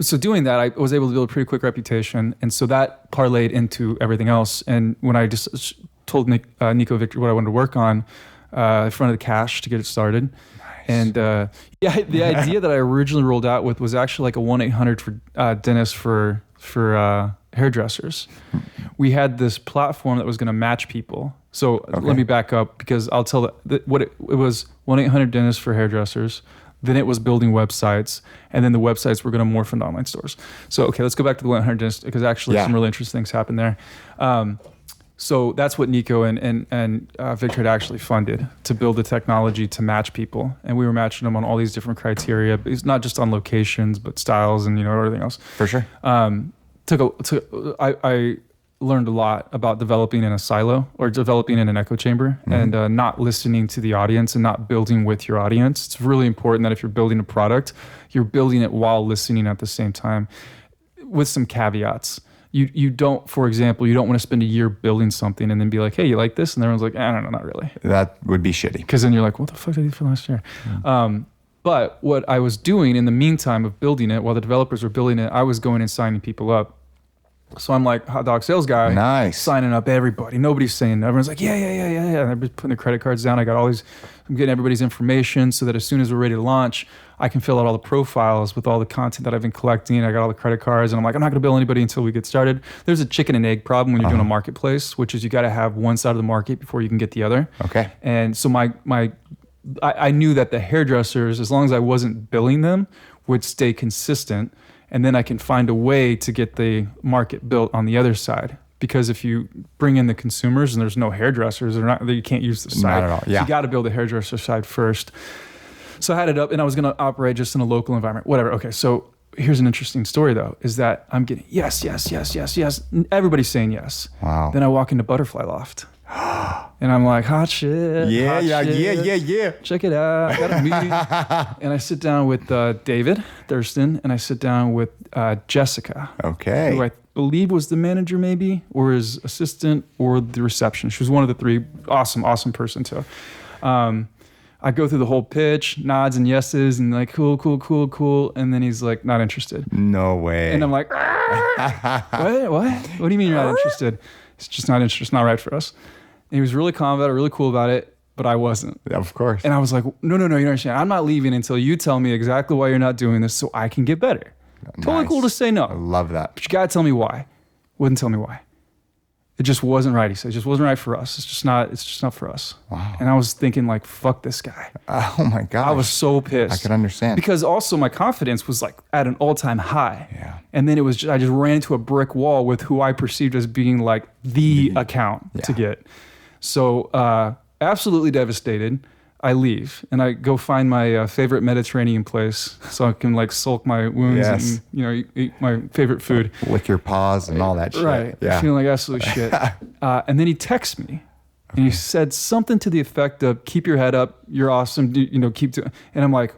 S3: so doing that, I was able to build a pretty quick reputation. And so that parlayed into everything else. And when I just told Nico Victor what I wanted to work on, I fronted the cash to get it started. Nice. And the idea that I originally rolled out with was actually like a 1-800 for dentists for hairdressers. We had this platform that was going to match people. So let me back up because I'll tell what it was 1-800 dentists for hairdressers. Then it was building websites, and then the websites were going to morph into online stores. So, okay, let's go back to the 100 Dentist, because actually some really interesting things happened there. So that's what Nico and Victor had actually funded, to build the technology to match people. And we were matching them on all these different criteria. But it's not just on locations, but styles and, everything else.
S4: For sure.
S3: I learned a lot about developing in a silo or developing in an echo chamber, and not listening to the audience and not building with your audience. It's really important that if you're building a product, you're building it while listening at the same time, with some caveats. You don't, for example, you don't want to spend a year building something and then be like, hey, you like this? And everyone's like, I don't know, not really.
S4: That would be shitty.
S3: Because then you're like, what the fuck did I do for last year? But what I was doing in the meantime of building it, while the developers were building it, I was going and signing people up. So I'm like hot dog sales guy,
S4: nice,
S3: signing up everybody. Nobody's saying, everyone's like, yeah. And everybody's putting the credit cards down. I'm getting everybody's information so that as soon as we're ready to launch, I can fill out all the profiles with all the content that I've been collecting. I got all the credit cards, and I'm like, I'm not going to bill anybody until we get started. There's a chicken and egg problem when you're doing a marketplace, which is you got to have one side of the market before you can get the other.
S4: Okay.
S3: And so I knew that the hairdressers, as long as I wasn't billing them, would stay consistent. And then I can find a way to get the market built on the other side. Because if you bring in the consumers and there's no hairdressers, you can't use the side.
S4: Not at all. Yeah.
S3: You got to build the hairdresser side first. So I had it up, and I was going to operate just in a local environment, whatever. Okay, so here's an interesting story, though, is that I'm getting yes. Everybody's saying yes.
S4: Wow.
S3: Then I walk into Butterfly Loft. And I'm like, hot shit.
S4: Yeah.
S3: Check it out. I got a meeting. And I sit down with David Thurston, and I sit down with Jessica.
S4: Okay.
S3: Who I believe was the manager, maybe, or his assistant, or the receptionist. She was one of the three. Awesome person, too. I go through the whole pitch, nods and yeses, and like, cool. And then he's like, not interested.
S4: No way.
S3: And I'm like, what? What do you mean you're not interested? It's just not interested. It's not right for us. And he was really calm about it, really cool about it, but I wasn't.
S4: Of course.
S3: And I was like, no, you don't understand. I'm not leaving until you tell me exactly why you're not doing this so I can get better. Totally
S4: Nice.
S3: cool to say no.
S4: I love that.
S3: But you gotta tell me why. Wouldn't tell me why. It just wasn't right. He said, it just wasn't right for us. It's just not for us.
S4: Wow.
S3: And I was thinking like, fuck this guy.
S4: Oh my God.
S3: I was so pissed.
S4: I could understand.
S3: Because also my confidence was like at an all-time high.
S4: Yeah.
S3: And then I just ran into a brick wall with who I perceived as being like the account to get. So absolutely devastated. I leave and I go find my favorite Mediterranean place so I can like sulk my wounds and eat my favorite food.
S4: Lick your paws and all that shit.
S3: Right.
S4: Yeah.
S3: Feeling like absolute shit. And then he texts me. And he said something to the effect of, keep your head up. You're awesome. Keep doing. And I'm like,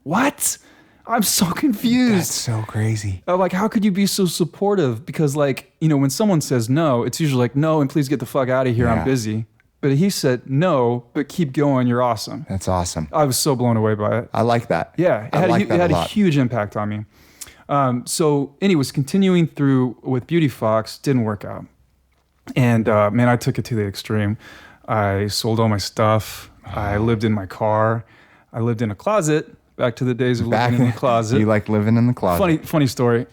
S3: what? I'm so confused.
S4: That's so crazy.
S3: I'm like, how could you be so supportive? Because when someone says no, it's usually like, no, and please get the fuck out of here. I'm busy. But he said, no, but keep going. You're awesome.
S4: That's awesome.
S3: I was so blown away by it.
S4: I like that.
S3: Yeah. It had a huge impact on me. So anyways, continuing through with Beauty Fox didn't work out. And man, I took it to the extreme. I sold all my stuff. I lived in my car. I lived in a closet. Back to the days of living in the closet.
S4: You like living in the closet.
S3: Funny story.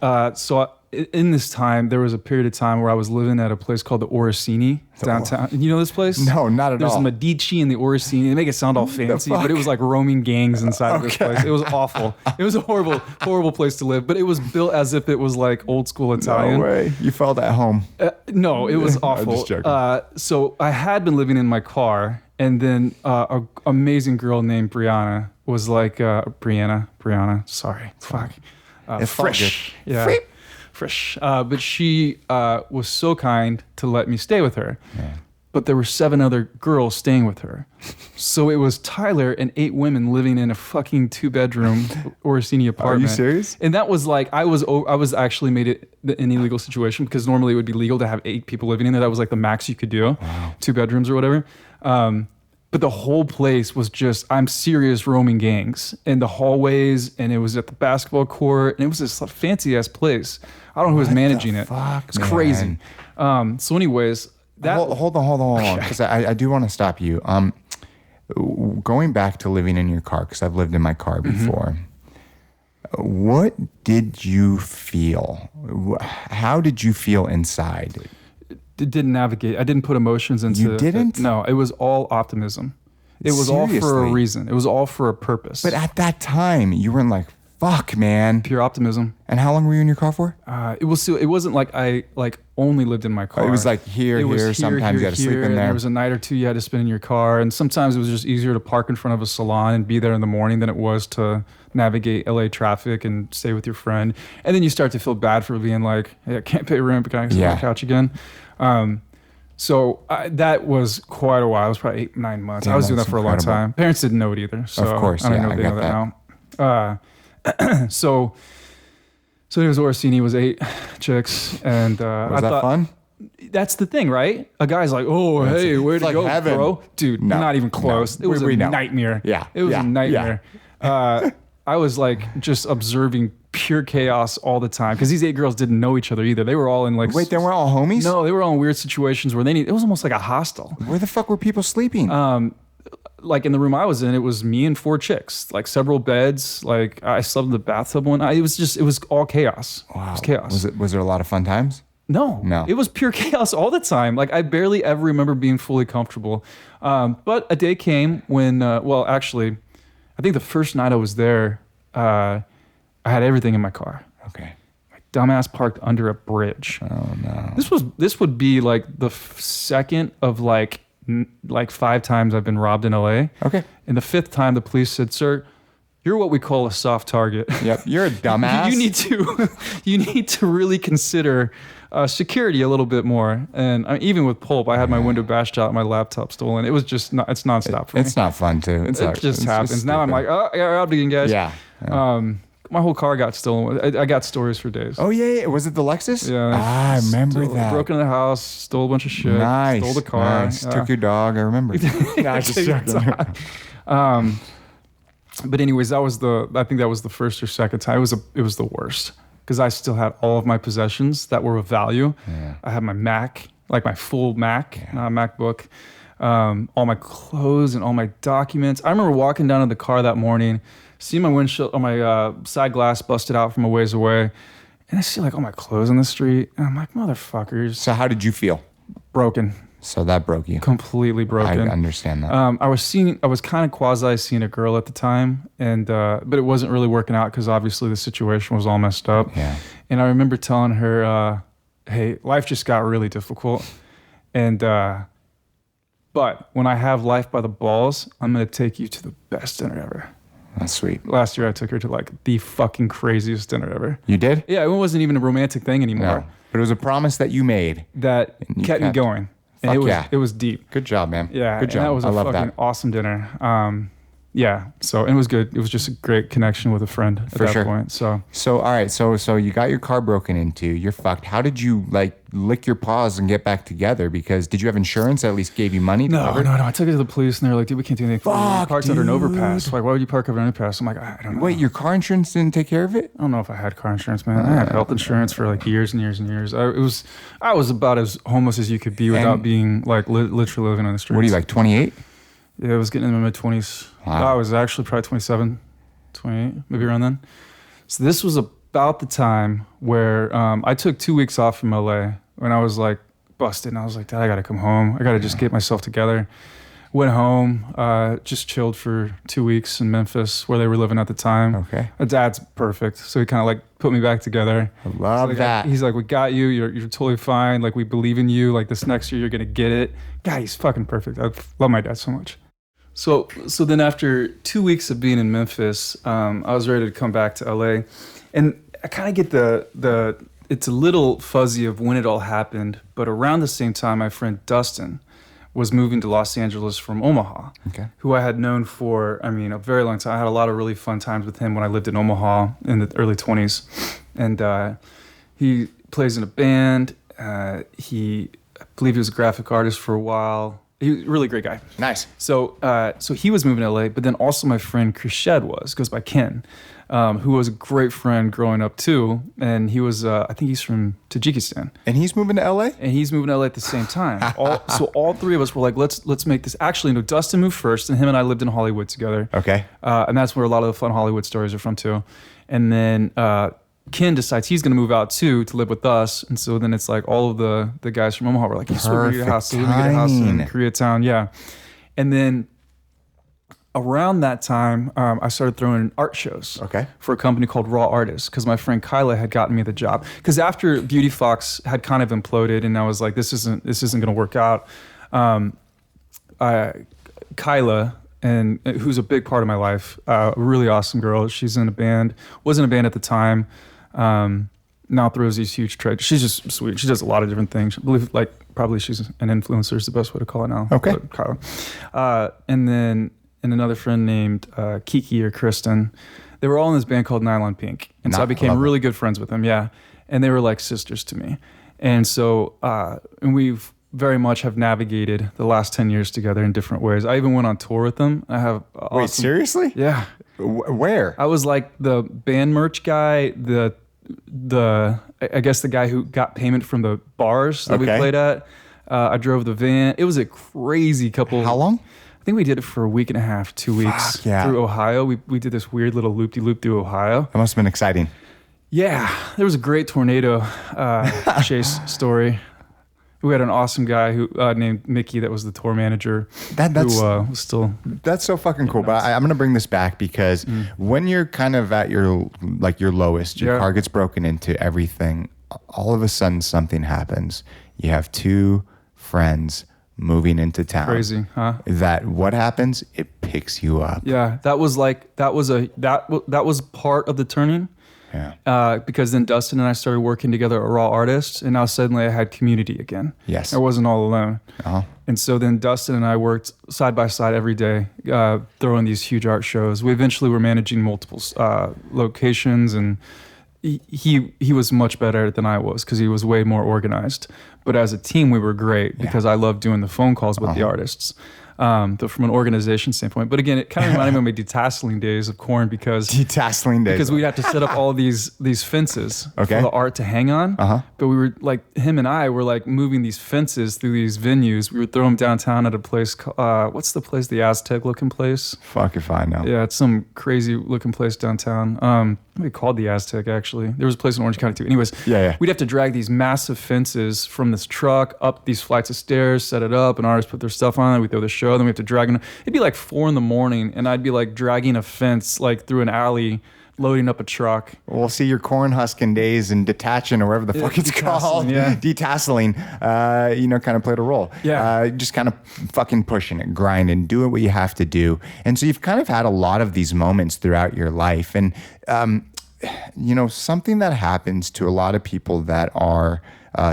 S3: In this time, there was a period of time where I was living at a place called the Orsini downtown. You know this place?
S4: No, not at
S3: There's
S4: all.
S3: There's the Medici and the Orsini. They make it sound all fancy, but it was like roaming gangs inside of this place. It was awful. It was a horrible place to live, but it was built as if it was like old school Italian.
S4: No way. You felt at home.
S3: No, it was awful.
S4: I'm just joking.
S3: So I had been living in my car, and then an amazing girl named Brianna was like, Brianna, sorry. Fuck.
S4: It's
S3: Fresh. Yeah. Fresh. But she was so kind to let me stay with her.
S4: Yeah.
S3: But there were 7 other girls staying with her. So it was Tyler and 8 women living in a fucking 2-bedroom Orsini apartment.
S4: Are you serious?
S3: And that was like, I was actually made it an illegal situation because normally it would be legal to have 8 people living in there. That was like the max you could do. Wow. 2 bedrooms or whatever. But the whole place was just, I'm serious roaming gangs in the hallways, and it was at the basketball court, and it was this fancy ass place. I don't know who was managing it. It's crazy. So anyways,
S4: hold on, because I do want to stop you. Going back to living in your car, because I've lived in my car before. What did you feel? How did you feel inside?
S3: Didn't navigate. I didn't put emotions into.
S4: You didn't?
S3: No, it was all optimism. It was all for a
S4: Seriously.
S3: reason. It was all for a purpose.
S4: But at that time, you weren't like, fuck, man.
S3: Pure optimism.
S4: And how long were you in your car for?
S3: It wasn't like I only lived in my car.
S4: It was like here,
S3: It was
S4: here. Sometimes you had to sleep in
S3: and
S4: there.
S3: There was a night or two you had to spend in your car, and sometimes it was just easier to park in front of a salon and be there in the morning than it was to navigate LA traffic and stay with your friend. And then you start to feel bad for being like, hey, I can't pay rent, but can I sit on the couch again? So that was quite a while. It was probably 8-9 months.
S4: Damn,
S3: I was doing
S4: that's
S3: that for a long
S4: incredible.
S3: time. Parents didn't know it either. So
S4: Of course,
S3: I don't
S4: yeah,
S3: know if
S4: I
S3: they
S4: got
S3: know that now. So it was Orsini was 8 chicks, and
S4: Was
S3: I
S4: that
S3: thought,
S4: fun?
S3: That's the thing, right? A guy's like, "Oh, hey, way to
S4: like
S3: go,
S4: heaven.
S3: bro, dude."
S4: No,
S3: not even close.
S4: no.
S3: It was
S4: We
S3: a
S4: know.
S3: nightmare.
S4: Yeah,
S3: it was
S4: yeah,
S3: a nightmare. I was like just observing pure chaos all the time because these 8 girls didn't know each other either. They were all in like
S4: Wait, they weren't all homies?
S3: no, they were all in weird situations where it was almost like a hostel.
S4: Where the fuck were people sleeping?
S3: Like in the room I was in, it was me and 4 chicks, like several beds. Like I slept in the bathtub one night. It was all chaos. Wow. It was chaos.
S4: Was there a lot of fun times?
S3: No. It was pure chaos all the time. Like I barely ever remember being fully comfortable. But a day came when, actually, I think the first night I was there, I had everything in my car.
S4: Okay.
S3: My dumbass parked under a bridge.
S4: Oh no.
S3: This would be like the second of like 5 times I've been robbed in LA.
S4: Okay.
S3: And the 5th time the police said, "Sir, you're what we call a soft target."
S4: Yep. You're a dumbass.
S3: you need to really consider security a little bit more. And even with Pulp, I had my window bashed out, my laptop stolen. It was just it's nonstop for me.
S4: It's not fun too.
S3: It just happens. Now I'm like, oh, I got robbed again, guys.
S4: Yeah.
S3: My whole car got stolen. I got stories for days.
S4: Oh yeah. Was it the Lexus?
S3: Yeah.
S4: Ah, I remember that.
S3: Broke into the house, stole a bunch of shit.
S4: Nice.
S3: Stole the car.
S4: Nice. Took your dog. I remember. Nah, just joking.
S3: But anyways, I think that was the first or second time. It was the worst because I still had all of my possessions that were of value. Yeah. I had my Mac, like my full Mac, not a MacBook, all my clothes and all my documents. I remember walking down to the car that morning, seeing my windshield or my side glass busted out from a ways away, and I see like all my clothes on the street, and I'm like, motherfuckers.
S4: So how did you feel?
S3: Broken.
S4: So that broke you.
S3: Completely broken.
S4: I understand that.
S3: I was kind of quasi seeing a girl at the time, and but it wasn't really working out because obviously the situation was all messed up.
S4: Yeah.
S3: And I remember telling her, "Hey, life just got really difficult, and but when I have life by the balls, I'm gonna take you to the best dinner ever."
S4: That's sweet.
S3: Last year I took her to like the fucking craziest dinner ever.
S4: You did?
S3: Yeah, it wasn't even a romantic thing anymore.
S4: No. But it was a promise that you made.
S3: That
S4: you
S3: kept me
S4: kept.
S3: going. And
S4: Fuck
S3: it was deep.
S4: Good job, man.
S3: Yeah,
S4: Good job.
S3: And that was
S4: I
S3: a
S4: love
S3: fucking
S4: that.
S3: awesome dinner. Yeah, so it was good. It was just a great connection with a friend at
S4: For
S3: that
S4: sure.
S3: point. So
S4: So all right, so you got your car broken into. You're fucked. How did you like lick your paws and get back together? Because did you have insurance that at least gave you money? To cover?
S3: no. I took it to the police and they were like, "Dude, we can't do anything for you. You
S4: Fuck,
S3: parked under an
S4: dude.
S3: overpass." Like, why would you park over an overpass? I'm like, I don't know.
S4: Wait, your car insurance didn't take care of it?
S3: I don't know if I had car insurance, man. I had health insurance for like years and years and years. I was about as homeless as you could be without
S4: And-
S3: being like literally living on the streets.
S4: What are you like, 28?
S3: Yeah, I was getting in my mid-20s.
S4: Wow.
S3: I was actually probably 27, 28, maybe around then. So this was about the time where I took 2 weeks off from LA when I was like busted. And I was like, Dad, I got to come home. I got to just get myself together. Went home, just chilled for 2 weeks in Memphis where they were living at the time.
S4: Okay.
S3: My dad's perfect. So he kind of like put me back together.
S4: I love
S3: Like,
S4: that.
S3: He's like, we got you. You're totally fine. Like, we believe in you. Like, this next year, you're going to get it. God, he's fucking perfect. I love my dad so much. So then after 2 weeks of being in Memphis, I was ready to come back to LA. And I kind of get it's a little fuzzy of when it all happened. But around the same time, my friend Dustin was moving to Los Angeles from Omaha,
S4: Okay.
S3: who I had known for, a very long time. I had a lot of really fun times with him when I lived in Omaha in the early 20s. And he plays in a band. I believe he was a graphic artist for a while. He was a really great guy.
S4: Nice.
S3: So he was moving to LA, but then also my friend Krished goes by Ken, who was a great friend growing up too. And he was, I think he's from Tajikistan.
S4: And he's moving to LA?
S3: And he's moving to LA at the same time. So all 3 of us were like, let's make this. Actually, no, Dustin moved first, and him and I lived in Hollywood together.
S4: Okay.
S3: And that's where a lot of the fun Hollywood stories are from too. And then Ken decides he's going to move out too to live with us. And so then it's like all of the guys from Omaha were like, "You still need a house, so we get a house in
S4: timing.
S3: Koreatown." Yeah. And then around that time, I started throwing art shows for a company called Raw Artists because my friend Kyla had gotten me the job. Because after Beauty Fox had kind of imploded and I was like, this isn't going to work out, Kyla, and who's a big part of my life, a really awesome girl. She's in a band, was in a band at the time. Now throws these huge trades. She's just sweet. She does a lot of different things. I believe probably she's an influencer is the best way to call it now.
S4: Okay.
S3: But Kyla. And another friend named Kiki or Kristen. They were all in this band called Nylon Pink. And so I became really good friends with them. Yeah. And they were like sisters to me. And so, and we've very much have navigated the last 10 years together in different ways. I even went on tour with them. I have awesome,
S4: Wait, seriously?
S3: Yeah.
S4: Where?
S3: I was like the band merch guy, I guess the guy who got payment from the bars that we played at. I drove the van. It was a crazy couple.
S4: How long?
S3: I think we did it for a week and a half, 2 weeks through Ohio. We did this weird little loop-de-loop through Ohio.
S4: That must have been exciting.
S3: Yeah, there was a great tornado chase story. We had an awesome guy who named Mickey that was the tour manager. Who was still.
S4: That's so fucking cool. But I'm gonna bring this back because when you're kind of at your lowest, your car gets broken into, everything. All of a sudden, something happens. You have two friends moving into town.
S3: Crazy, huh?
S4: What happens? It picks you up.
S3: Yeah, that was part of the turning.
S4: Yeah.
S3: Because then Dustin and I started working together at Raw Artists, and now suddenly I had community again.
S4: Yes.
S3: I wasn't all alone.
S4: Uh-huh.
S3: And so then Dustin and I worked side by side every day, throwing these huge art shows. We eventually were managing multiple locations, and he was much better than I was because he was way more organized. But as a team, we were great because I loved doing the phone calls with the artists. From an organization standpoint, but again, it kind of reminded me of my detasseling days of Korn because we'd have to set up all these fences for the art to hang on. But we were like him and I were like moving these fences through these venues. We would throw them downtown at a place. What's the place? The Aztec looking place.
S4: Fuck if I know.
S3: Yeah, it's some crazy looking place downtown. We called the Aztec actually. There was a place in Orange County too. Anyways, we'd have to drag these massive fences from this truck up these flights of stairs, set it up, and artists put their stuff on it. We throw the show, then we have to drag it. It'd be like 4 a.m, and I'd be like dragging a fence like through an alley, loading up a truck.
S4: We'll see your corn husking days and detaching or whatever the fuck it's called. Detasseling, kind of played a role.
S3: Yeah.
S4: Just kind of fucking pushing it, grinding, doing what you have to do. And so you've kind of had a lot of these moments throughout your life. And, something that happens to a lot of people that are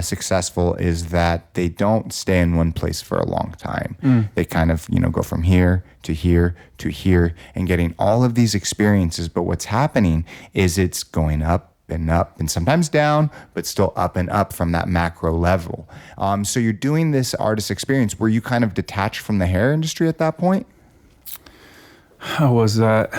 S4: successful is that they don't stay in one place for a long time. They kind of, go from here to here to here and getting all of these experiences. But what's happening is it's going up and sometimes down, but still up and up from that macro level. So you're doing this artist experience. Were you kind of detached from the hair industry at that point?
S3: How was that?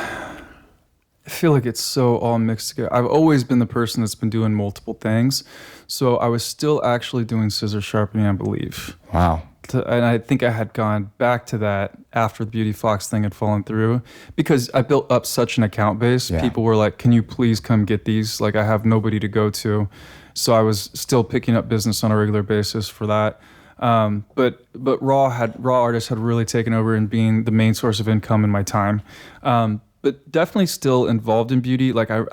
S3: I feel like it's so all mixed together. I've always been the person that's been doing multiple things. So I was still actually doing scissor sharpening, I believe.
S4: Wow.
S3: And I think I had gone back to that after the Beauty Fox thing had fallen through because I built up such an account base.
S4: Yeah.
S3: People were like, can you please come get these? Like I have nobody to go to. So I was still picking up business on a regular basis for that. But Raw Artists had really taken over and being the main source of income in my time. But definitely still involved in beauty. Like I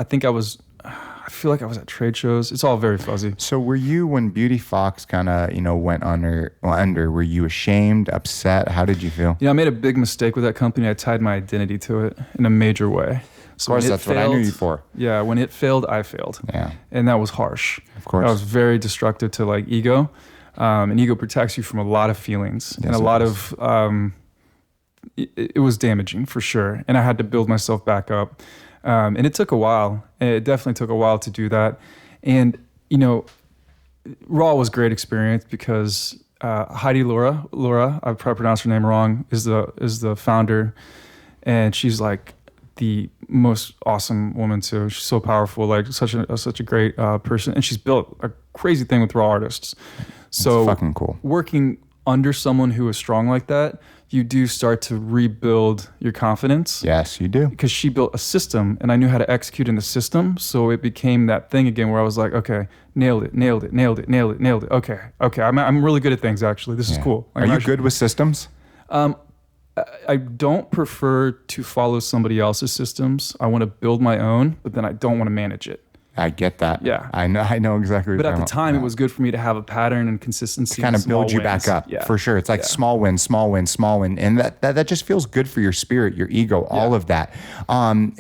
S3: feel like I was at trade shows. It's all very fuzzy.
S4: So were you, when Beauty Fox kind of, went under, were you ashamed, upset? How did you feel?
S3: I made a big mistake with that company. I tied my identity to it in a major way.
S4: So of course, that's what I knew you for.
S3: Yeah, when it failed, I failed.
S4: Yeah.
S3: And that was harsh.
S4: Of course.
S3: That was very destructive to like ego. And ego protects you from a lot of feelings and a lot of... It was damaging for sure. And I had to build myself back up. And it took a while. It definitely took a while to do that. And, Raw was a great experience because Heidi Laura, I probably pronounced her name wrong, is the founder. And she's like the most awesome woman too. She's so powerful, like such a great person. And she's built a crazy thing with Raw Artists. So
S4: it's fucking cool.
S3: Working under someone who is strong like that, you do start to rebuild your confidence.
S4: Yes, you do.
S3: Because she built a system and I knew how to execute in the system. So it became that thing again where I was like, okay, nailed it. Okay, I'm really good at things actually. This is cool. Like,
S4: Are you good with systems?
S3: I don't prefer to follow somebody else's systems. I want to build my own, but then I don't want to manage it.
S4: I get that.
S3: Yeah.
S4: I know exactly.
S3: But at the time, it was good for me to have a pattern and consistency.
S4: To kind of build you
S3: wins.
S4: back up, for sure. It's like small win, small win, small win. And that just feels good for your spirit, your ego, all of that.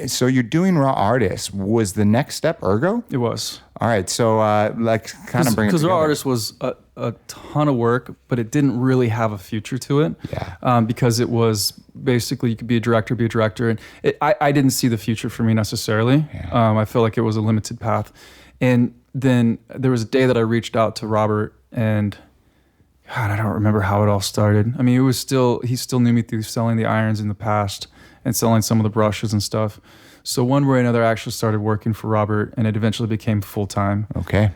S4: So you're doing Raw Artists. Was the next step Ergo?
S3: It was.
S4: All right. So like kind of bring it together.
S3: Because Raw Artists was a ton of work, but it didn't really have a future to it.
S4: Yeah.
S3: Because it was basically you could be a director. And I didn't see the future for me necessarily.
S4: Yeah.
S3: I felt like it was a limited path. And then there was a day that I reached out to Robert, and God, I don't remember how it all started. I mean, he still knew me through selling the irons in the past and selling some of the brushes and stuff. So one way or another, I actually started working for Robert, and it eventually became full-time.
S4: Okay.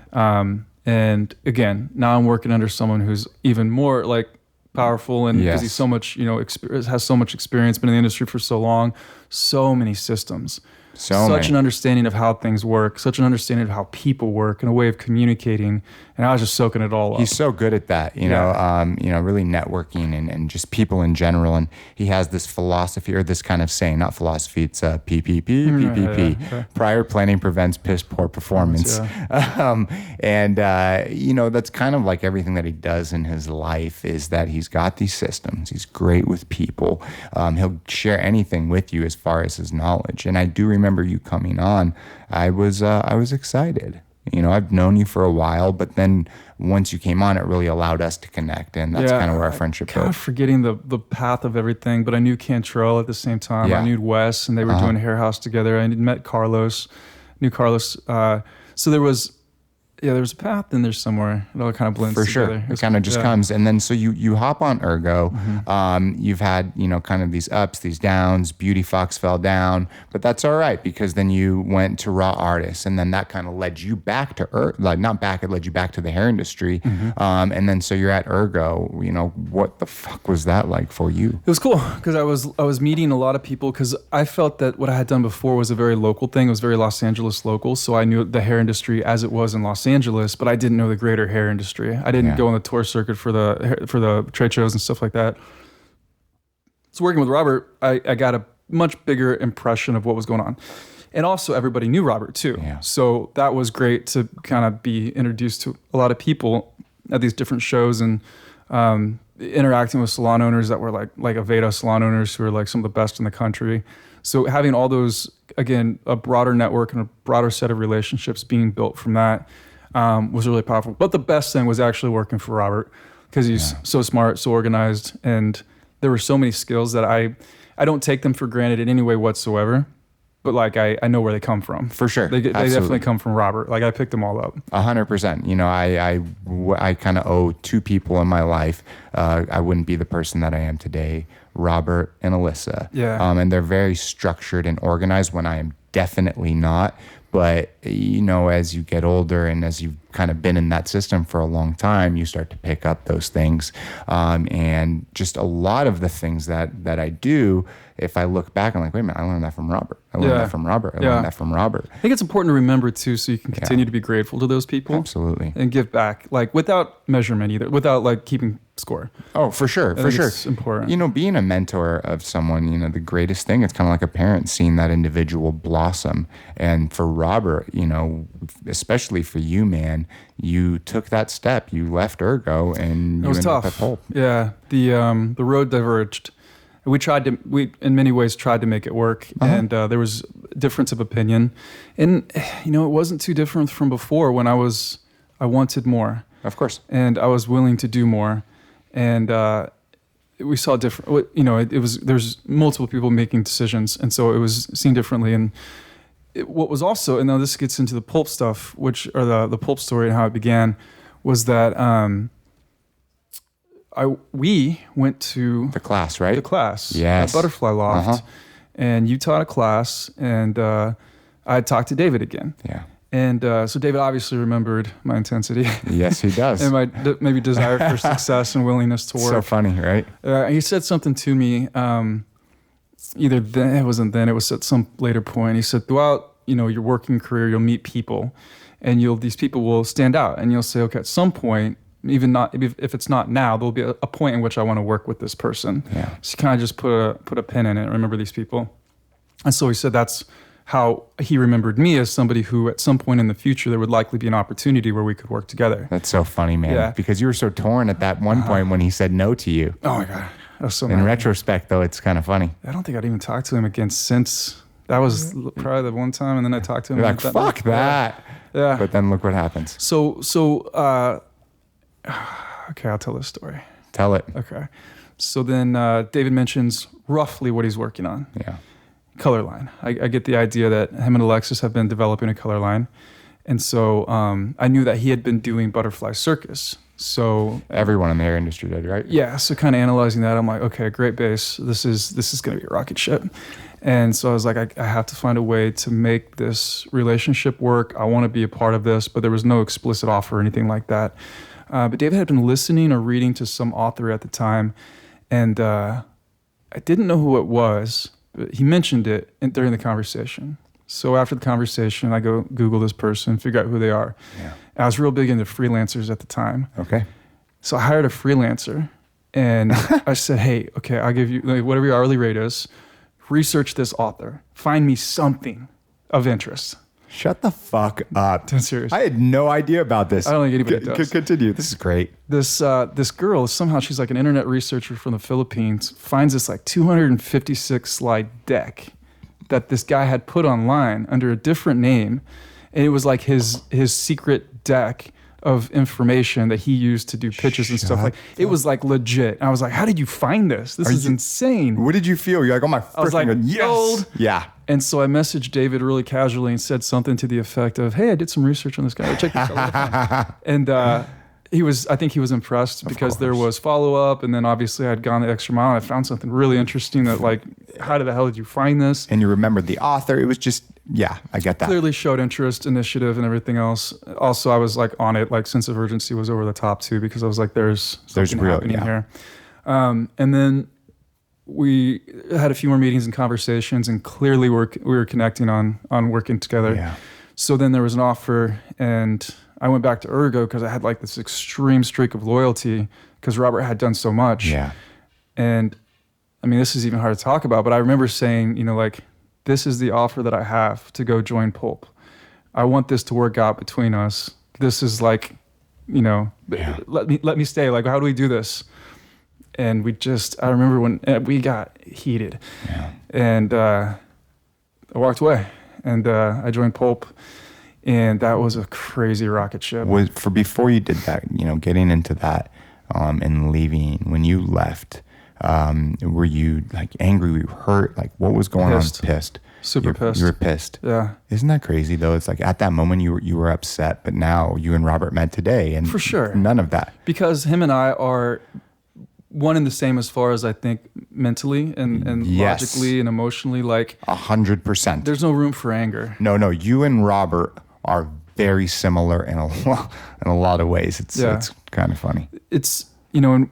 S3: And again, now I'm working under someone who's even more like powerful, and because he's so much, has so much experience, been in the industry for so long, so many systems. Such an understanding of how things work, such an understanding of how people work, and a way of communicating. And I was just soaking it all up.
S4: He's so good at that, you know, really networking and just people in general. And he has this philosophy, or this kind of saying, not philosophy, it's PPP.
S3: Yeah.
S4: Prior planning prevents piss poor performance. That's kind of like everything that he does in his life, is that he's got these systems. He's great with people. He'll share anything with you as far as his knowledge. And I do remember you coming on. I was excited. I've known you for a while, but then once you came on, it really allowed us to connect, and that's kind of where our friendship
S3: kind of forgetting the path of everything, but I knew Cantrell at the same time.
S4: Yeah.
S3: I knew Wes, and they were doing Hair House together. I met Carlos, knew Carlos. So there was a path, and there's somewhere it all kind of blends
S4: for
S3: together.
S4: sure. It kind of just comes, and then so you hop on Ergo.
S3: Mm-hmm.
S4: You've had kind of these ups, these downs. Beauty Fox fell down, but that's all right, because then you went to Raw Artists, and then that kind of led you back to it led you back to the hair industry. And then so you're at Ergo. What the fuck was that like for you?
S3: It was cool because I was meeting a lot of people, because I felt that what I had done before was a very local thing. It was very Los Angeles local, so I knew the hair industry as it was in Los Angeles, but I didn't know the greater hair industry. I didn't go on the tour circuit for the trade shows and stuff like that. So working with Robert, I got a much bigger impression of what was going on. And also everybody knew Robert too.
S4: Yeah.
S3: So that was great to kind of be introduced to a lot of people at these different shows, and interacting with salon owners that were like Aveda salon owners who are like some of the best in the country. So having all those, again, a broader network and a broader set of relationships being built from that was really powerful. But the best thing was actually working for Robert, because he's so smart, so organized, and there were so many skills that I don't take them for granted in any way whatsoever. But like I know where they come from.
S4: For sure.
S3: They definitely come from Robert. Like I picked them all up.
S4: 100%. I kind of owe two people in my life. I wouldn't be the person that I am today. Robert and Alyssa.
S3: Yeah.
S4: And they're very structured and organized when I am definitely not. But, as you get older and as you've kind of been in that system for a long time, you start to pick up those things. And just a lot of the things that I do, if I look back, I'm like, wait a minute, I learned that from Robert. I learned that from Robert. I learned that from Robert.
S3: I think it's important to remember too, so you can continue to be grateful to those people.
S4: Absolutely.
S3: And give back, like without measurement either, without like keeping score.
S4: Oh, for sure.
S3: It's important.
S4: Being a mentor of someone, the greatest thing, it's kind of like a parent seeing that individual blossom. And for Robert, especially for you, man, you took that step. You left Ergo and
S3: it was tough.
S4: At Pulp.
S3: Yeah. The road diverged. We in many ways tried to make it work, and there was difference of opinion, and it wasn't too different from before when I wanted more,
S4: of course,
S3: and I was willing to do more, and we saw different. There's multiple people making decisions, and so it was seen differently. And what was also, and now this gets into the Pulp stuff, or the Pulp story and how it began, was that we went to
S4: the class, right?
S3: The class,
S4: yes,
S3: at Butterfly Loft, and you taught a class, and I talked to David again.
S4: Yeah.
S3: And so David obviously remembered my intensity.
S4: Yes, he does.
S3: And my maybe desire for success and willingness to work.
S4: So funny, right?
S3: He said something to me. Either then, it wasn't then, it was at some later point. He said, throughout your working career, you'll meet people, and these people will stand out, and you'll say, okay, at some point, even not if it's not now, there'll be a point in which I want to work with this person.
S4: Yeah.
S3: So kind of just put a pin in it. Remember these people, and so he said that's how he remembered me, as somebody who at some point in the future there would likely be an opportunity where we could work together.
S4: That's so funny, man.
S3: Yeah.
S4: Because you were so torn at that one point when he said no to you.
S3: Oh my God, I was so
S4: In
S3: mad.
S4: retrospect, though, it's kind of funny.
S3: I don't think I'd even talked to him again since. That was probably the one time, and then I talked to him.
S4: You're like,
S3: that
S4: fuck
S3: night.
S4: that.
S3: Yeah.
S4: But then look what happens.
S3: So, okay, I'll tell this story.
S4: Tell it.
S3: Okay. So then David mentions roughly what he's working on.
S4: Yeah.
S3: Color line. I get the idea that him and Alexis have been developing a color line. And so I knew that he had been doing Butterfly Circus. So
S4: Everyone in the hair industry did, right?
S3: yeah, so kind of analyzing that, I'm like, okay, great base. This is going to be a rocket ship. And so I was like, I have to find a way to make this relationship work. I want to be a part of this, but there was no explicit offer or anything like that. But David had been listening or reading to some author at the time, and I didn't know who it was, but he mentioned it during the conversation. So after the conversation, I go Google this person, figure out who they are.
S4: Yeah.
S3: I was real big into freelancers at the time.
S4: Okay.
S3: So I hired a freelancer, and I said, hey, okay, I'll give you whatever your hourly rate is. Research this author. Find me something of interest.
S4: Shut the fuck up.
S3: That's serious.
S4: I had no idea about this.
S3: I don't think anybody does.
S4: Continue. This is great.
S3: This girl, somehow she's like an internet researcher from the Philippines, finds this like 256 slide deck that this guy had put online under a different name. And it was like his secret deck of information that he used to do pitches and stuff. Like, it was like legit. And I was like, how did you find this? This is insane.
S4: What did you feel? You're like, oh my freaking
S3: I was like,
S4: God, yes.
S3: gold.
S4: Yeah.
S3: And so I messaged David really casually and said something to the effect of, hey, I did some research on this guy. Check this out. And I think he was impressed because there was follow-up, and then obviously I'd gone the extra mile and I found something really interesting that, like, how the hell did you find this?
S4: And you remembered the author. It was just, yeah, I get that.
S3: Clearly showed interest, initiative, and everything else. Also, I was like on it, like sense of urgency was over the top too, because I was like, there's something happening here. And then we had a few more meetings and conversations, and clearly we were connecting on working together.
S4: Yeah.
S3: So then there was an offer, and I went back to Ergo because I had like this extreme streak of loyalty because Robert had done so much.
S4: Yeah.
S3: And I mean, this is even hard to talk about, but I remember saying, like, this is the offer that I have to go join Pulp. I want this to work out between us. This is like, let me stay. Like, how do we do this? And I remember when we got heated.
S4: Yeah.
S3: And I walked away, and I joined Pulp. And that was a crazy rocket ship.
S4: Before you did that, getting into that and leaving, when you left, were you like angry? Were you hurt? Like, what was going on? Pissed.
S3: Super pissed.
S4: You were pissed.
S3: Yeah.
S4: Isn't that crazy though? It's like at that moment you were upset, but now you and Robert met today, and
S3: for sure
S4: none of that.
S3: Because him and I are one and the same as far as I think mentally and
S4: Yes.
S3: logically and emotionally. Like
S4: 100%.
S3: there's no room for anger.
S4: No. You and Robert are very similar in a lot of ways. It's kind of funny.
S3: It's and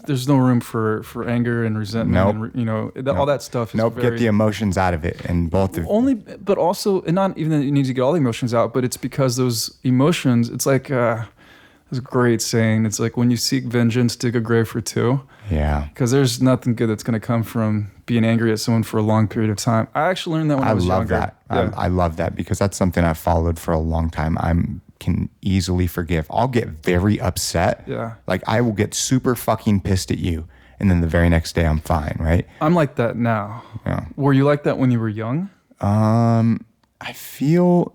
S3: there's no room for anger and resentment.
S4: Nope.
S3: And, all that stuff. Is
S4: Get the emotions out of it, and both of
S3: but also, and not even that you need to get all the emotions out, but it's because those emotions. It's like there's a great saying. It's like, when you seek vengeance, dig a grave for two.
S4: Yeah.
S3: Because there's nothing good that's going to come from being angry at someone for a long period of time. I actually learned that when I was
S4: love
S3: younger.
S4: that.
S3: Yeah.
S4: I love that because that's something I've followed for a long time. I can easily forgive. I'll get very upset.
S3: Yeah.
S4: Like, I will get super fucking pissed at you, and then the very next day I'm fine, right?
S3: I'm like that now.
S4: Yeah.
S3: Were you like that when you were young?
S4: I feel...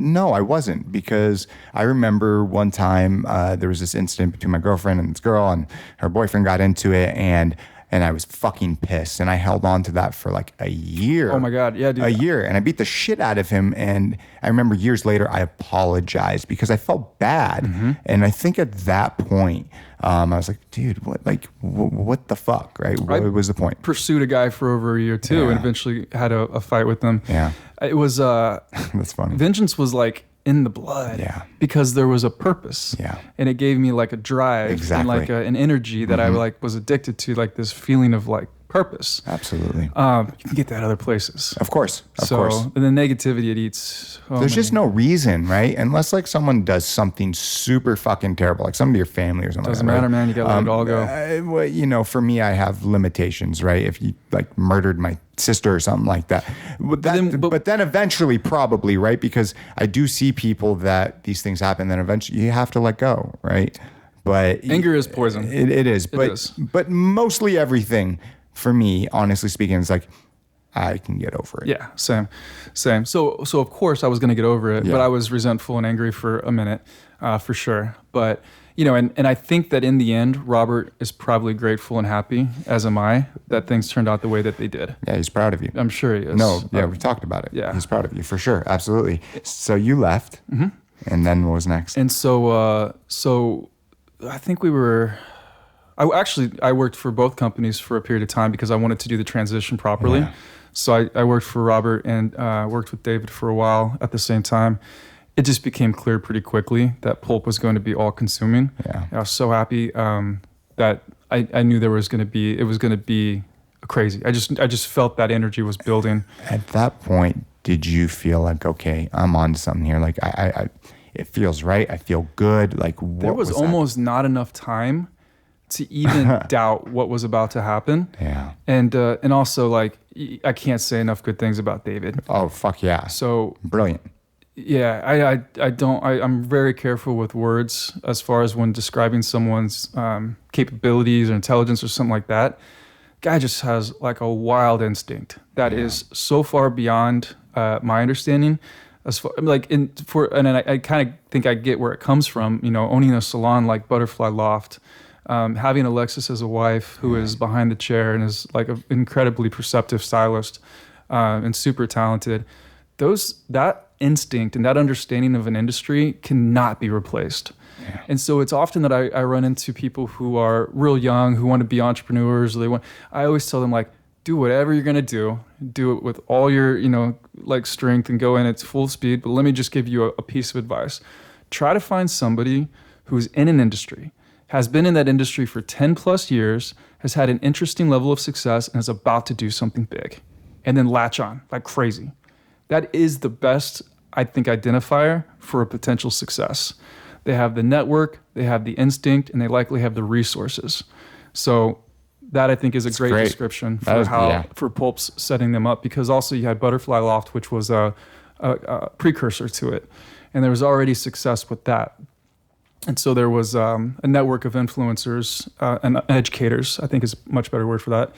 S4: No, I wasn't, because I remember one time there was this incident between my girlfriend and this girl, and her boyfriend got into it, and I was fucking pissed, and I held on to that for like a year.
S3: Oh my God, yeah, dude.
S4: A year, and I beat the shit out of him, and I remember years later I apologized because I felt bad, and I think at that point I was like, dude, what the fuck, right? What was the point?
S3: Pursued a guy for over a year too,
S4: Yeah.
S3: and eventually had a fight with him.
S4: Yeah.
S3: It was
S4: That's funny.
S3: vengeance was like in the blood.
S4: Yeah.
S3: Because there was a purpose.
S4: Yeah.
S3: And it gave me like a drive
S4: Exactly.
S3: and like an energy that I like was addicted to, like this feeling of like purpose.
S4: Absolutely.
S3: You can get that other places.
S4: Of course. Of
S3: so,
S4: course.
S3: and the negativity it eats.
S4: There's just no reason, right? Unless like someone does something super fucking terrible, like some of your family or something.
S3: Doesn't
S4: like that,
S3: matter,
S4: right?
S3: man. You gotta let it all go.
S4: Well, you know, for me, I have limitations, right? If you like murdered my sister or something like that, but then eventually, probably, right? Because I do see people that these things happen, then eventually you have to let go, right? But
S3: anger is poison.
S4: It is, but mostly everything for me, honestly speaking, is like I can get over it.
S3: Yeah, same. So of course I was going to get over it, but I was resentful and angry for a minute, for sure. But you know, and I think that in the end, Robert is probably grateful and happy, as am I, that things turned out the way that they did.
S4: Yeah, he's proud of you.
S3: I'm sure he is.
S4: No, yeah, we talked about it.
S3: Yeah,
S4: he's proud of you for sure, absolutely. So you left, and then what was next?
S3: And so I think I worked for both companies for a period of time because I wanted to do the transition properly.
S4: Yeah.
S3: So I worked for Robert and worked with David for a while at the same time. It just became clear pretty quickly that pulp was going to be all consuming.
S4: Yeah.
S3: I was so happy that I knew it was going to be crazy. I just felt that energy was building.
S4: At that point, did you feel like, okay, I'm on to something here? Like I it feels right. I feel good. Like what
S3: there was almost not enough time to even doubt what was about to happen.
S4: Yeah.
S3: And also like I can't say enough good things about David.
S4: Oh fuck yeah.
S3: So
S4: brilliant.
S3: Yeah, I'm very careful with words as far as when describing someone's capabilities or intelligence or something like that. Guy just has like a wild instinct that is so far beyond my understanding. As far I kind of think I get where it comes from. You know, owning a salon like Butterfly Loft, having Alexis as a wife who is behind the chair and is like an incredibly perceptive stylist and super talented. That instinct and that understanding of an industry cannot be replaced. Yeah. And so it's often that I run into people who are real young, who want to be entrepreneurs. I always tell them, like, do whatever you're going to do it with all your, like strength and go in at full speed. But let me just give you a piece of advice. Try to find somebody who's in an industry, has been in that industry for 10 plus years, has had an interesting level of success and is about to do something big, and then latch on like crazy. That is the best, I think, identifier for a potential success. They have the network, they have the instinct, and they likely have the resources. So that, I think, is a great description for Pulp's setting them up, because also you had Butterfly Loft, which was a precursor to it. And there was already success with that. And so there was a network of influencers and educators, I think is a much better word for that,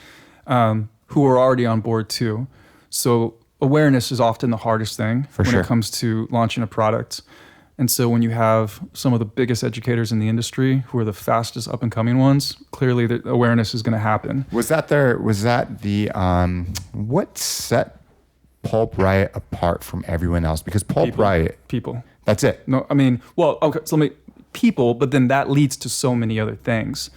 S3: who were already on board too. So awareness is often the hardest thing when it comes to launching a product. And so when you have some of the biggest educators in the industry who are the fastest up and coming ones, clearly the awareness is going to happen.
S4: Was that the what set Pulp Riot apart from everyone else? Because Pulp Riot,
S3: people.
S4: That's it.
S3: No, I mean, well, okay, so people, but then that leads to so many other things.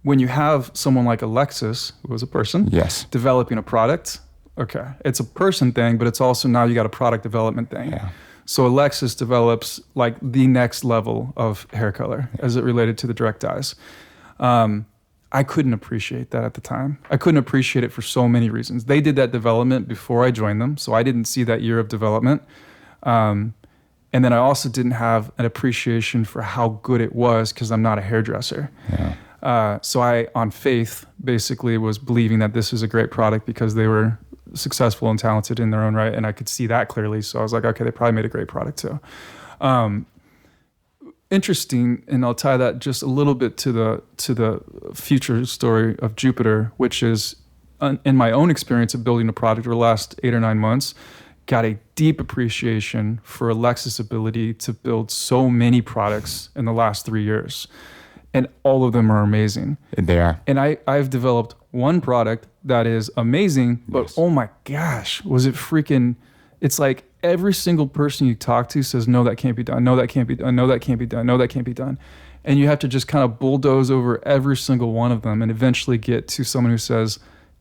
S3: When you have someone like Alexis, who was a person, developing a product, okay, it's a person thing, but it's also now you got a product development thing.
S4: Yeah.
S3: So Alexis develops like the next level of hair color as it related to the direct dyes. I couldn't appreciate that at the time. I couldn't appreciate it for so many reasons. They did that development before I joined them, so I didn't see that year of development. And then I also didn't have an appreciation for how good it was because I'm not a hairdresser. Yeah. So I, on faith, basically was believing that this is a great product because they were successful and talented in their own right, and I could see that clearly. So I was like, okay, they probably made a great product too. Interesting, and I'll tie that just a little bit to the future story of Jupiter, which is, in my own experience of building a product over the last 8 or 9 months, got a deep appreciation for Alexis' ability to build so many products in the last 3 years. And all of them are amazing.
S4: They are.
S3: And I've developed one product that is amazing, but oh my gosh, was it freaking, it's like every single person you talk to says, no, that can't be done. No, that can't be done. No, that can't be done. No, that can't be done. And you have to just kind of bulldoze over every single one of them and eventually get to someone who says,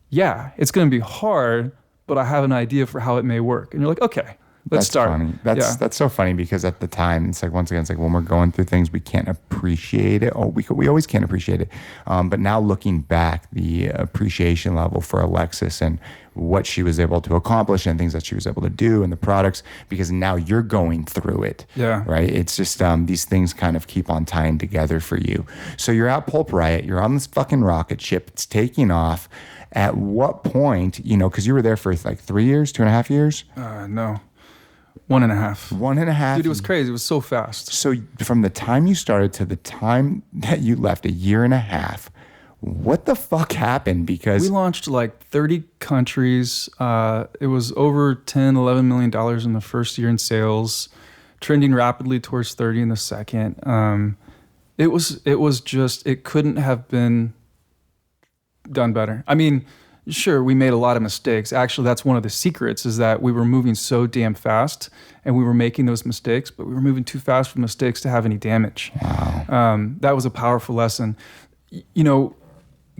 S3: yeah, it's going to be hard, but I have an idea for how it may work. And you're like, okay, Let's start.
S4: Funny. That's so funny because at the time, it's like, once again, it's like when we're going through things, we can't appreciate it. Oh, we always can't appreciate it. But now looking back, the appreciation level for Alexis and what she was able to accomplish and things that she was able to do and the products, because now you're going through it.
S3: Yeah.
S4: Right. It's just these things kind of keep on tying together for you. So you're at Pulp Riot. You're on this fucking rocket ship. It's taking off. At what point, because you were there for like 3 years, 2.5 years?
S3: No. 1.5.
S4: 1.5.
S3: Dude, it was crazy. It was so fast.
S4: So from the time you started to the time that you left, 1.5 years, what the fuck happened? Because
S3: we launched like 30 countries. It was over $10-11 million in the first year in sales, trending rapidly towards 30 in the second. It was just, it couldn't have been done better. I mean, sure, we made a lot of mistakes. Actually, that's one of the secrets, is that we were moving so damn fast and we were making those mistakes, but we were moving too fast for mistakes to have any damage.
S4: Wow.
S3: That was a powerful lesson.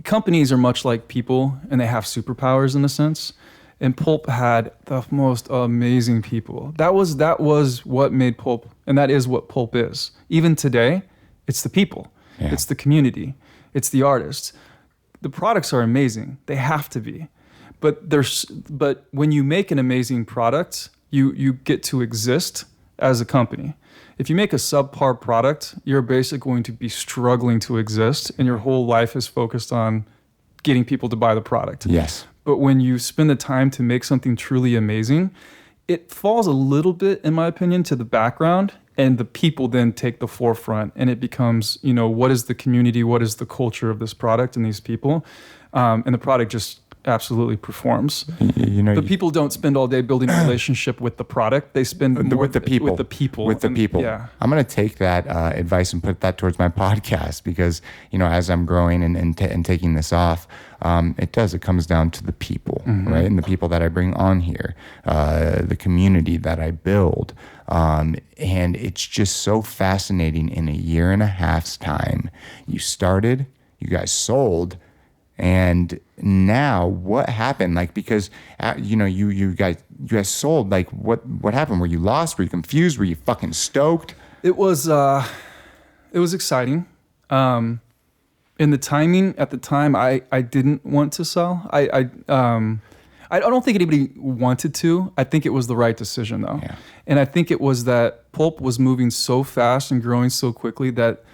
S3: Companies are much like people, and they have superpowers in a sense. And Pulp had the most amazing people. That was what made Pulp, and that is what Pulp is. Even today, it's the people.
S4: Yeah.
S3: It's the community. It's the artists. The products are amazing. They have to be. But when you make an amazing product, you get to exist as a company. If you make a subpar product, you're basically going to be struggling to exist, and your whole life is focused on getting people to buy the product.
S4: Yes.
S3: But when you spend the time to make something truly amazing, it falls a little bit, in my opinion, to the background, and the people then take the forefront, and it becomes, what is the community, what is the culture of this product and these people, and the product just absolutely performs. But people don't spend all day building a relationship with the product. They spend more
S4: with the people.
S3: With the people.
S4: With the people.
S3: Yeah.
S4: I'm going to take that advice and put that towards my podcast because, as I'm growing and taking this off, it comes down to the people, right? And the people that I bring on here, the community that I build. And it's just so fascinating. In 1.5 years' time, you started, you guys sold, and now what happened? Like, because you guys sold. Like, what happened? Were you lost? Were you confused? Were you fucking stoked?
S3: It was exciting. In the timing at the time, I didn't want to sell. I don't think anybody wanted to. I think it was the right decision though.
S4: Yeah.
S3: And I think it was that Pulp was moving so fast and growing so quickly that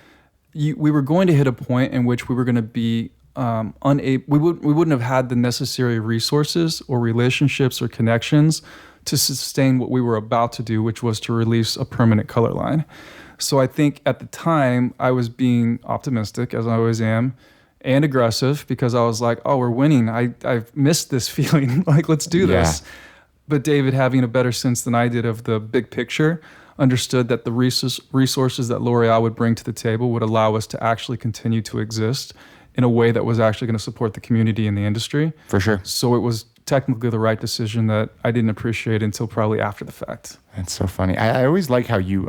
S3: we were going to hit a point in which we were going to be unable. We wouldn't have had the necessary resources or relationships or connections to sustain what we were about to do, which was to release a permanent color line. So I think at the time I was being optimistic, as I always am, and aggressive, because I was like, oh, we're winning. I've missed this feeling. Like, let's do this. But David, having a better sense than I did of the big picture, understood that the resources that L'Oreal would bring to the table would allow us to actually continue to exist in a way that was actually going to support the community and the industry.
S4: For sure.
S3: So it was technically the right decision that I didn't appreciate until probably after the fact.
S4: That's so funny. I always like how you,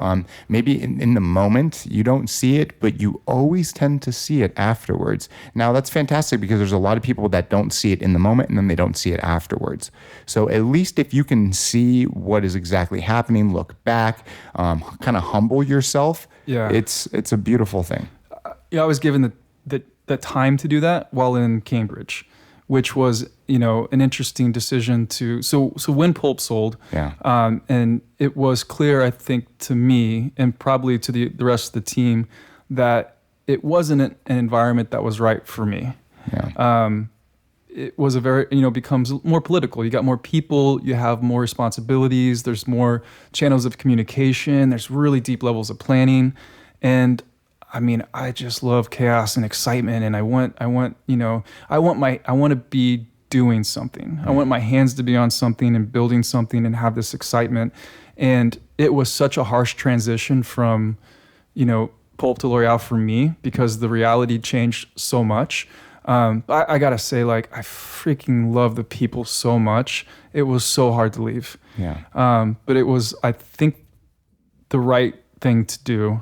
S4: maybe in the moment you don't see it, but you always tend to see it afterwards. Now that's fantastic because there's a lot of people that don't see it in the moment and then they don't see it afterwards. So at least if you can see what is exactly happening, look back, kind of humble yourself.
S3: Yeah.
S4: It's a beautiful thing.
S3: I was given the time to do that while in Cambridge, which was, an interesting decision to, so when Pulp sold, and it was clear, I think, to me and probably to the rest of the team that it wasn't an environment that was right for me.
S4: Yeah.
S3: It was becomes more political. You got more people, you have more responsibilities, there's more channels of communication, there's really deep levels of planning. And I just love chaos and excitement, and I want to be doing something. I want my hands to be on something and building something and have this excitement. And it was such a harsh transition from, Pulp to L'Oreal for me because the reality changed so much. I gotta say, I freaking love the people so much. It was so hard to leave.
S4: Yeah.
S3: But it was, I think, the right thing to do.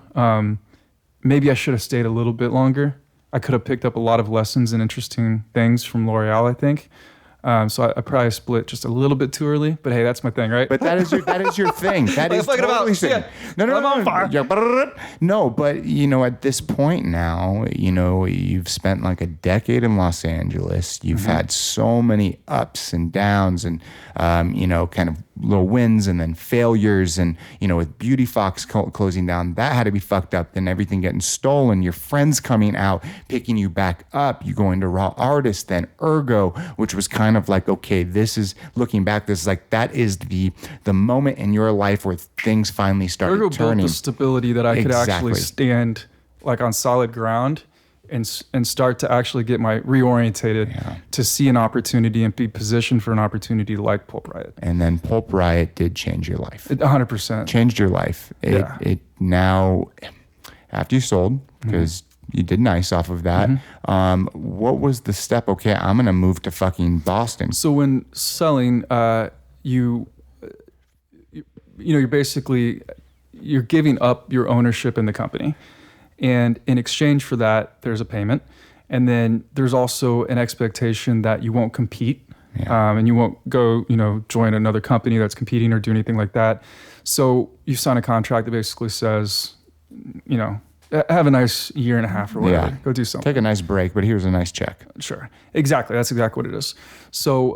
S3: Maybe I should have stayed a little bit longer. I could have picked up a lot of lessons and interesting things from L'Oreal, I think. So I probably split just a little bit too early, but hey, that's my thing, right?
S4: But that is your thing. That is
S3: fucking
S4: totally
S3: about-
S4: thing.
S3: yeah.
S4: No,
S3: I'm on fire.
S4: Yeah, no, but at this point now, you've spent like a decade in Los Angeles. You've had so many ups and downs, and kind of little wins and then failures, and with Beauty Fox closing down, that had to be fucked up. Then everything getting stolen, your friends coming out, picking you back up. You going to Raw Artist, then Ergo, which was kind of like, okay, this is looking back. This is like that is the moment in your life where things finally started
S3: Ergo
S4: turning.
S3: built the stability that I could actually
S4: Exactly.
S3: stand like on solid ground and start to actually get my reorientated to see an opportunity and be positioned for an opportunity like Pulp Riot.
S4: And then Pulp Riot did change your life.
S3: 100%.
S4: Changed your life. It now, after you sold, because you did nice off of that. What was the step? Okay, I'm gonna move to fucking Boston.
S3: So when selling, you're basically you're giving up your ownership in the company, and in exchange for that, there's a payment, and then there's also an expectation that you won't compete, and you won't go, join another company that's competing or do anything like that. So you sign a contract that basically says, have a nice year and a half or whatever.
S4: Yeah.
S3: Go do something.
S4: Take a nice break, but here's a nice check.
S3: Sure. Exactly. That's exactly what it is. So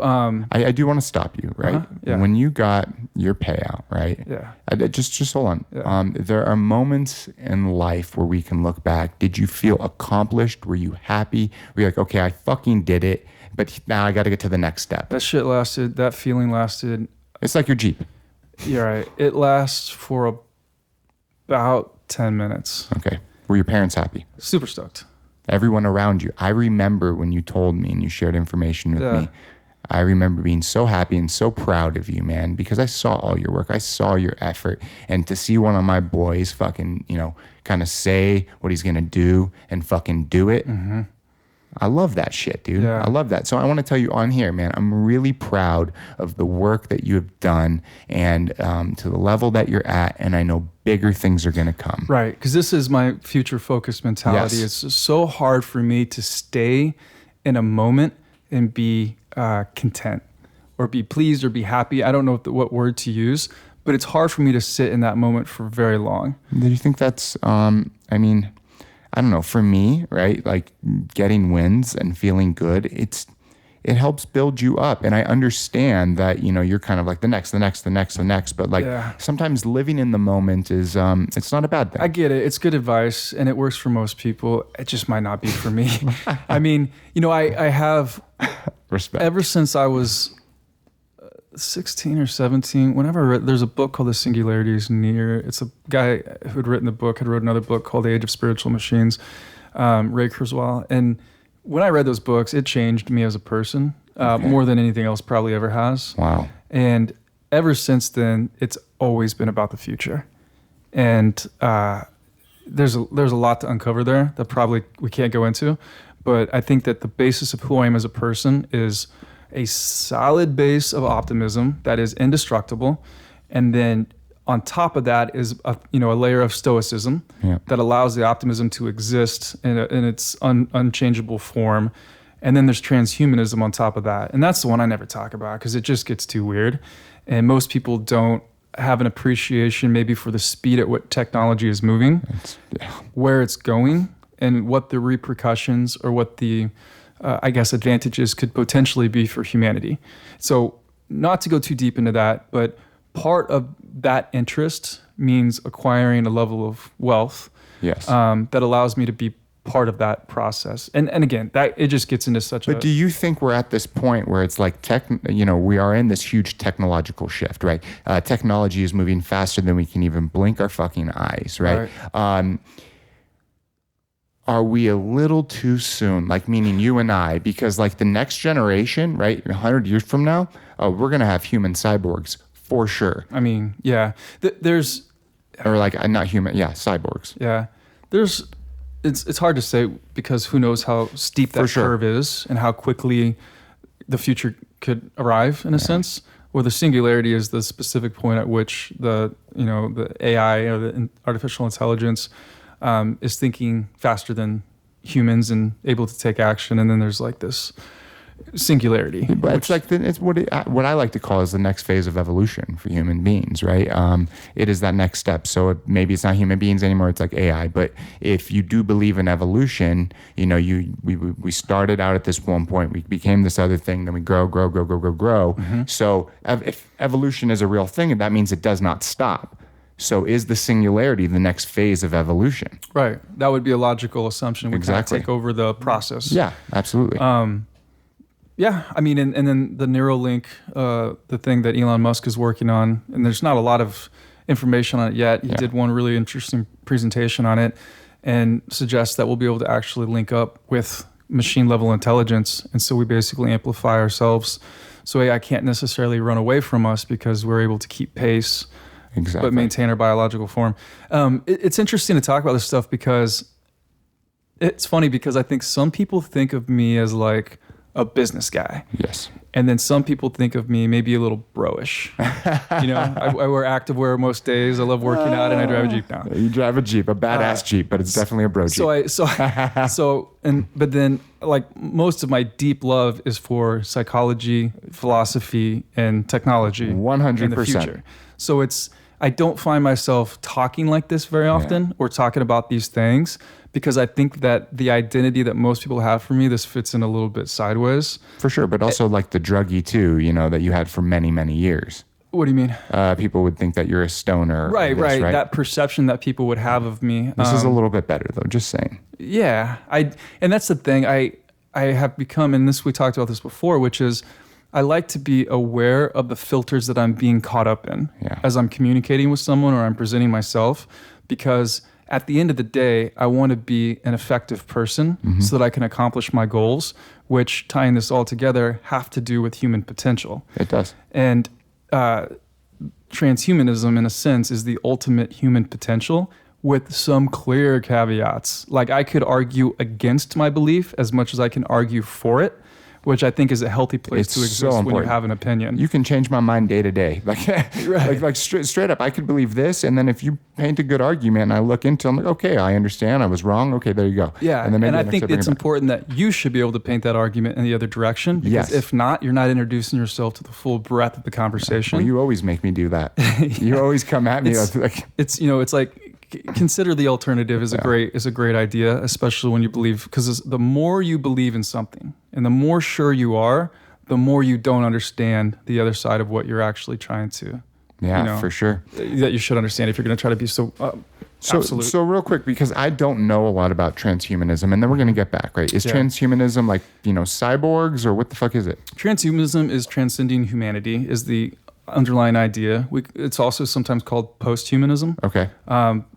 S4: I do want to stop you, right?
S3: Yeah.
S4: When you got your payout, right?
S3: Yeah.
S4: Just hold on.
S3: Yeah.
S4: There are moments in life where we can look back. Did you feel accomplished? Were you happy? Were you like, okay, I fucking did it, but now I got to get to the next step?
S3: that feeling lasted.
S4: It's like your Jeep.
S3: You're right. It lasts for about 10 minutes.
S4: Okay. Were your parents happy?
S3: Super stoked.
S4: Everyone around you. I remember when you told me and you shared information with me. I remember being so happy and so proud of you, man, because I saw all your work. I saw your effort. And to see one of my boys fucking, kind of say what he's going to do and fucking do it. I love that shit, dude.
S3: Yeah.
S4: I love that. So I want to tell you on here, man, I'm really proud of the work that you have done and to the level that you're at. And I know bigger things are going to come.
S3: Right. Because this is my future focused mentality.
S4: Yes.
S3: It's so hard for me to stay in a moment and be content or be pleased or be happy. I don't know what word to use, but it's hard for me to sit in that moment for very long.
S4: Do you think that's, I don't know, for me, right? Like getting wins and feeling good, it helps build you up. And I understand that, you're kind of like the next, but like sometimes living in the moment is, it's not a bad thing.
S3: I get it. It's good advice and it works for most people. It just might not be for me. I mean, I have
S4: Respect.
S3: ever since I was 16 or 17, whenever I read, there's a book called The Singularity is Near. It's a guy who had written the book, had wrote another book called The Age of Spiritual Machines, Ray Kurzweil. And when I read those books, it changed me as a person more than anything else probably ever has.
S4: Wow.
S3: And ever since then, it's always been about the future. And there's a lot to uncover there that probably we can't go into. But I think that the basis of who I am as a person is a solid base of optimism that is indestructible, and then on top of that is a layer of stoicism that allows the optimism to exist in its unchangeable form, and then there's transhumanism on top of that, and that's the one I never talk about because it just gets too weird, and most people don't have an appreciation maybe for the speed at what technology is moving, where it's going, and what the repercussions or what the advantages could potentially be for humanity. So not to go too deep into that, but part of that interest means acquiring a level of wealth that allows me to be part of that process. And again, that it just gets into such
S4: But do you think we're at this point where it's like we are in this huge technological shift, right? Technology is moving faster than we can even blink our fucking eyes, right? Are we a little too soon? Like, meaning you and I, because like the next generation, right? 100 years from now, we're going to have human cyborgs for sure.
S3: I mean, yeah, there's,
S4: or like not human. Yeah. Cyborgs.
S3: Yeah. It's hard to say because who knows how steep that curve is and how quickly the future could arrive in a sense, where the singularity is the specific point at which the AI or the artificial intelligence is thinking faster than humans and able to take action. And then there's like this singularity.
S4: But it's like it's what I like to call is the next phase of evolution for human beings, right? It is that next step. So maybe it's not human beings anymore; it's like AI. But if you do believe in evolution, we started out at this one point, we became this other thing, then we grow.
S3: Mm-hmm.
S4: So if evolution is a real thing, that means it does not stop. So is the singularity the next phase of evolution?
S3: Right. That would be a logical assumption. We kind of
S4: Exactly.
S3: take over the process.
S4: Yeah, absolutely.
S3: Yeah, I mean, and then the Neuralink, the thing that Elon Musk is working on, and there's not a lot of information on it yet. He did one really interesting presentation on it and suggests that we'll be able to actually link up with machine level intelligence. And so we basically amplify ourselves. So AI can't necessarily run away from us because we're able to keep pace,
S4: exactly.
S3: but maintain our biological form. It's interesting to talk about this stuff because it's funny because I think some people think of me as like a business guy.
S4: Yes.
S3: And then some people think of me maybe a little bro-ish. I wear activewear most days. I love working out, and I drive a Jeep now.
S4: You drive a Jeep, a badass Jeep, but it's definitely a bro Jeep.
S3: But then like most of my deep love is for psychology, philosophy, and technology.
S4: 100%.
S3: In the future. So I don't find myself talking like this very often or talking about these things because I think that the identity that most people have for me, this fits in a little bit sideways.
S4: For sure, but also like the druggie too, that you had for many, many years.
S3: What do you mean?
S4: People would think that you're a stoner.
S3: Right. That perception that people would have of me.
S4: This is a little bit better though, just saying.
S3: Yeah. And that's the thing I have become, and we talked about this before, which is I like to be aware of the filters that I'm being caught up in as I'm communicating with someone or I'm presenting myself, because at the end of the day, I want to be an effective person so that I can accomplish my goals, which, tying this all together, have to do with human potential.
S4: It does.
S3: And transhumanism, in a sense, is the ultimate human potential with some clear caveats. Like I could argue against my belief as much as I can argue for it, which I think is a healthy place to exist when you have an opinion.
S4: You can change my mind day to day. Like straight up, I could believe this, and then if you paint a good argument and I look into it, I'm like, okay, I understand, I was wrong, okay, there you go.
S3: Yeah,
S4: and
S3: I think it's important that you should be able to paint that argument in the other direction, because if not, you're not introducing yourself to the full breadth of the conversation.
S4: Well, you always make me do that. You always come at me.
S3: It's like, consider the alternative is a great idea, especially when you believe, because the more you believe in something and the more sure you are, the more you don't understand the other side of what you're actually trying to.
S4: For sure.
S3: That you should understand if you're going to try to be so absolute.
S4: So real quick, because I don't know a lot about transhumanism, and then we're going to get back, right? Is transhumanism like, cyborgs, or what the fuck is it?
S3: Transhumanism is transcending humanity, is the underlying idea. It's also sometimes called post-humanism.
S4: Okay.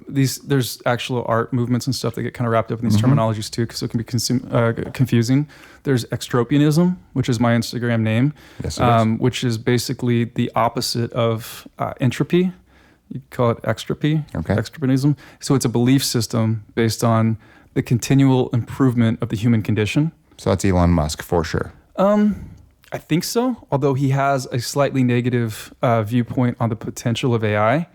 S3: There's actual art movements and stuff that get kind of wrapped up in these terminologies too, because it can be confusing. There's extropianism, which is my Instagram name, which is basically the opposite of entropy. You call it extropy, extropianism. So it's a belief system based on the continual improvement of the human condition.
S4: So that's Elon Musk for sure.
S3: I think so, although he has a slightly negative viewpoint on the potential of AI.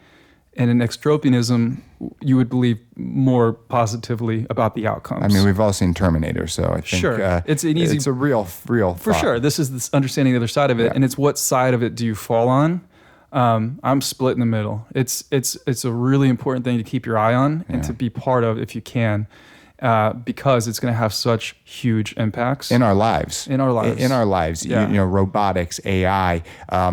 S3: And in extropianism, you would believe more positively about the outcomes.
S4: I mean, we've all seen Terminator, so I think it's a real
S3: for
S4: thought.
S3: Sure. This is this understanding the other side of it, and it's what side of it do you fall on? I'm split in the middle. It's a really important thing to keep your eye on and to be part of if you can. Because it's going to have such huge impacts
S4: in our lives.
S3: Yeah.
S4: Robotics, AI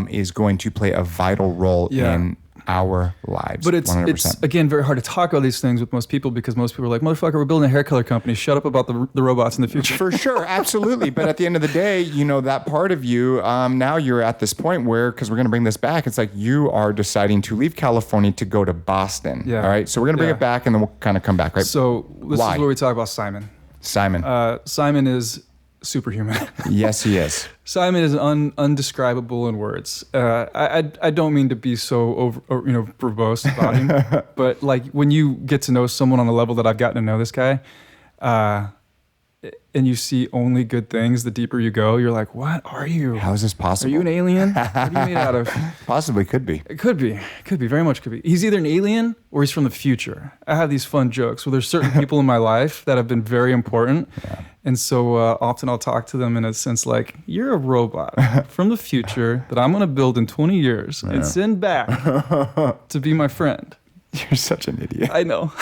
S4: is going to play a vital role in our lives.
S3: But it's again very hard to talk about these things with most people, because most people are like, motherfucker, we're building a hair color company. Shut up about the robots in the future.
S4: For sure, absolutely. But at the end of the day, that part of you, now you're at this point where, because we're going to bring this back, it's like you are deciding to leave California to go to Boston. Yeah. All right. So we're going to bring it back, and then we'll kind of come back, right?
S3: So this is where we talk about Simon. Simon is superhuman.
S4: Yes, he is.
S3: Simon is undescribable in words. I don't mean to be so verbose about him, but like when you get to know someone on a level that I've gotten to know this guy, and you see only good things, the deeper you go, you're like, what are you?
S4: How is this
S3: Are
S4: possible?
S3: you an alien? What are you made out of?
S4: Possibly could be.
S3: It could be, very much could be. He's either an alien or he's from the future. I have these fun jokes where there's certain people in my life that have been very important.
S4: Yeah.
S3: And so often I'll talk to them in a sense like, you're a robot from the future that I'm going to build in 20 years and send back to be my friend.
S4: You're such an idiot.
S3: I know.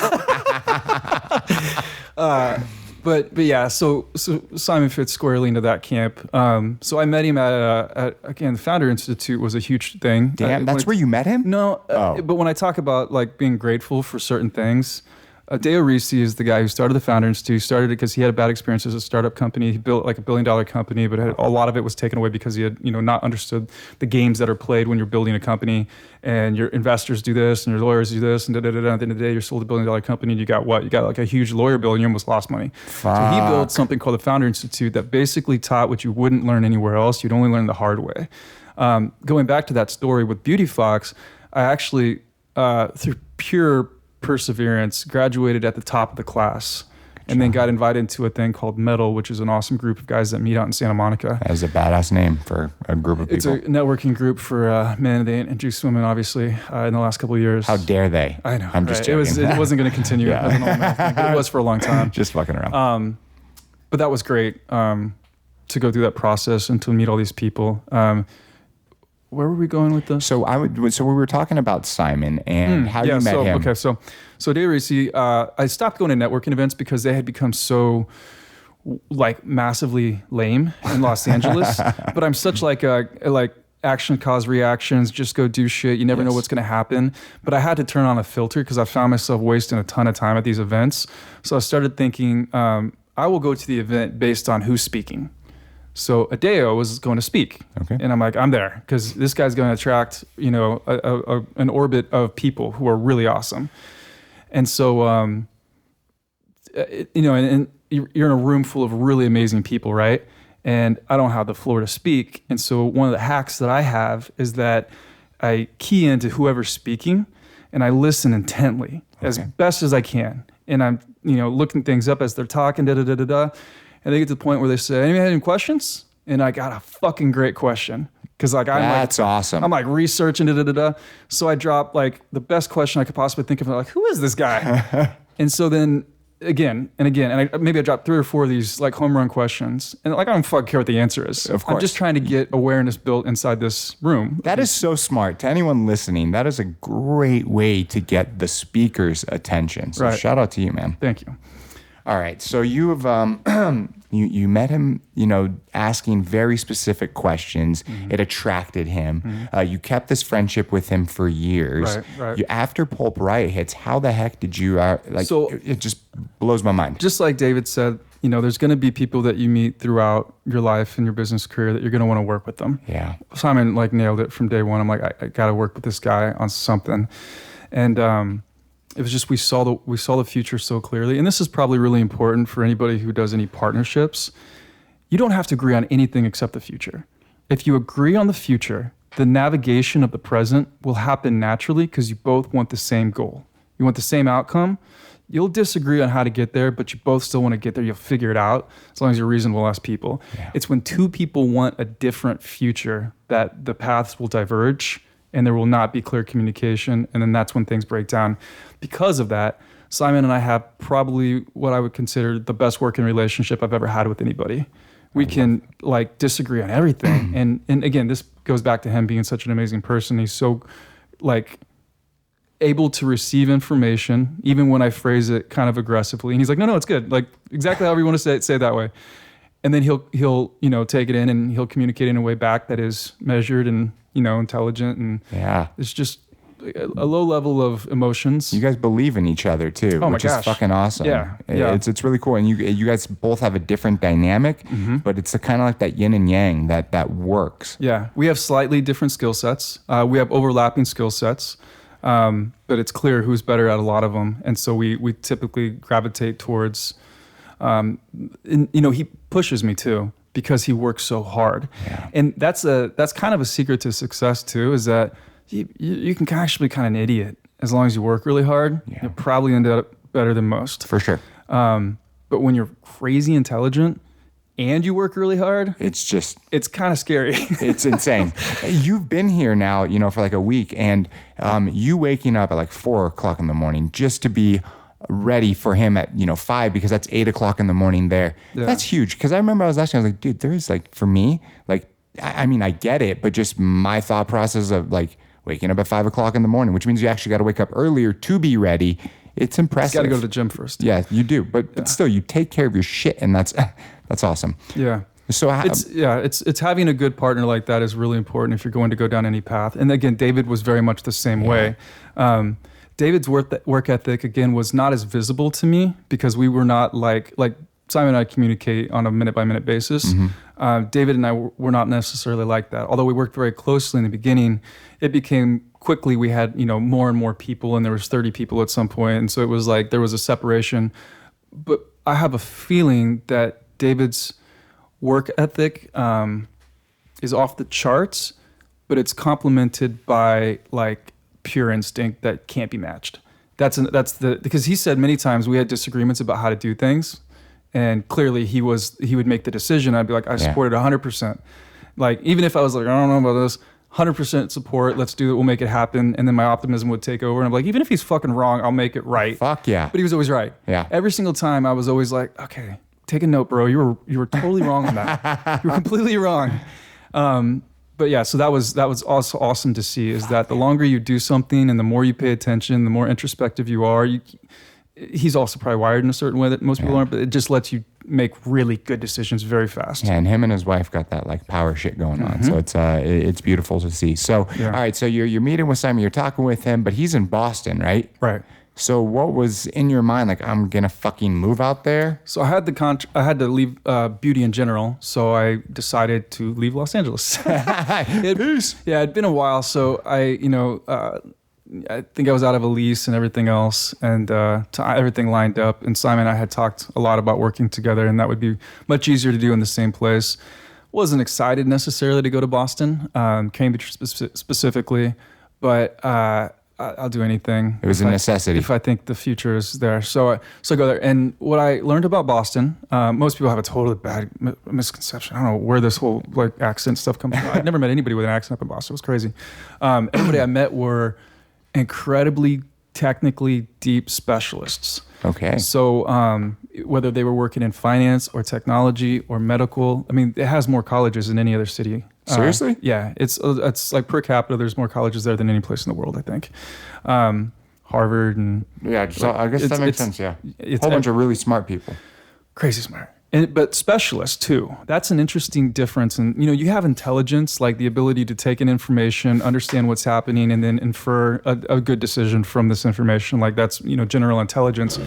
S3: But yeah, so Simon fits squarely into that camp. So I met him at again, the Founder Institute was a huge thing.
S4: Damn, that's where you met him?
S3: No, but when I talk about like being grateful for certain things, Deo Risi is the guy who started the Founder Institute. He started it because he had a bad experience as a startup company. He built like $1 billion company, but a lot of it was taken away because he had, not understood the games that are played when you're building a company. And your investors do this, and your lawyers do this, and at the end of the day, you're sold $1 billion company, and you got what? You got like a huge lawyer bill, and you almost lost money.
S4: Fuck.
S3: So he built something called the Founder Institute that basically taught what you wouldn't learn anywhere else. You'd only learn the hard way. Going back to that story with Beauty Fox, I actually, through pure perseverance, graduated at the top of the class and then got invited into a thing called Metal, which is an awesome group of guys that meet out in Santa Monica.
S4: That is a badass name for a group of people.
S3: It's a networking group for men. They introduced women, obviously, in the last couple of years.
S4: How dare they?
S3: I know.
S4: I'm just joking.
S3: It wasn't going to continue as an all-male thing, but it was for a long time.
S4: Just fucking around.
S3: But that was great to go through that process and to meet all these people. Where were we going with this?
S4: So we were talking about Simon and how you met him.
S3: Okay, so Deo Risi, I stopped going to networking events because they had become so like massively lame in Los Angeles. But I'm such like action cause reactions, just go do shit. You never know what's going to happen. But I had to turn on a filter because I found myself wasting a ton of time at these events. So I started thinking, I will go to the event based on who's speaking. So Adeo was going to speak, and I'm like, I'm there because this guy's going to attract, an orbit of people who are really awesome. And so, and you're in a room full of really amazing people, right? And I don't have the floor to speak. And so one of the hacks that I have is that I key into whoever's speaking, and I listen intently as best as I can. And I'm, looking things up as they're talking, da-da-da-da-da. And they get to the point where they say, anybody have any questions? And I got a fucking great question. Because
S4: that's awesome.
S3: I'm like researching, da-da-da-da. So I dropped like the best question I could possibly think of. Like, who is this guy? And so then again and again, and maybe I dropped 3 or 4 of these like home run questions. And like, I don't fucking care what the answer is.
S4: Of course.
S3: I'm just trying to get awareness built inside this room.
S4: That is so smart. To anyone listening, that is a great way to get the speaker's attention. So shout out to you, man.
S3: Thank you.
S4: All right. So you have you met him, asking very specific questions. Mm-hmm. It attracted him. Mm-hmm. You kept this friendship with him for years.
S3: Right.
S4: After Pulp Riot hits, how the heck did you So it just blows my mind.
S3: Just like David said, there's going to be people that you meet throughout your life and your business career that you're going to want to work with them.
S4: Yeah.
S3: Simon nailed it from day one. I'm like, I got to work with this guy on something, and it was just we saw the future so clearly. And this is probably really important for anybody who does any partnerships. You don't have to agree on anything except the future. If you agree on the future, the navigation of the present will happen naturally because you both want the same goal. You want the same outcome. You'll disagree on how to get there, but you both still want to get there. You'll figure it out as long as you're reasonable as people. Yeah. It's when 2 people want a different future that the paths will diverge and there will not be clear communication. And then that's when things break down. Because of that, Simon and I have probably what I would consider the best working relationship I've ever had with anybody. We can disagree on everything. And again, this goes back to him being such an amazing person. He's so able to receive information, even when I phrase it kind of aggressively. And he's like, no, it's good. Like exactly however you want to say it that way. And then he'll take it in and he'll communicate in a way back that is measured and, intelligent. And it's just a low level of emotions.
S4: You guys believe in each other too, which is fucking awesome.
S3: Yeah.
S4: It's really cool. And you guys both have a different dynamic, but it's kind of like that yin and yang that works.
S3: Yeah. We have slightly different skill sets. We have overlapping skill sets. But it's clear who's better at a lot of them. And so we typically gravitate towards, he pushes me too because he works so hard. Yeah. And that's kind of a secret to success too, is that you can actually be kind of an idiot as long as you work really hard. Yeah. You'll probably end up better than most.
S4: For sure.
S3: But when you're crazy intelligent and you work really hard,
S4: it's
S3: kind of scary.
S4: it's insane. You've been here now, you know, for like a week, and you waking up at like 4 o'clock in the morning just to be ready for him at, you know, 5, because that's 8 o'clock in the morning there. Yeah. That's huge. Because I remember I was asking, I was like, dude, there is like, for me, like, I mean, I get it, but just my thought process of like waking up at 5 o'clock in the morning, which means you actually got to wake up earlier to be ready. It's impressive.
S3: You got to go to the gym first.
S4: Yeah, you do. But still, you take care of your shit, and that's awesome.
S3: Yeah.
S4: So
S3: it's having a good partner like that is really important if you're going to go down any path. And again, David was very much the same way. David's work ethic, again, was not as visible to me because we were not like Simon and I communicate on a minute-by-minute basis. David and I were not necessarily like that. Although we worked very closely in the beginning, it became quickly we had, you know, more and more people, and there was 30 people at some point, and so it was like there was a separation. But I have a feeling that David's work ethic is off the charts, but it's complemented by like pure instinct that can't be matched. Because he said many times we had disagreements about how to do things, and clearly he would make the decision. I'd be like, I support it 100%. Like, even if I was like, I don't know about this, 100% support, let's do it, we'll make it happen. And then my optimism would take over, and I'm like, even if he's fucking wrong, I'll make it right.
S4: Fuck yeah.
S3: But he was always right.
S4: Yeah.
S3: Every single time I was always like, okay, take a note, bro. You were totally wrong on that. You were completely wrong. But yeah, so that was also awesome to see, is that the longer you do something and the more you pay attention, the more introspective you are. He's also probably wired in a certain way that most people aren't, but it just lets you make really good decisions very fast.
S4: Yeah, and him and his wife got that like power shit going on. So it's beautiful to see. So all right, so you're meeting with Simon, you're talking with him, but he's in Boston, right?
S3: Right.
S4: So what was in your mind? Like, I'm gonna fucking move out there?
S3: So I had to leave beauty in general. So I decided to leave Los Angeles.
S4: Peace.
S3: Yeah, it'd been a while. So I think I was out of a lease and everything else, and everything lined up. And Simon and I had talked a lot about working together, and that would be much easier to do in the same place. Wasn't excited necessarily to go to Boston, Cambridge specifically, but I'll do anything.
S4: It was a necessity.
S3: If I think the future is there. So I go there. And what I learned about Boston, most people have a totally bad misconception. I don't know where this whole like accent stuff comes from. I'd never met anybody with an accent up in Boston. It was crazy. Everybody I met were incredibly technically deep specialists.
S4: Okay.
S3: So whether they were working in finance or technology or medical, I mean, it has more colleges than any other city.
S4: Seriously?
S3: Yeah, it's like per capita, there's more colleges there than any place in the world, I think. Harvard and
S4: yeah, so I guess that makes sense. Yeah, a whole bunch of really smart people.
S3: Crazy smart. But specialists too. That's an interesting difference. And you have intelligence, like the ability to take in information, understand what's happening, and then infer a good decision from this information. Like that's general intelligence.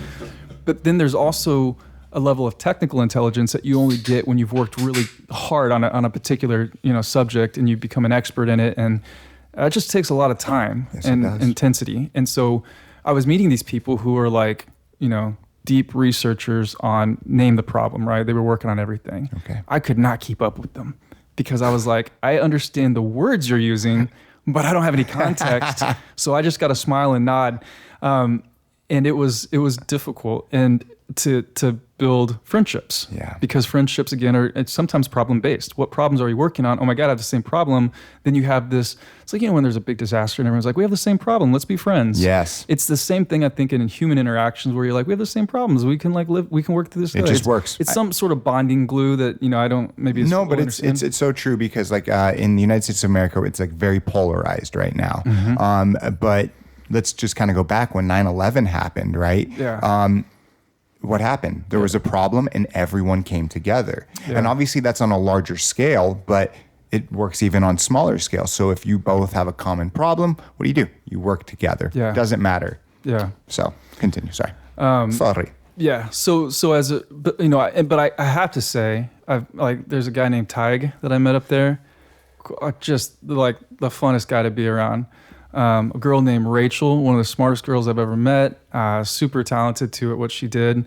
S3: But then there's also a level of technical intelligence that you only get when you've worked really hard on a particular subject and you become an expert in it, and it just takes a lot of time and intensity. And so I was meeting these people who are like deep researchers on name the problem, right? They were working on everything.
S4: Okay.
S3: I could not keep up with them because I was like, I understand the words you're using, but I don't have any context. So I just got to smile and nod. And it was difficult and to build friendships.
S4: Yeah.
S3: Because friendships, again, it's sometimes problem-based. What problems are you working on? Oh my God, I have the same problem. Then you have this, it's like, when there's a big disaster and everyone's like, we have the same problem, let's be friends.
S4: Yes.
S3: It's the same thing, I think, in human interactions where you're like, we have the same problems. We can we can work through this.
S4: It just works.
S3: It's some sort of bonding glue that, I don't, maybe it's.
S4: No, but it's so true because like in the United States of America, it's like very polarized right now. Mm-hmm. But let's just kind of go back when 9/11 happened, right?
S3: Yeah.
S4: What happened? There was a problem and everyone came together. Yeah. And obviously that's on a larger scale, but it works even on smaller scale. So if you both have a common problem, what do? You work together.
S3: Yeah.
S4: It doesn't matter.
S3: Yeah.
S4: So continue. Sorry. Sorry.
S3: Yeah. So as but I have to say, there's a guy named Tig that I met up there. Just like the funnest guy to be around. A girl named Rachel, one of the smartest girls I've ever met, super talented too at what she did.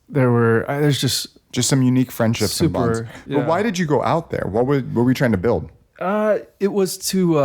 S3: There's just
S4: some unique friendships and bonds.
S3: Yeah.
S4: But why did you go out there? What were you trying to build?
S3: It was to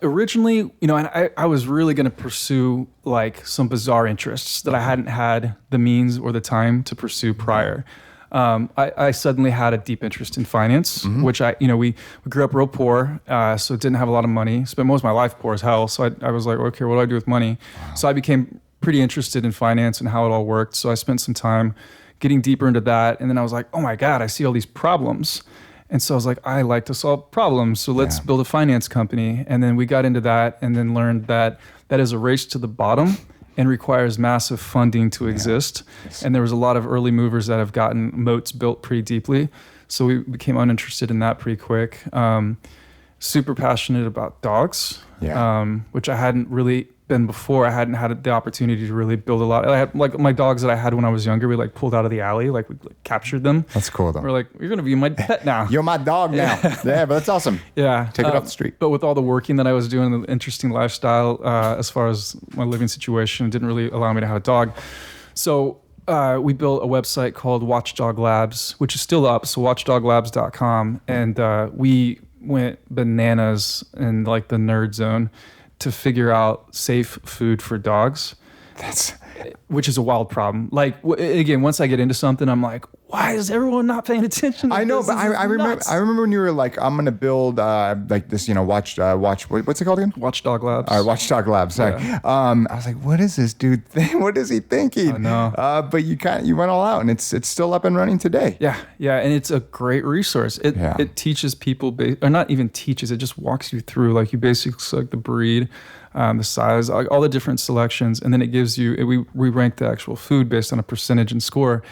S3: originally, and I was really going to pursue like some bizarre interests that I hadn't had the means or the time to pursue prior. I suddenly had a deep interest in finance, which we grew up real poor, so didn't have a lot of money. Spent most of my life poor as hell. So I was like, okay, what do I do with money? Wow. So I became pretty interested in finance and how it all worked. So I spent some time getting deeper into that. And then I was like, oh my God, I see all these problems. And so I was like, I like to solve problems. So let's build a finance company. And then we got into that and then learned that that is a race to the bottom and requires massive funding to exist. Yes. And there was a lot of early movers that have gotten moats built pretty deeply. So we became uninterested in that pretty quick. Super passionate about dogs, which I hadn't really been before. I hadn't had the opportunity to really build a lot. I had like my dogs that I had when I was younger. We like pulled out of the alley, like we captured them.
S4: That's cool though.
S3: We're like, you're gonna be my pet now.
S4: You're my dog now. Yeah, but that's awesome.
S3: Yeah,
S4: take it off the street.
S3: But with all the working that I was doing, the interesting lifestyle, as far as my living situation, didn't really allow me to have a dog. So we built a website called Watchdog Labs, which is still up. So watchdoglabs.com, and we went bananas in like the nerd zone to figure out safe food for dogs. Which is a wild problem. Like again, once I get into something, I'm like, why is everyone not paying attention to
S4: I know,
S3: this?
S4: but I remember when you were like, I'm gonna build like this, watch what's it called again?
S3: Watchdog Labs.
S4: All right, Watchdog Labs. Sorry. Yeah. I was like, what is this dude think? What is he thinking?
S3: I know.
S4: But you went all out, and it's still up and running today.
S3: Yeah, and it's a great resource. It teaches people, or not even teaches. It just walks you through, like you basically select the breed, the size, like all the different selections, and then it gives you. We rank the actual food based on a percentage and score.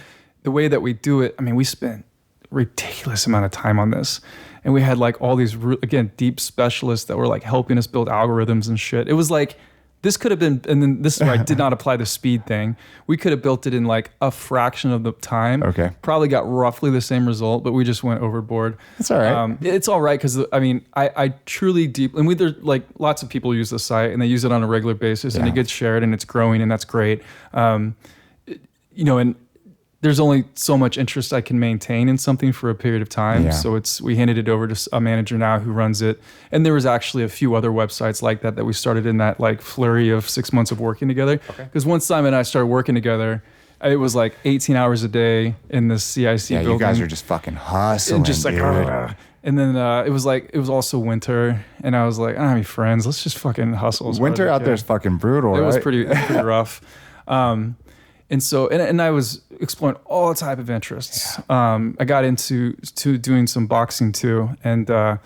S3: The way that we do it, I mean, we spent ridiculous amount of time on this, and we had like all these again deep specialists that were like helping us build algorithms and shit. It was like this could have been, and then this is where I did not apply the speed thing. We could have built it in like a fraction of the time.
S4: Okay,
S3: probably got roughly the same result, but we just went overboard.
S4: That's all right.
S3: It's all right because I mean, I truly and there's like lots of people use the site and they use it on a regular basis, and it gets shared and it's growing, and that's great. And there's only so much interest I can maintain in something for a period of time. Yeah. So we handed it over to a manager now who runs it. And there was actually a few other websites like that we started in that like flurry of 6 months of working together. Because once Simon and I started working together, it was like 18 hours a day in the CIC building.
S4: You guys are just fucking hustling,
S3: and just like, and then it was also winter, and I was like, I don't have any friends. Let's just fucking hustle.
S4: Winter out there is fucking brutal, right?
S3: It was pretty rough. And so, and I was exploring all type of interests. I got into doing some boxing too, and I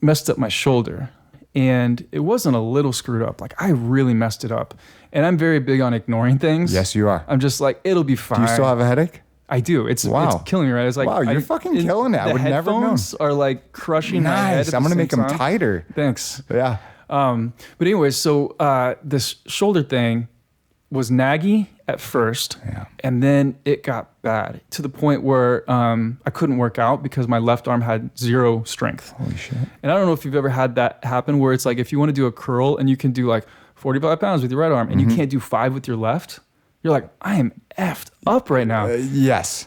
S3: messed up my shoulder, and it wasn't a little screwed up. Like I really messed it up, and I'm very big on ignoring things.
S4: Yes, you are.
S3: I'm just like, it'll be fine.
S4: Do you still have a headache?
S3: I do. It's killing me, right? It's like,
S4: wow, you're fucking killing it. I would never know.
S3: The headphones are like crushing my head.
S4: I'm gonna make them tighter.
S3: Thanks.
S4: Yeah.
S3: But anyways, so this shoulder thing was naggy at first, and then it got bad to the point where I couldn't work out because my left arm had zero strength.
S4: Holy shit.
S3: And I don't know if you've ever had that happen where it's like if you want to do a curl and you can do like 45 pounds with your right arm and you can't do 5 with your left, you're like, I am effed up right now.
S4: Yes.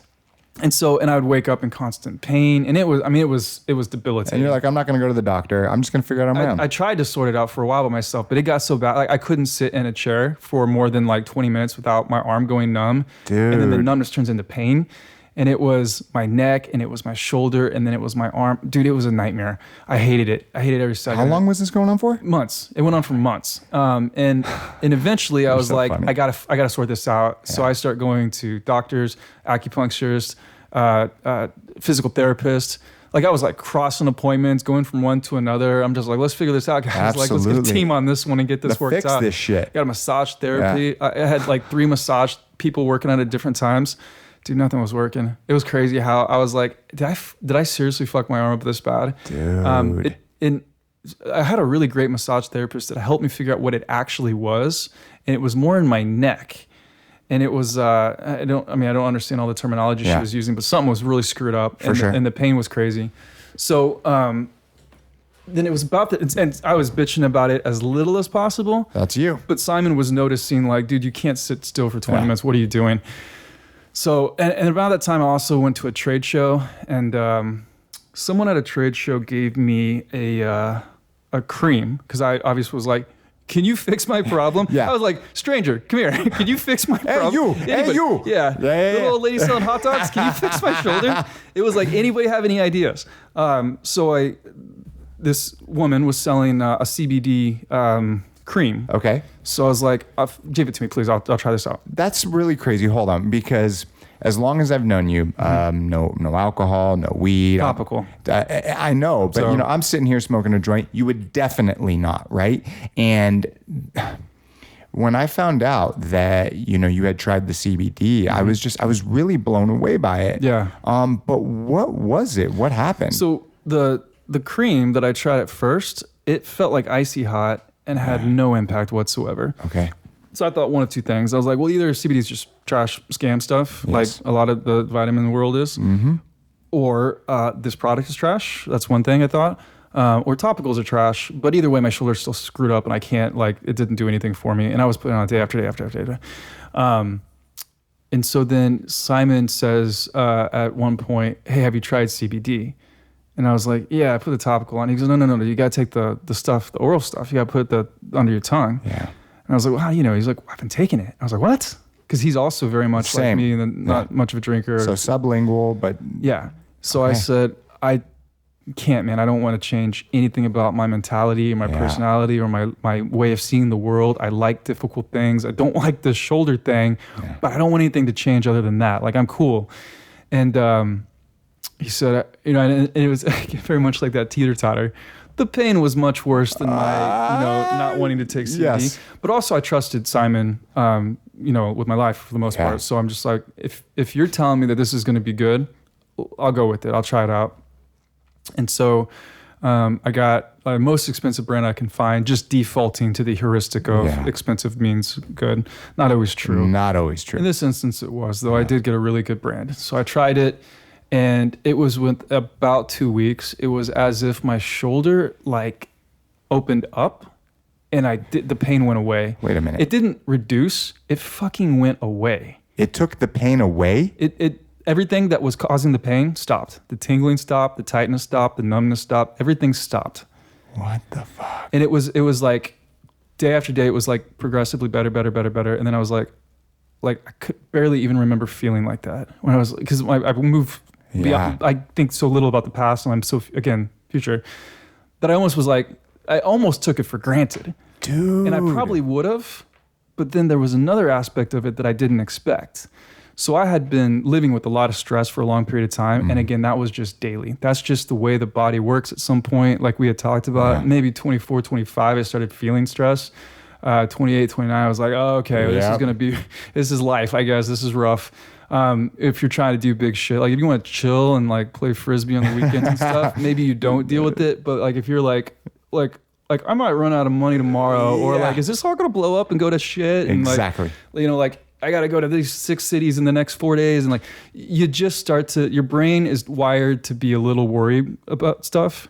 S3: And so, and I would wake up in constant pain, and it was debilitating.
S4: And you're like, I'm not going to go to the doctor. I'm just going to figure it out on my own.
S3: I tried to sort it out for a while by myself, but it got so bad. Like I couldn't sit in a chair for more than like 20 minutes without my arm going numb.
S4: Dude.
S3: And then the numbness turns into pain. And it was my neck, and it was my shoulder, and then it was my arm. Dude, it was a nightmare. I hated it. I hated every second.
S4: How long was this going on for?
S3: Months. It went on for months. And eventually I was so like, funny. I gotta sort this out. Yeah. So I start going to doctors, acupuncturists, physical therapists. Like I was like crossing appointments, going from one to another. I'm just like, let's figure this out, guys.
S4: Absolutely.
S3: Like, let's get a team on this one and get this worked
S4: fix
S3: out.
S4: This shit.
S3: Got a massage therapy. Yeah. I had like 3 massage people working on it at different times. Dude, nothing was working. It was crazy how I was like, did I seriously fuck my arm up this bad?
S4: Dude.
S3: I had a really great massage therapist that helped me figure out what it actually was, and it was more in my neck. And it was, I don't understand all the terminology she was using, but something was really screwed up.
S4: For sure.
S3: And the pain was crazy. So then it was about and I was bitching about it as little as possible.
S4: That's you.
S3: But Simon was noticing like, dude, you can't sit still for 20 minutes. What are you doing? So, and around that time, I also went to a trade show, and someone at a trade show gave me a cream because I obviously was like, can you fix my problem?
S4: Yeah.
S3: I was like, stranger, come here. Can you fix my problem?
S4: you.
S3: Anybody?
S4: Hey, you.
S3: Yeah.
S4: Yeah.
S3: Little old lady selling hot dogs. Can you fix my shoulder? It was like, anybody have any ideas? So this woman was selling a CBD cream.
S4: Okay.
S3: So I was like, give it to me, please. I'll try this out.
S4: That's really crazy. Hold on, because as long as I've known you, no alcohol, no weed.
S3: Topical.
S4: I know, but
S3: So-
S4: I'm sitting here smoking a joint. You would definitely not, right? And when I found out that you had tried the CBD, I was really blown away by it.
S3: Yeah.
S4: But what was it? What happened?
S3: So the cream that I tried at first, it felt like icy hot and had no impact whatsoever.
S4: Okay.
S3: So I thought one of two things. I was like, well, either CBD is just trash scam stuff,
S4: Yes.
S3: like a lot of the vitamin world is, or this product is trash. That's one thing I thought. Or topicals are trash. But either way, my shoulder's still screwed up and I can't, it didn't do anything for me. And I was putting it on day after day after day. And so then Simon says at one point, hey, have you tried CBD? And I was like, yeah, I put the topical on. He goes, no, you got to take the stuff, the oral stuff. You got to put it under your tongue.
S4: Yeah.
S3: And I was like, well, how do you know? He's like, I've been taking it. I was like, what? Because he's also very much
S4: Same.
S3: like me and not much of a drinker.
S4: So sublingual, but
S3: Yeah. So I
S4: Okay.
S3: said, I can't, man. I don't want to change anything about my mentality or my
S4: Yeah.
S3: personality or my way of seeing the world. I like difficult things. I don't like the shoulder thing, but I don't want anything to change other than that. Like, I'm cool. And he said, and it was very much like that teeter-totter. The pain was much worse than my, not wanting to take CBD.
S4: Yes.
S3: But also I trusted Simon, with my life for the most
S4: Yeah.
S3: part. So I'm just like, if you're telling me that this is going to be good, I'll go with it. I'll try it out. And so I got the most expensive brand I can find, just defaulting to the heuristic of
S4: Yeah.
S3: expensive means good. Not always true.
S4: not always true.
S3: In this instance, it was, though I did get a really good brand. So I tried it, and it was with about 2 weeks. It was as if my shoulder opened up, and the pain went away.
S4: Wait a minute.
S3: It didn't reduce. It fucking went away.
S4: It took the pain away?
S3: Everything that was causing the pain stopped. The tingling stopped. The tightness stopped. The numbness stopped. Everything stopped.
S4: What the fuck?
S3: And it was like day after day, it was like progressively better. And then I was like I could barely even remember feeling like that when I was, because I move beyond, I think so little about the past and I'm so, again, future, that I almost took it for granted.
S4: Dude.
S3: And I probably would have, but then there was another aspect of it that I didn't expect. So I had been living with a lot of stress for a long period of time. And again, that was just daily. That's just the way the body works at some point, like we had talked about. Maybe 24, 25, I started feeling stress. 28, 29, I was like, oh, okay, this is life, I guess. This is rough. If you're trying to do big shit, like if you want to chill and play Frisbee on the weekends and stuff, maybe you don't deal with it. But if you're like I might run out of money tomorrow, or is this all gonna blow up and go to shit? And
S4: Exactly.
S3: I got to go to these 6 cities in the next 4 days. And you just start to, your brain is wired to be a little worried about stuff.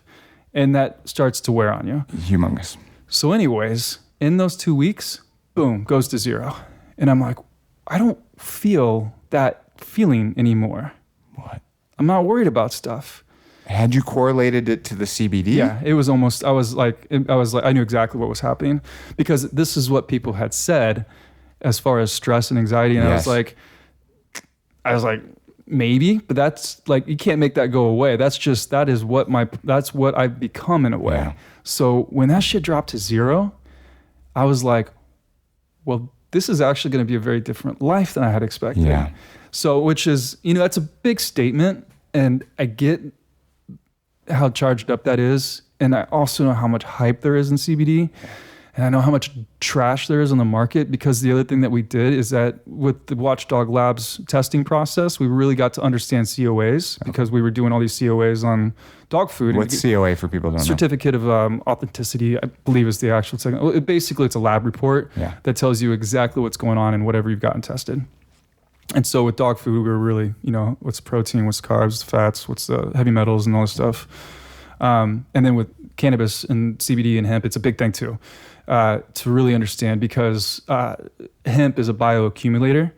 S3: And that starts to wear on you.
S4: Humongous.
S3: So anyways, in those 2 weeks, boom, goes to zero. And I'm like, I don't feel that feeling anymore.
S4: What?
S3: I'm not worried about stuff.
S4: Had you correlated it to the CBD?
S3: Yeah, it was almost, I knew exactly what was happening, because this is what people had said as far as stress and anxiety. And
S4: Yes.
S3: I was like, maybe, but that's you can't make that go away. That's what I've become in a way.
S4: Yeah.
S3: So when that shit dropped to zero, I was like, well, this is actually going to be a very different life than I had expected.
S4: Yeah.
S3: So, which is, that's a big statement, and I get how charged up that is. And I also know how much hype there is in CBD. And I know how much trash there is on the market, because the other thing that we did is that with the Watchdog Labs testing process, we really got to understand COAs, because we were doing all these COAs on dog food.
S4: What's COA for people who don't know?
S3: Certificate of Authenticity, I believe is the actual second. Basically, it's a lab report that tells you exactly what's going on in whatever you've gotten tested. And so with dog food, we were really, what's protein, what's carbs, fats, what's the heavy metals and all this stuff. And then with cannabis and CBD and hemp, it's a big thing too, to really understand, because hemp is a bioaccumulator.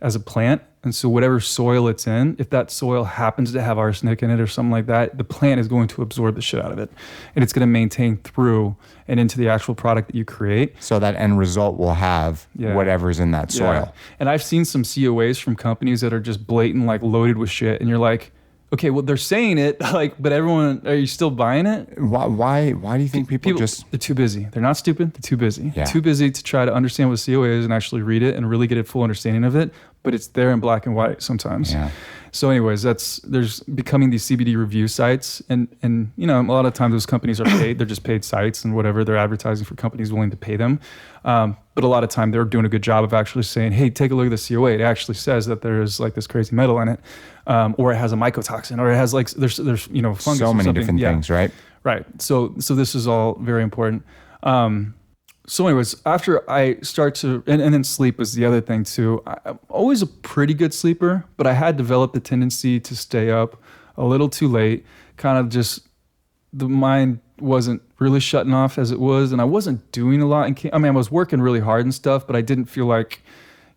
S3: as a plant. And so whatever soil it's in, if that soil happens to have arsenic in it or something like that, the plant is going to absorb the shit out of it. And it's going to maintain through and into the actual product that you create.
S4: So that end result will have whatever's in that soil.
S3: Yeah. And I've seen some COAs from companies that are just blatant, like loaded with shit. And you're like, okay, well, they're saying it, like, but everyone, are you still buying it?
S4: Why do you think people just...
S3: They're too busy. They're not stupid. They're too busy.
S4: Yeah.
S3: Too busy to try to understand what COA is and actually read it and really get a full understanding of it. But it's there in black and white sometimes.
S4: Yeah.
S3: So anyways, there's becoming these CBD review sites. And you know, a lot of times those companies are paid. They're just paid sites and whatever. They're advertising for companies willing to pay them. But a lot of time they're doing a good job of actually saying, hey, take a look at the COA. It actually says that there's like this crazy metal in it. Or it has a mycotoxin, or it has like, there's you know, fungus.
S4: So many different things, right?
S3: Right. So this is all very important. So anyways, after I start to, and then sleep is the other thing too. I'm always a pretty good sleeper, but I had developed the tendency to stay up a little too late, kind of just, the mind wasn't really shutting off as it was, and I wasn't doing a lot. I mean, I was working really hard and stuff, but I didn't feel like,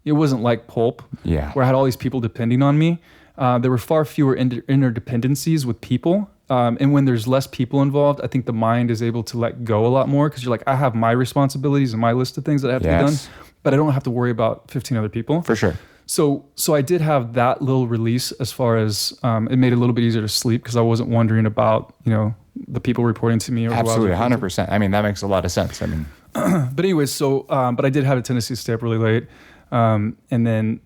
S3: it wasn't like pulp, where I had all these people depending on me. There were far fewer interdependencies with people. And when there's less people involved, I think the mind is able to let go a lot more, because you're like, I have my responsibilities and my list of things that have to be done, but I don't have to worry about 15 other people.
S4: For sure.
S3: So I did have that little release as far as it made it a little bit easier to sleep, because I wasn't wondering about, you know, the people reporting to me. Or
S4: absolutely, 100%. I mean, that makes a lot of sense. I mean,
S3: but anyways, but I did have a tendency to stay up really late. And then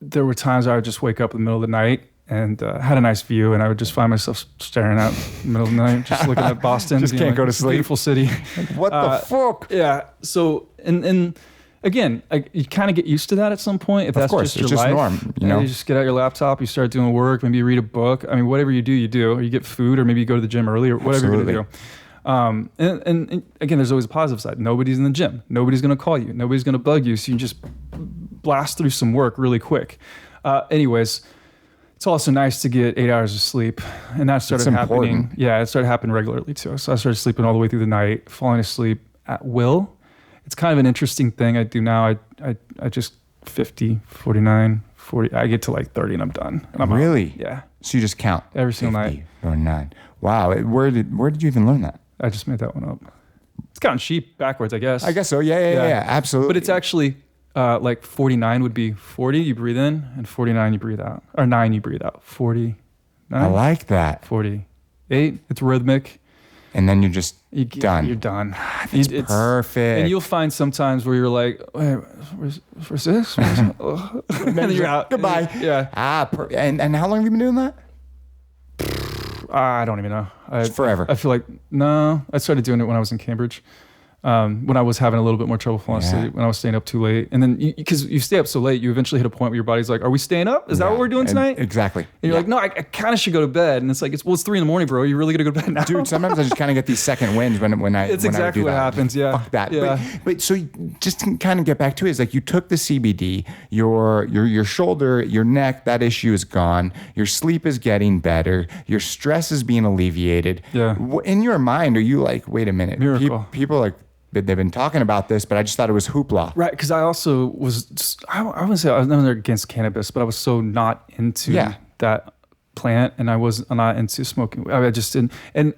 S3: there were times I would just wake up in the middle of the night and had a nice view, and I would just find myself staring out in the middle of the night, just looking at Boston.
S4: Just can't go to sleep.
S3: Beautiful city.
S4: What the fuck?
S3: Yeah. So, and again, you kind of get used to that at some point. If that's just your life,
S4: norm, you know?
S3: You just get out your laptop, you start doing work, maybe you read a book. I mean, whatever you do, or you get food, or maybe you go to the gym early, or whatever you're going to do. And again, there's always a positive side. Nobody's in the gym. Nobody's going to call you. Nobody's going to bug you. So you just blast through some work really quick. Anyways, it's also nice to get 8 hours of sleep. And that started happening.
S4: Important.
S3: Yeah, it started happening regularly too. So I started sleeping all the way through the night, falling asleep at will. It's kind of an interesting thing I do now. I just 50, 49, 40. I get to like 30 and I'm done. And I'm
S4: really?
S3: Out. Yeah.
S4: So you just count
S3: every single night.
S4: 49. Wow. Where did you even learn that?
S3: I just made that one up. It's counting sheep backwards, I guess.
S4: I guess so. Yeah. Absolutely.
S3: But it's actually like 49 would be 40 you breathe in, and 49 you breathe out, or 9 you breathe out. 49.
S4: I like that.
S3: 48. It's rhythmic.
S4: And then you're just done.
S3: You're done.
S4: It's perfect.
S3: And you'll find sometimes where you're like, wait, where's this? And then you're out.
S4: Goodbye.
S3: Yeah.
S4: And how long have you been doing that?
S3: I don't even know.
S4: Forever.
S3: I feel like, no, I started doing it when I was in Cambridge. When I was having a little bit more trouble falling asleep, when I was staying up too late. And then, because you stay up so late, you eventually hit a point where your body's like, are we staying up? Is that what we're doing tonight?
S4: Exactly.
S3: And you're like, no, I kind of should go to bed. And it's like, it's 3 a.m, bro. You really got to go to bed now?
S4: Dude, sometimes I just kind of get these second winds when I
S3: It's exactly what happens, yeah.
S4: Fuck that.
S3: Yeah.
S4: But so just to kind of get back to it, it's like you took the CBD, your shoulder, your neck, that issue is gone. Your sleep is getting better. Your stress is being alleviated.
S3: Yeah.
S4: In your mind, are you like, wait a minute.
S3: Miracle.
S4: People are like, they've been talking about this, but I just thought it was hoopla.
S3: Right, because I also was, I wouldn't say I was never against cannabis, but I was so not into that plant, and I was not into smoking. I just didn't, and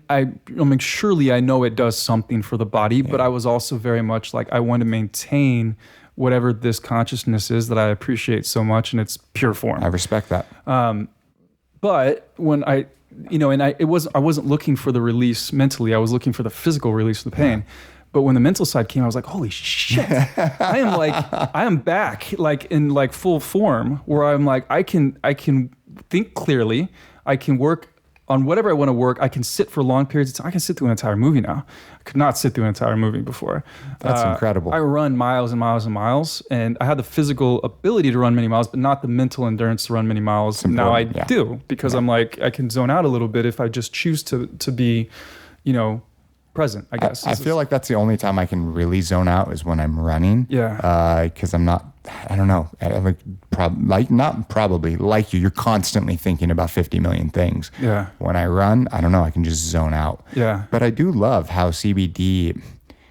S3: surely I know it does something for the body, but I was also very much like, I want to maintain whatever this consciousness is that I appreciate so much in its pure form.
S4: I respect that.
S3: But when I wasn't looking for the release mentally, I was looking for the physical release of the pain. But when the mental side came, I was like, holy shit, I am back like in like full form, where I'm like, I can think clearly. I can work on whatever I want to work. I can sit for long periods of time. I can sit through an entire movie now. I could not sit through an entire movie before.
S4: That's incredible.
S3: I run miles and miles and miles, and I had the physical ability to run many miles, but not the mental endurance to run many miles. Now I do, because I'm like, I can zone out a little bit if I just choose to be, present, I guess.
S4: I feel like that's the only time I can really zone out is when I'm running.
S3: Yeah.
S4: Because I'm not, I don't know, like you're constantly thinking about 50 million things.
S3: Yeah.
S4: When I run, I don't know, I can just zone out.
S3: Yeah.
S4: But I do love how CBD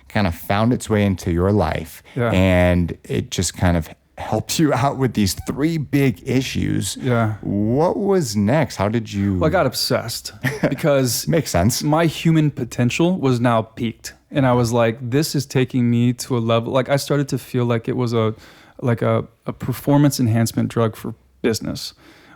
S4: kind of found its way into your life.
S3: Yeah.
S4: And it just kind of helped you out with these 3 big issues.
S3: Yeah.
S4: What was next? How did you?
S3: Well, I got obsessed because
S4: Makes sense.
S3: my human potential was now peaked. And I was like, this is taking me to a level. Like I started to feel like it was a performance enhancement drug for business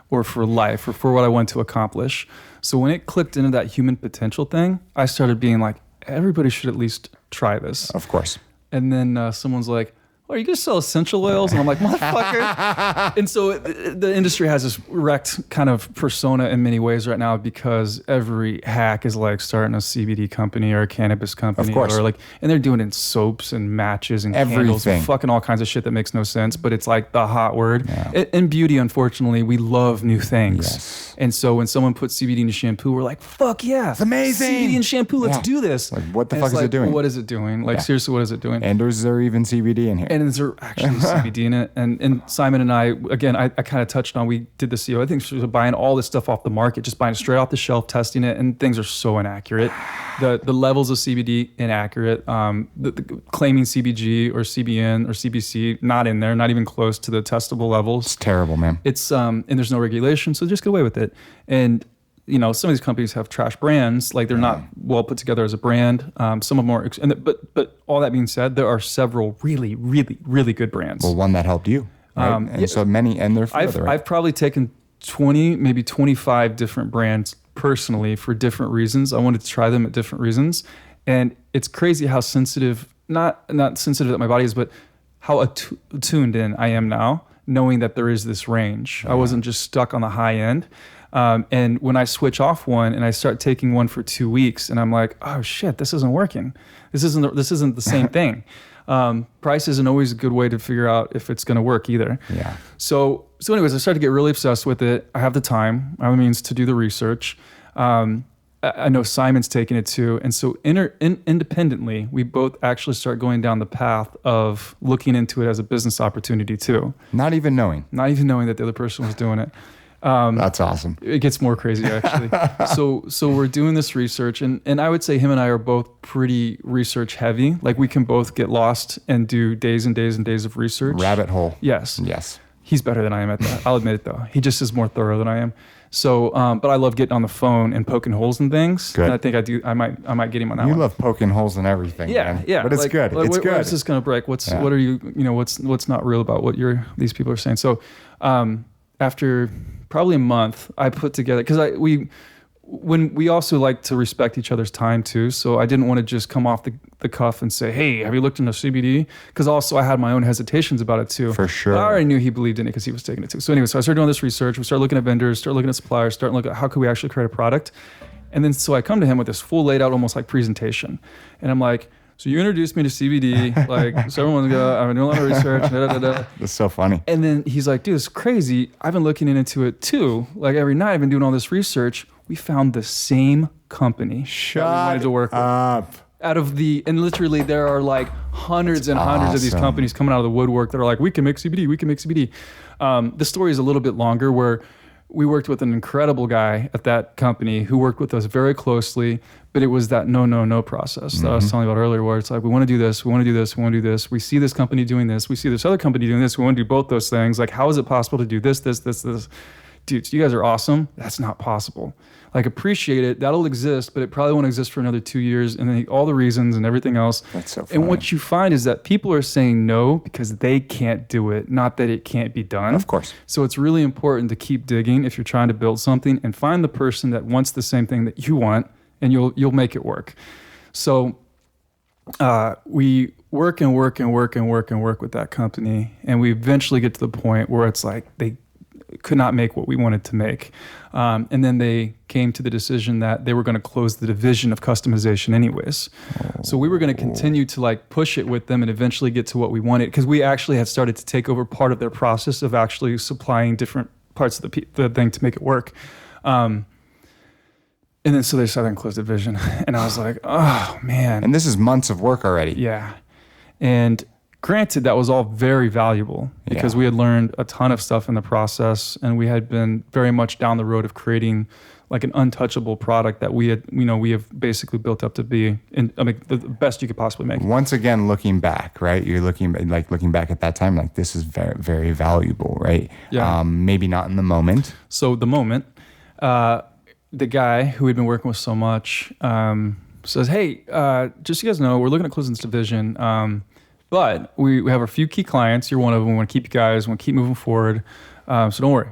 S3: or for life or for what I want to accomplish. So when it clicked into that human potential thing, I started being like, everybody should at least try this.
S4: Of course.
S3: And then someone's like, oh, are you going to sell essential oils? And I'm like, motherfucker. And so the industry has this wrecked kind of persona in many ways right now because every hack is like starting a CBD company or a cannabis company.
S4: Of course.
S3: Or like, and they're doing it in soaps and matches and candles and fucking all kinds of shit that makes no sense. But it's like the hot word.
S4: Yeah.
S3: In beauty, unfortunately, we love new things.
S4: Yes.
S3: And so when someone puts CBD in shampoo, we're like, fuck yeah.
S4: It's amazing.
S3: CBD in shampoo, let's do this.
S4: Like, what the
S3: And
S4: fuck
S3: it's
S4: is it
S3: like,
S4: doing?
S3: What is it doing? Like, seriously, what is it doing?
S4: And is there even CBD in here?
S3: And is there actually CBD in it? And Simon and I, again, I kind of touched on, we did the CEO. I think she was buying all this stuff off the market, just buying it straight off the shelf, testing it, and things are so inaccurate. The levels of CBD, inaccurate. The claiming CBG or CBN or CBC, not in there, not even close to the testable levels.
S4: It's terrible, man.
S3: It's and there's no regulation, so just get away with it. And you know, some of these companies have trash brands, like they're not well put together as a brand. Some of them are, but all that being said, there are several really, really, really good brands.
S4: Well, one that helped you, right? And so many, and they're further, right?
S3: I've probably taken 20, maybe 25 different brands personally for different reasons. I wanted to try them at different reasons, and it's crazy how sensitive, not sensitive that my body is, but how attuned in I am now, knowing that there is this range. I wasn't just stuck on the high end. And when I switch off one and I start taking one for 2 weeks and I'm like, oh shit, this isn't working. This isn't the same thing. Price isn't always a good way to figure out if it's going to work either. Yeah. So anyways, I started to get really obsessed with it. I have the time, I have the means to do the research. I know Simon's taking it too. And so independently, we both actually start going down the path of looking into it as a business opportunity too.
S4: Not even knowing
S3: that the other person was doing it.
S4: That's awesome.
S3: It gets more crazy actually. So we're doing this research and I would say him and I are both pretty research heavy. Like we can both get lost and do days and days and days of research.
S4: Rabbit hole.
S3: Yes.
S4: Yes.
S3: He's better than I am at that. I'll admit it though. He just is more thorough than I am. So, but I love getting on the phone and poking holes in things.
S4: Good.
S3: And I think I might get him on that one.
S4: You love poking holes in everything.
S3: Yeah,
S4: man.
S3: yeah.
S4: But it's good. It's good.
S3: Where is this going to break? What are you what's not real about what these people are saying? So, after probably a month, I put together, because we also like to respect each other's time too. So I didn't want to just come off the cuff and say, hey, have you looked into CBD? Because also I had my own hesitations about it too.
S4: For sure.
S3: But I already knew he believed in it because he was taking it too. So anyway, so I started doing this research. We started looking at vendors, started looking at suppliers, started looking at how could we actually create a product. And then so I come to him with this full laid out, almost like presentation. And I'm like, so you introduced me to CBD like several months ago. I've been doing a lot of research.
S4: That's so funny.
S3: And then he's like, dude, it's crazy. I've been looking into it too. Like every night I've been doing all this research. We found the same company that we wanted to work with. And literally there are like hundreds and hundreds of these companies coming out of the woodwork that are like, we can make CBD, we can make CBD. The story is a little bit longer where we worked with an incredible guy at that company who worked with us very closely, but it was that no process that I was telling you about earlier, where it's like, we want to do this, we want to do this, we want to do this. We see this company doing this, we see this other company doing this, we want to do both those things. Like, how is it possible to do this? Dudes, you guys are awesome. That's not possible. Like, appreciate it. That'll exist, but it probably won't exist for another 2 years. And then all the reasons and everything else.
S4: That's so funny.
S3: And what you find is that people are saying no because they can't do it, not that it can't be done.
S4: Of course.
S3: So it's really important to keep digging if you're trying to build something and find the person that wants the same thing that you want, and you'll make it work. So we work with that company, and we eventually get to the point where it's like they could not make what we wanted to make. And then they came to the decision that they were going to close the division of customization anyways. So we were going to continue to like push it with them and eventually get to what we wanted, because we actually had started to take over part of their process of actually supplying different parts of the thing to make it work. And then so they decided to close the division. And I was like, oh man.
S4: And this is months of work already.
S3: Yeah. And granted, that was all very valuable because we had learned a ton of stuff in the process, and we had been very much down the road of creating like an untouchable product that we have basically built up to be the best you could possibly make.
S4: Once again, looking back, right? You're looking back at that time, like this is very, very valuable, right?
S3: Yeah.
S4: Maybe not in the moment.
S3: So the moment, the guy who we'd been working with so much says, "Hey, just so you guys know, we're looking at closing this division, but we have a few key clients. You're one of them. We want to keep you guys. We want to keep moving forward. So don't worry.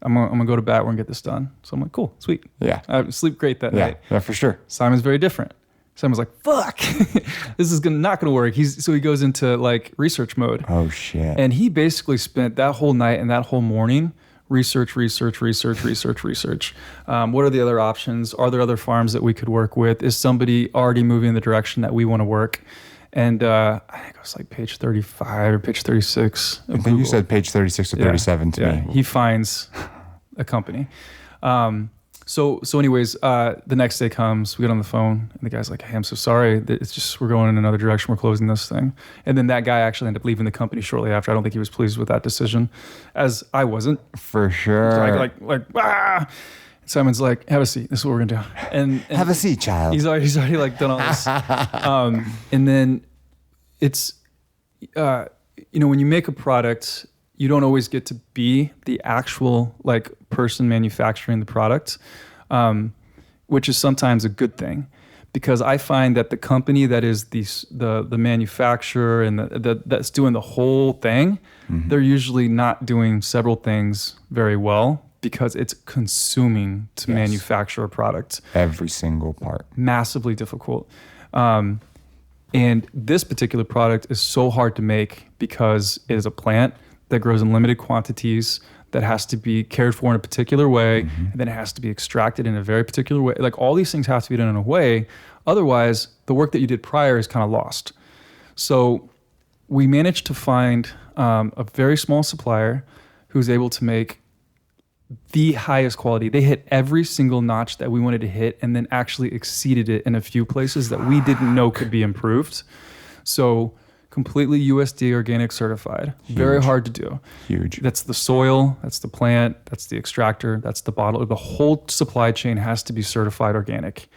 S3: I'm gonna go to bat. We're gonna get this done." So I'm like, "Cool, sweet."
S4: Yeah.
S3: I sleep great that night.
S4: Yeah, for sure.
S3: Simon's very different. Simon's like, "Fuck, this is not gonna work." So he goes into like research mode.
S4: Oh shit.
S3: And he basically spent that whole night and that whole morning research. What are the other options? Are there other farms that we could work with? Is somebody already moving in the direction that we want to work? And I think it was like page 35 or page 36.
S4: I think you said page 36 or 37 to me.
S3: He finds a company. So anyways, the next day comes, we get on the phone, and the guy's like, "Hey, I'm so sorry. It's just, we're going in another direction. We're closing this thing." And then that guy actually ended up leaving the company shortly after. I don't think he was pleased with that decision, as I wasn't.
S4: For sure.
S3: So like. Simon's like, "Have a seat. This is what we're gonna do." And
S4: have a seat, child.
S3: He's already like done all this. And then it's, when you make a product, you don't always get to be the actual like person manufacturing the product, which is sometimes a good thing, because I find that the company that is the manufacturer and that's doing the whole thing, they're usually not doing several things very well, because it's consuming to manufacture a product.
S4: Every single part. Massively
S3: difficult. And this particular product is so hard to make because it is a plant that grows in limited quantities, that has to be cared for in a particular way, and then it has to be extracted in a very particular way. Like all these things have to be done in a way. Otherwise, the work that you did prior is kind of lost. So we managed to find a very small supplier who's able to make the highest quality. They hit every single notch that we wanted to hit, and then actually exceeded it in a few places that we didn't know could be improved. So completely USDA organic certified. Huge. Very hard to do.
S4: Huge.
S3: That's the soil, that's the plant, that's the extractor, that's the bottle. The whole supply chain has to be certified organic.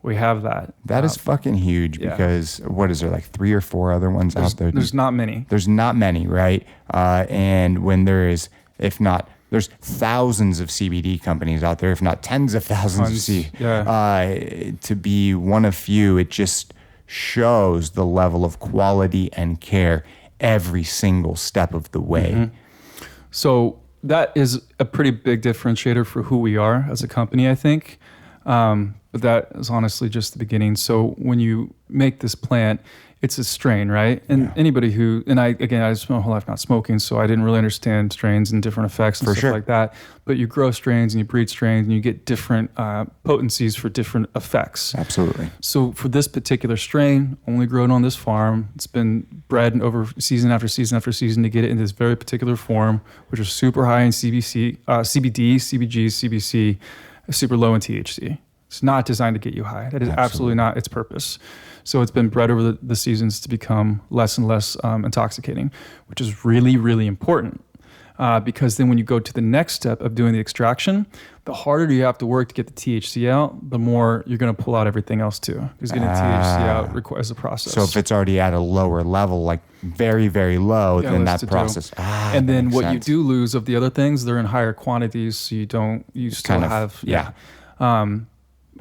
S3: We have that.
S4: That is fucking huge, because what is there, like 3 or 4 other ones out there?
S3: There's not many.
S4: There's not many, right? And when there is, if not, there's thousands of CBD companies out there, if not tens of thousands to be one of few, it just shows the level of quality and care every single step of the way.
S3: So that is a pretty big differentiator for who we are as a company, I think. But that is honestly just the beginning. So when you make this plant, it's a strain, right? And anybody who, and I spent my whole life not smoking, so I didn't really understand strains and different effects and stuff like that. But you grow strains and you breed strains and you get different potencies for different effects.
S4: Absolutely.
S3: So for this particular strain, only grown on this farm, it's been bred over season after season after season to get it in this very particular form, which is super high in CBD, CBG, CBC, super low in THC. It's not designed to get you high. That is absolutely not its purpose. So it's been bred over the seasons to become less and less intoxicating, which is really, really important. Because then when you go to the next step of doing the extraction, the harder you have to work to get the THC out, the more you're going to pull out everything else too. Because getting THC out requires a process.
S4: So if it's already at a lower level, like very, very low, then that process.
S3: And then what you do lose of the other things, they're in higher quantities, so you still have.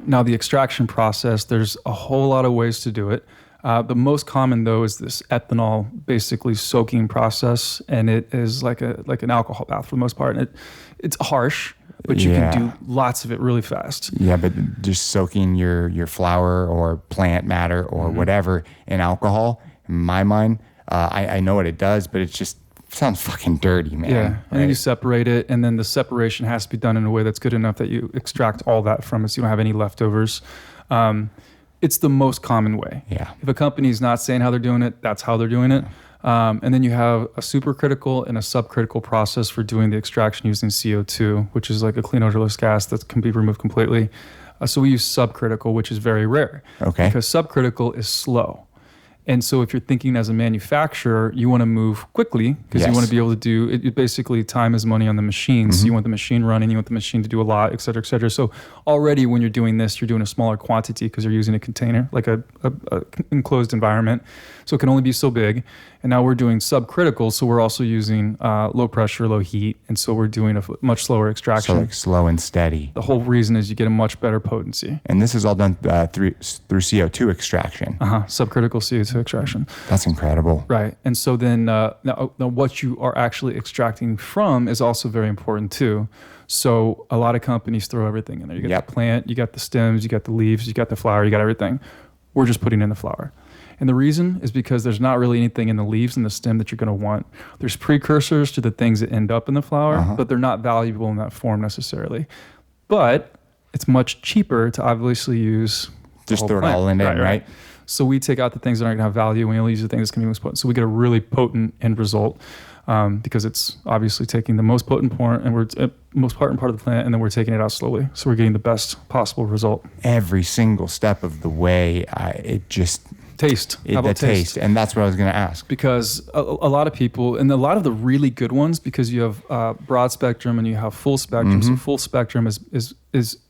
S3: Now the extraction process, there's a whole lot of ways to do it. The most common though is this ethanol basically soaking process, and it is like an alcohol bath for the most part. And it's harsh, but you can do lots of it really fast.
S4: Yeah, but just soaking your flour or plant matter or whatever in alcohol, in my mind, I know what it does, but it's just sounds fucking dirty, man.
S3: Yeah, and then you separate it, and then the separation has to be done in a way that's good enough that you extract all that from it so you don't have any leftovers. It's the most common way.
S4: Yeah.
S3: If a company's not saying how they're doing it, that's how they're doing it. And then you have a supercritical and a subcritical process for doing the extraction using CO2, which is like a clean odorless gas that can be removed completely. So we use subcritical, which is very rare.
S4: Okay.
S3: Because subcritical is slow. And so if you're thinking as a manufacturer, you want to move quickly because you want to be able to do it. Basically, time is money on the machine. So you want the machine running, you want the machine to do a lot, et cetera, et cetera. So already when you're doing this, you're doing a smaller quantity because you're using a container, like a enclosed environment. So it can only be so big. And now we're doing subcritical. So we're also using low pressure, low heat. And so we're doing a much slower extraction.
S4: So like slow and steady.
S3: The whole reason is you get a much better potency.
S4: And this is all done through CO2 extraction.
S3: Subcritical CO2 extraction.
S4: That's incredible.
S3: Right. And so then now what you are actually extracting from is also very important too. So a lot of companies throw everything in there. You got the plant, you got the stems, you got the leaves, you got the flower, you got everything. We're just putting in the flower. And the reason is because there's not really anything in the leaves and the stem that you're going to want. There's precursors to the things that end up in the flower, but they're not valuable in that form necessarily. But it's much cheaper to obviously use
S4: just throw it all in it, right?
S3: So we take out the things that aren't going to have value and we only use the things that's going to be most potent. So we get a really potent end result because it's obviously taking the most potent part and we're most potent part of the plant, and then we're taking it out slowly. So we're getting the best possible result.
S4: Every single step of the way, it just...
S3: Taste. How about taste?
S4: And that's what I was going to ask.
S3: Because a lot of people, and a lot of the really good ones, because you have broad spectrum and you have full spectrum. So full spectrum is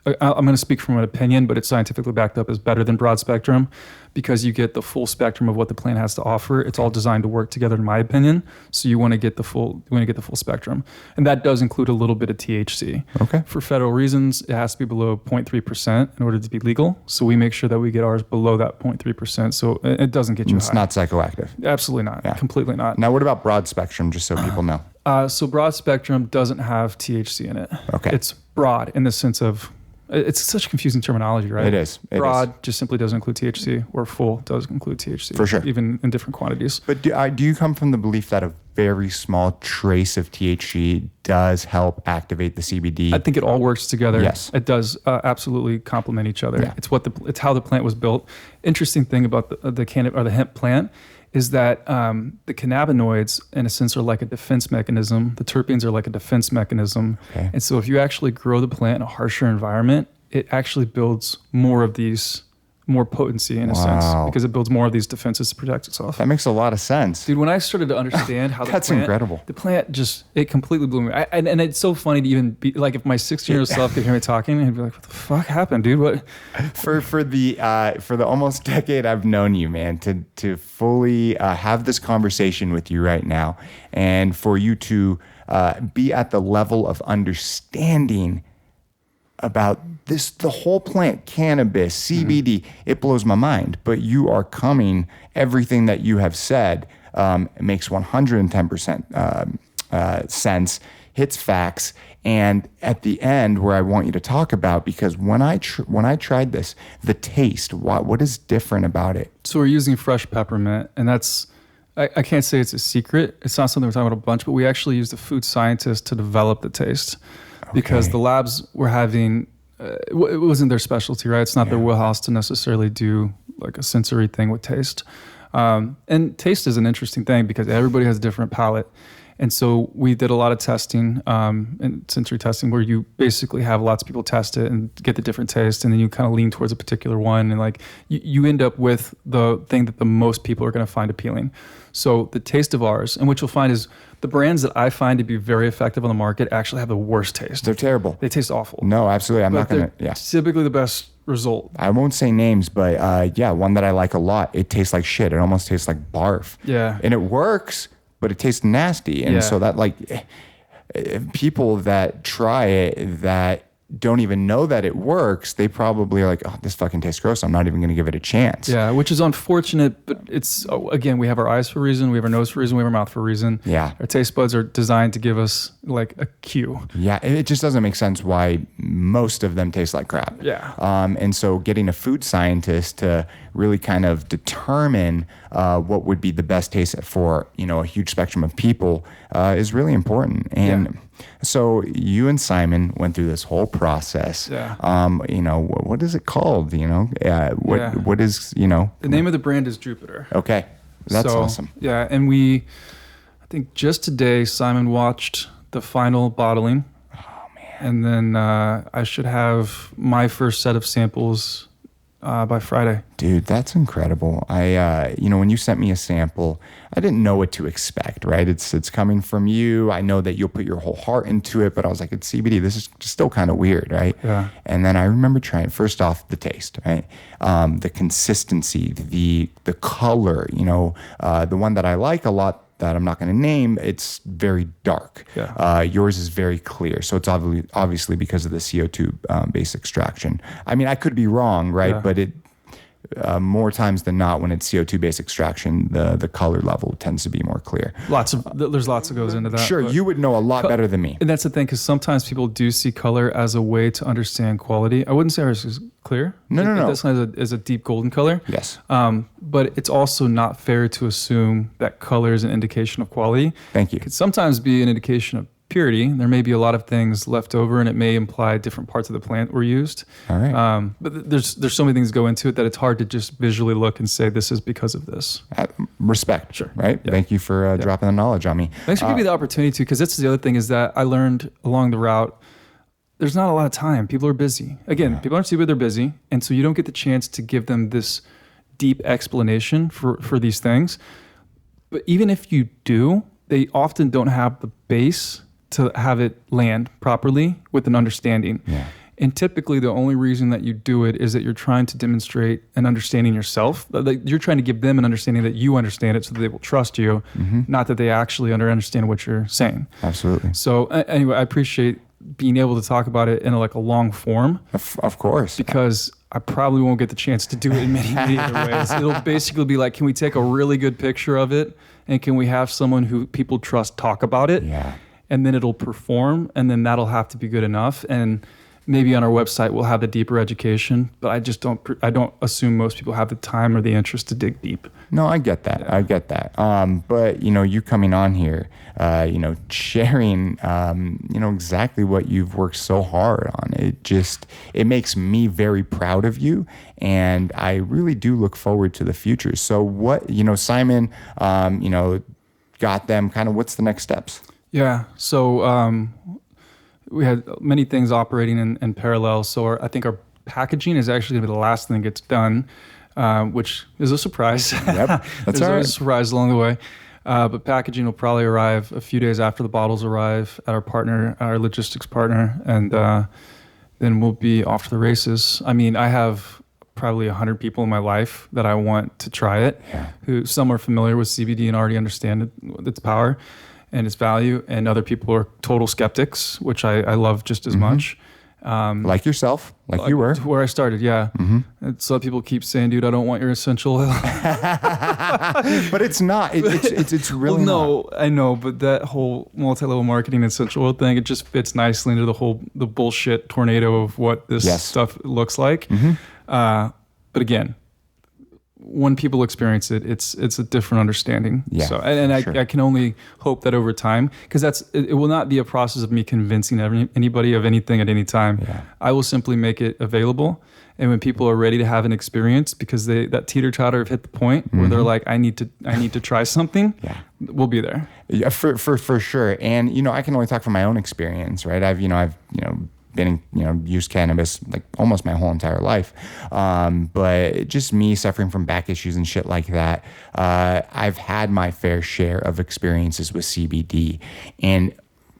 S3: I'm going to speak from an opinion, but it's scientifically backed up, is better than broad spectrum because you get the full spectrum of what the plant has to offer. It's all designed to work together, in my opinion. So you want to get the full spectrum, and that does include a little bit of THC.
S4: Okay.
S3: For federal reasons, it has to be below 0.3% in order to be legal. So we make sure that we get ours below that 0.3%. So it doesn't get you
S4: It's
S3: high.
S4: not psychoactive.
S3: Absolutely not. Yeah. Completely not.
S4: Now, what about broad spectrum, just so people know?
S3: So broad spectrum doesn't have THC in it.
S4: Okay.
S3: It's broad in the sense of, it's such confusing terminology, right?
S4: It is.
S3: Broad just simply doesn't include THC, or full does include THC.
S4: For sure.
S3: Even in different quantities.
S4: But do you come from the belief that a very small trace of THC does help activate the CBD?
S3: I think it all works together.
S4: Yes.
S3: It does absolutely complement each other.
S4: Yeah.
S3: It's how the plant was built. Interesting thing about the hemp plant is that the cannabinoids, in a sense, are like a defense mechanism. The terpenes are like a defense mechanism.
S4: Okay.
S3: And so if you actually grow the plant in a harsher environment, it actually builds more potency in a sense, because it builds more of these defenses to protect itself.
S4: That makes a lot of sense.
S3: Dude, when I started to understand how
S4: That's incredible.
S3: The plant it completely blew me. And it's so funny to even be like, if my 16-year-old self could hear me talking, I'd be like, what the fuck happened, dude? What?
S4: For the almost decade I've known you, man, to fully have this conversation with you right now, and for you to be at the level of understanding about this, the whole plant, cannabis, CBD, it blows my mind. But you are coming, everything that you have said makes 110% sense, hits facts. And at the end, where I want you to talk about, because when I tried this, the taste, what is different about it?
S3: So we're using fresh peppermint, and that's, I can't say it's a secret. It's not something we're talking about a bunch, but we actually used a food scientist to develop the taste. Because the labs were having, it wasn't their specialty, right? It's not their wheelhouse to necessarily do like a sensory thing with taste. And taste is an interesting thing because everybody has a different palate. And so we did a lot of testing, and sensory testing, where you basically have lots of people test it and get the different taste, and then you kind of lean towards a particular one, and like you end up with the thing that the most people are going to find appealing. So the taste of ours, and what you'll find is the brands that I find to be very effective on the market actually have the worst taste.
S4: They're terrible.
S3: They taste awful.
S4: No, absolutely. I'm not going to.
S3: Yeah. Typically the best result.
S4: I won't say names, but one that I like a lot. It tastes like shit. It almost tastes like barf.
S3: Yeah.
S4: And it works, but it tastes nasty. And so that, like, people that try it that don't even know that it works, they probably are like, oh, this fucking tastes gross, I'm not even going to give it a chance.
S3: Yeah, which is unfortunate, but it's, again, we have our eyes for a reason, we have our nose for a reason, we have our mouth for a reason.
S4: Yeah.
S3: Our taste buds are designed to give us like a cue.
S4: Yeah, it just doesn't make sense why most of them taste like crap.
S3: Yeah.
S4: And so getting a food scientist to really kind of determine what would be the best taste for, a huge spectrum of people is really important. And so you and Simon went through this whole process.
S3: Yeah.
S4: What is it called? What is,
S3: The name of the brand is Jupiter.
S4: Okay. That's awesome.
S3: Yeah. And I think just today, Simon watched the final bottling.
S4: Oh, man.
S3: And then I should have my first set of samples by Friday.
S4: Dude, that's incredible. When you sent me a sample, I didn't know what to expect, right? It's coming from you. I know that you'll put your whole heart into it, but I was like, it's CBD. This is just still kind of weird, right?
S3: Yeah.
S4: And then I remember trying, first off, the taste, right? The consistency, the color, the one that I like a lot that I'm not going to name, it's very dark.
S3: Yeah.
S4: Yours is very clear. So it's obviously because of the CO2 base extraction. I mean, I could be wrong, right?
S3: Yeah.
S4: But more times than not, when it's CO2 base extraction, the color level tends to be more clear.
S3: There's lots that goes into that.
S4: Sure, you would know a lot better than me.
S3: And that's the thing, because sometimes people do see color as a way to understand quality. I wouldn't say ours is clear.
S4: No.
S3: This one is a deep golden color.
S4: Yes.
S3: But it's also not fair to assume that color is an indication of quality.
S4: Thank you.
S3: It could sometimes be an indication of purity. There may be a lot of things left over, and it may imply different parts of the plant were used.
S4: All right.
S3: But there's so many things that go into it that it's hard to just visually look and say this is because of this.
S4: Respect.
S3: Sure.
S4: Right.
S3: Yeah.
S4: Thank you for dropping the knowledge on me.
S3: Thanks for giving me the opportunity to, because that's the other thing is that I learned along the route. There's not a lot of time. People are busy. Again, people aren't stupid, they're busy. And so you don't get the chance to give them this deep explanation for these things. But even if you do, they often don't have the base to have it land properly with an understanding.
S4: Yeah.
S3: And typically the only reason that you do it is that you're trying to demonstrate an understanding yourself. Like you're trying to give them an understanding that you understand it so that they will trust you, not that they actually understand what you're saying.
S4: Absolutely.
S3: So anyway, I appreciate being able to talk about it in a long form.
S4: Of course.
S3: Because I probably won't get the chance to do it in many other ways. It'll basically be like, can we take a really good picture of it? And can we have someone who people trust talk about it?
S4: Yeah.
S3: And then it'll perform, and then that'll have to be good enough. And maybe on our website we'll have the deeper education, but I don't assume most people have the time or the interest to dig deep.
S4: No, I get that. Yeah. I get that. But you coming on here, sharing, exactly what you've worked so hard on. It makes me very proud of you, and I really do look forward to the future. So what, Simon, got them. Kind of, what's the next steps?
S3: Yeah. So we had many things operating in parallel. So I think our packaging is actually going to be the last thing that gets done, which is a surprise.
S4: Yep, that's all right.
S3: Always a surprise along the way. But packaging will probably arrive a few days after the bottles arrive at our logistics partner, and then we'll be off to the races. I mean, I have probably 100 people in my life that I want to try it, who some are familiar with CBD and already understand its power and its value, and other people are total skeptics, which I love just as much.
S4: Like yourself, like you were.
S3: Where I started, yeah. And so people keep saying, dude, I don't want your essential oil.
S4: But it's not. It's really
S3: not. I know, but that whole multi-level marketing essential oil thing, it just fits nicely into the bullshit tornado of what this stuff looks like. But again, when people experience it, it's a different understanding.
S4: Yeah,
S3: so, and
S4: sure.
S3: I can only hope that over time, because it will not be a process of me convincing anybody of anything at any time.
S4: Yeah.
S3: I will simply make it available, and when people are ready to have an experience, because that teeter-totter have hit the point where they're like, I need to try something. We'll be there.
S4: Yeah, for sure. And I can only talk from my own experience, right? I've been used cannabis like almost my whole entire life, but just me suffering from back issues and shit like that, I've had my fair share of experiences with CBD, and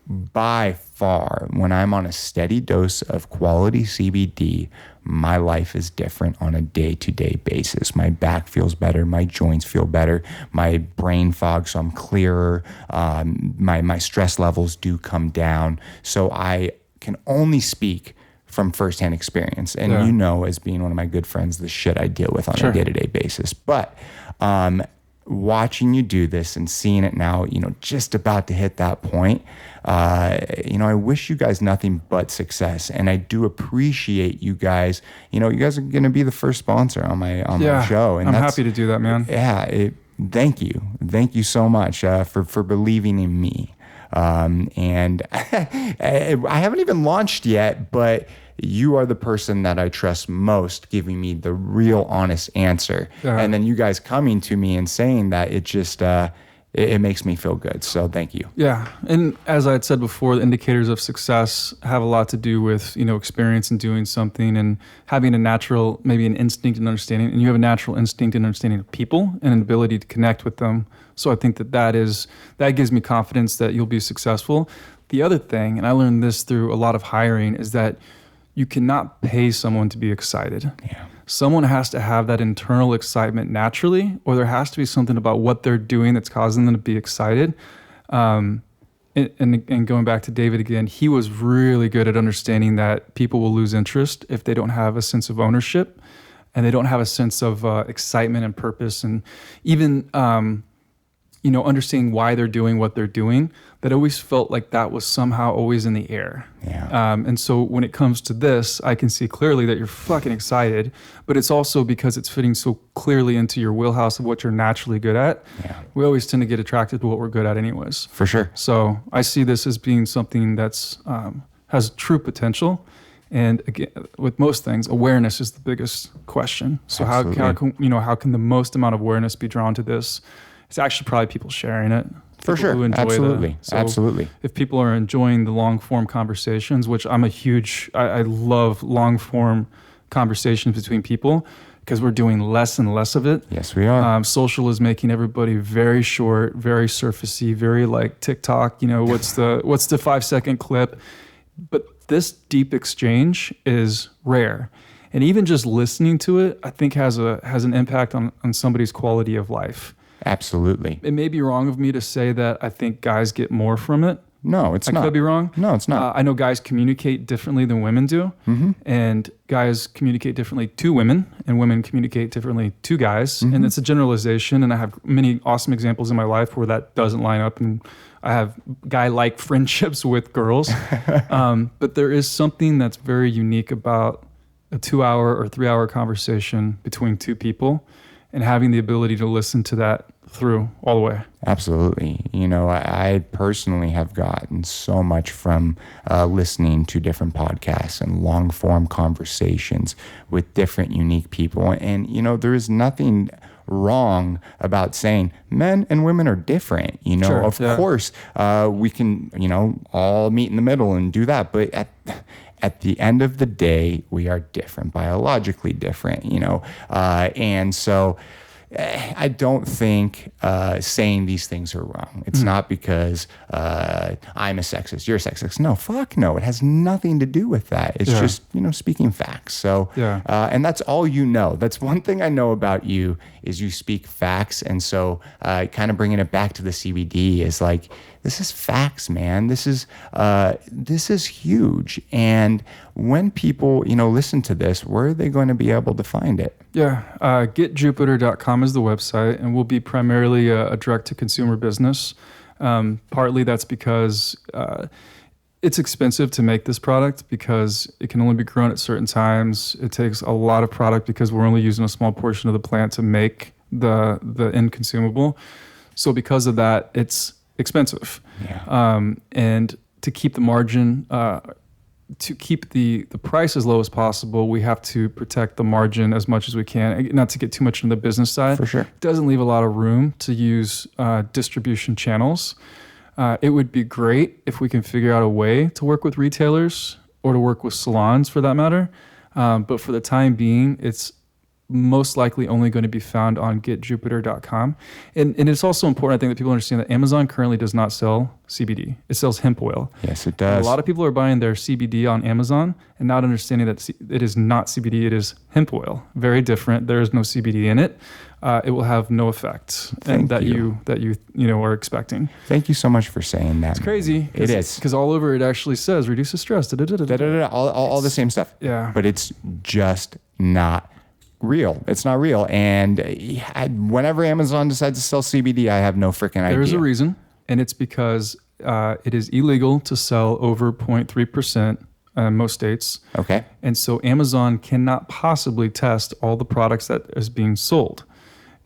S4: by far, when I'm on a steady dose of quality CBD, my life is different on a day-to-day basis. My back feels better, my joints feel better, my brain fog, so I'm clearer, my stress levels do come down. So I can only speak from firsthand experience, and as being one of my good friends, the shit I deal with on a day-to-day basis. But watching you do this and seeing it now, just about to hit that point, I wish you guys nothing but success, and I do appreciate you guys. You guys are going to be the first sponsor on my show, and
S3: I'm happy to do that, man.
S4: Yeah, thank you so much for believing in me. And I haven't even launched yet, but you are the person that I trust most, giving me the real honest answer. And then you guys coming to me and saying that, it just, it makes me feel good. So thank you.
S3: Yeah. And as I had said before, the indicators of success have a lot to do with, experience in doing something and having a natural, maybe an instinct and understanding. And you have a natural instinct and understanding of people and an ability to connect with them. So I think that gives me confidence that you'll be successful. The other thing, and I learned this through a lot of hiring, is that you cannot pay someone to be excited.
S4: Yeah.
S3: Someone has to have that internal excitement naturally, or there has to be something about what they're doing that's causing them to be excited. And going back to David again, he was really good at understanding that people will lose interest if they don't have a sense of ownership and they don't have a sense of excitement and purpose, and even understanding why they're doing what they're doing. That always felt like that was somehow always in the air.
S4: Yeah.
S3: And so when it comes to this, I can see clearly that you're fucking excited, but it's also because it's fitting so clearly into your wheelhouse of what you're naturally good at.
S4: Yeah.
S3: We always tend to get attracted to what we're good at anyways.
S4: For sure.
S3: So I see this as being something that's has true potential. And again, with most things, awareness is the biggest question. So how can the most amount of awareness be drawn to this? It's actually probably people sharing it.
S4: For
S3: People
S4: sure.
S3: who enjoy
S4: Absolutely.
S3: So
S4: Absolutely.
S3: If people are enjoying the long form conversations, which I love long form conversations between people because we're doing less and less of it.
S4: Yes, we are.
S3: Social is making everybody very short, very surfacey, very like TikTok, what's the 5-second clip? But this deep exchange is rare. And even just listening to it, I think has an impact on somebody's quality of life.
S4: Absolutely.
S3: It may be wrong of me to say that I think guys get more from it.
S4: No, it's not.
S3: I could be wrong.
S4: No, it's not.
S3: I know guys communicate differently than women do.
S4: Mm-hmm.
S3: And guys communicate differently to women, and women communicate differently to guys.
S4: Mm-hmm.
S3: And it's a generalization, and I have many awesome examples in my life where that doesn't line up, and I have guy-like friendships with girls. But there is something that's very unique about a 2-hour or 3-hour conversation between two people and having the ability to listen to that through all the way.
S4: Absolutely. I personally have gotten so much from listening to different podcasts and long form conversations with different unique people. And, there is nothing wrong about saying men and women are different.
S3: Sure,
S4: of course, we can, all meet in the middle and do that. But at the end of the day, we are different, biologically different, and so I don't think saying these things are wrong. It's not because I'm a sexist, you're a sexist. No, fuck no. It has nothing to do with that. It's just, speaking facts. So, and that's all That's one thing I know about you is you speak facts. And so kind of bringing it back to the CBD is like, this is facts, man. This is huge. And when people, listen to this, where are they going to be able to find it?
S3: Yeah, getjupiter.com is the website, and we'll be primarily a direct-to-consumer business. Partly that's because it's expensive to make this product because it can only be grown at certain times. It takes a lot of product because we're only using a small portion of the plant to make the end consumable. So because of that, it's expensive.
S4: Yeah.
S3: And to keep the margin, to keep the price as low as possible, we have to protect the margin as much as we can, not to get too much into the business side.
S4: For sure.
S3: It doesn't leave a lot of room to use distribution channels. It would be great if we can figure out a way to work with retailers or to work with salons for that matter. But for the time being, it's most likely only going to be found on getjupiter.com. And it's also important, I think, that people understand that Amazon currently does not sell CBD. It sells hemp oil.
S4: Yes, it does.
S3: And a lot of people are buying their CBD on Amazon and not understanding that it is not CBD, it is hemp oil. Very different. There is no CBD in it. It will have no effect that you are expecting.
S4: Thank you so much for saying that.
S3: It's crazy.
S4: It is.
S3: Because all over it actually says reduces stress.
S4: All the same stuff.
S3: Yeah.
S4: But it's just not real. It's not real. And whenever Amazon decides to sell CBD, I have no freaking idea.
S3: There's a reason, and it's because it is illegal to sell over 0.3% in most states.
S4: Okay.
S3: And so Amazon cannot possibly test all the products that is being sold.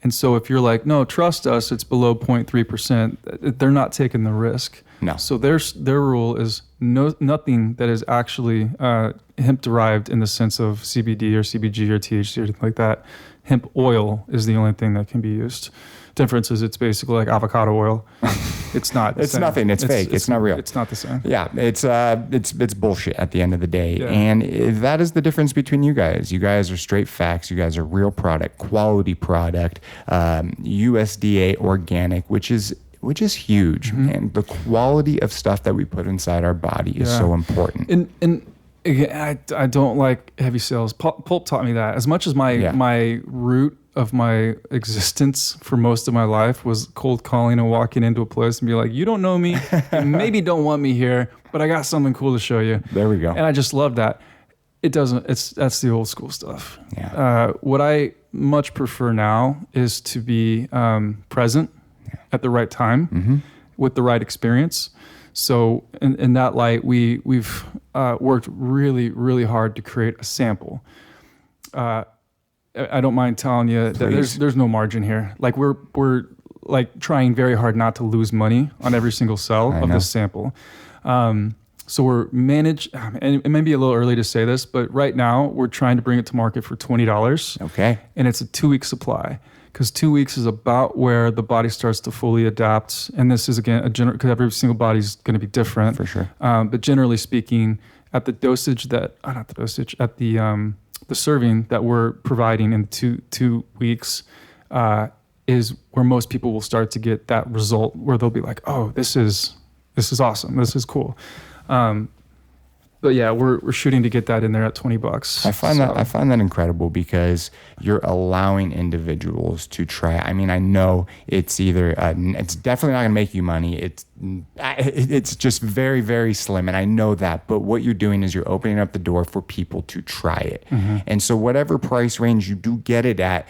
S3: And so if you're like, no, trust us, it's below 0.3%, they're not taking the risk.
S4: No.
S3: So their rule is nothing that is actually hemp derived in the sense of CBD or CBG or THC or anything like that. Hemp oil is the only thing that can be used. Difference is it's basically like avocado oil. It's not.
S4: It's nothing. It's fake. It's not real.
S3: It's not the same.
S4: Yeah, it's bullshit at the end of the day.
S3: Yeah.
S4: And that is the difference between you guys. You guys are straight facts. You guys are real product, quality product, USDA organic, which is huge. And the quality of stuff that we put inside our body is so important.
S3: And again, I don't like heavy sales. Pulp taught me that. As much as my root of my existence for most of my life was cold calling and walking into a place and be like, you don't know me, you maybe don't want me here, but I got something cool to show you.
S4: There we go.
S3: And I just love that. That's the old school stuff.
S4: Yeah.
S3: What I much prefer now is to be present at the right time with the right experience. So in that light, we've worked really, really hard to create a sample. I don't mind telling you that there's no margin here. Like we're like trying very hard not to lose money on every single cell of this sample. So we're and it may be a little early to say this, but right now we're trying to bring it to market for $20.
S4: Okay.
S3: And it's a 2-week supply, because 2 weeks is about where the body starts to fully adapt. And this is, again, because every single body is going to be different.
S4: For sure.
S3: But generally speaking, at the dosage at the serving that we're providing in 2 weeks is where most people will start to get that result where they'll be like, oh, this is awesome. This is cool. But yeah, we're shooting to get that in there at $20.
S4: I find that incredible, because you're allowing individuals to try. I mean, I know it's either it's definitely not going to make you money. It's just very, very slim, and I know that. But what you're doing is you're opening up the door for people to try it. And so whatever price range you do get it at,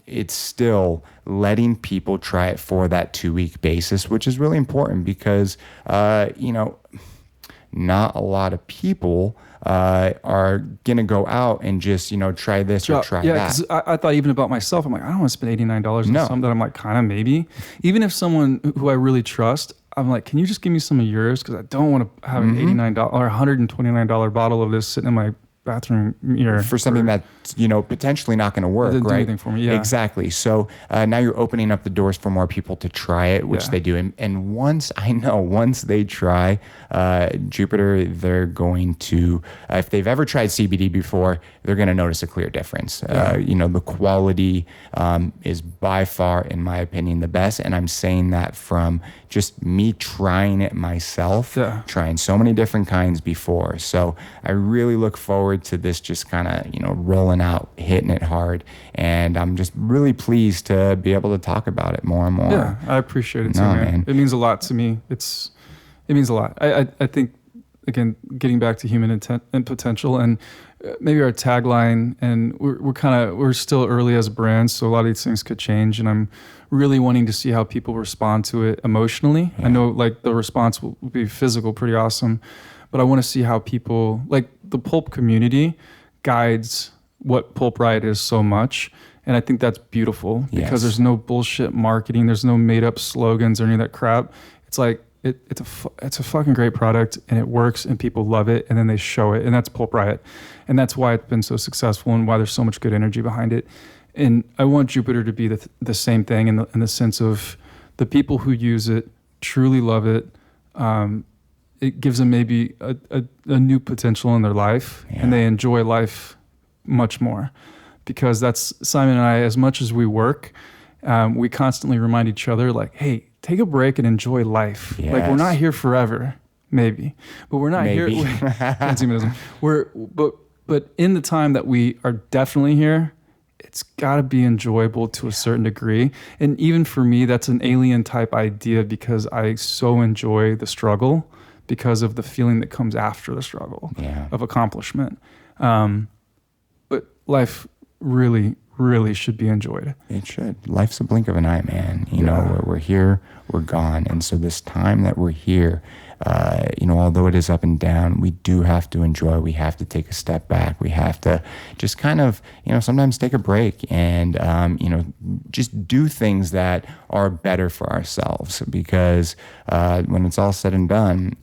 S4: it's still letting people try it for that 2-week basis, which is really important, because not a lot of people are gonna go out and just try this or try that.
S3: Yeah, because I thought even about myself, I'm like, I don't want to spend $89 on something that I'm like, kind of maybe. Even if someone who I really trust, I'm like, can you just give me some of yours? Because I don't want to have an $89 or $129 bottle of this sitting in my bathroom mirror
S4: for something that's potentially not going to work.
S3: Doesn't do
S4: right?
S3: anything for me. Yeah,
S4: exactly. So now you're opening up the doors for more people to try it, which they do. And once they try Jupiter, they're going to, if they've ever tried CBD before, they're going to notice a clear difference. The quality is by far, in my opinion, the best. And I'm saying that from just me trying it myself, trying so many different kinds before. So I really look forward to this just kind of, rolling out, hitting it hard. And I'm just really pleased to be able to talk about it more and more.
S3: Yeah, I appreciate it too, man. It means a lot to me. It means a lot. I think, again, getting back to human intent and potential, and maybe our tagline, and we're still early as a brand, so a lot of these things could change, and I'm really wanting to see how people respond to it emotionally. I know like the response will be physical, pretty awesome, but I want to see how people, like the pulp community guides what Pulp Riot is so much. And I think that's beautiful, because there's no bullshit marketing. There's no made up slogans or any of that crap. It's like, it's a fucking great product, and it works, and people love it, and then they show it, and that's Pulp Riot. And that's why it's been so successful, and why there's so much good energy behind it. And I want Jupiter to be the same thing in the sense of the people who use it truly love it. It gives them maybe a new potential in their life, and they enjoy life much more. Because that's Simon and I, as much as we work, we constantly remind each other, like, hey, take a break and enjoy life.
S4: Yes.
S3: Like, we're not here forever, maybe, but we're not here. Transhumanism. But in the time that we are definitely here, it's got to be enjoyable to a certain degree. And even for me, that's an alien type idea, because I so enjoy the struggle, because of the feeling that comes after the struggle of accomplishment. But life really, really should be enjoyed.
S4: It should. Life's a blink of an eye, man. We're here, we're gone. And so this time that we're here, although it is up and down, we do have to enjoy. We have to take a step back. We have to just kind of, sometimes take a break and, just do things that are better for ourselves. Because when it's all said and done,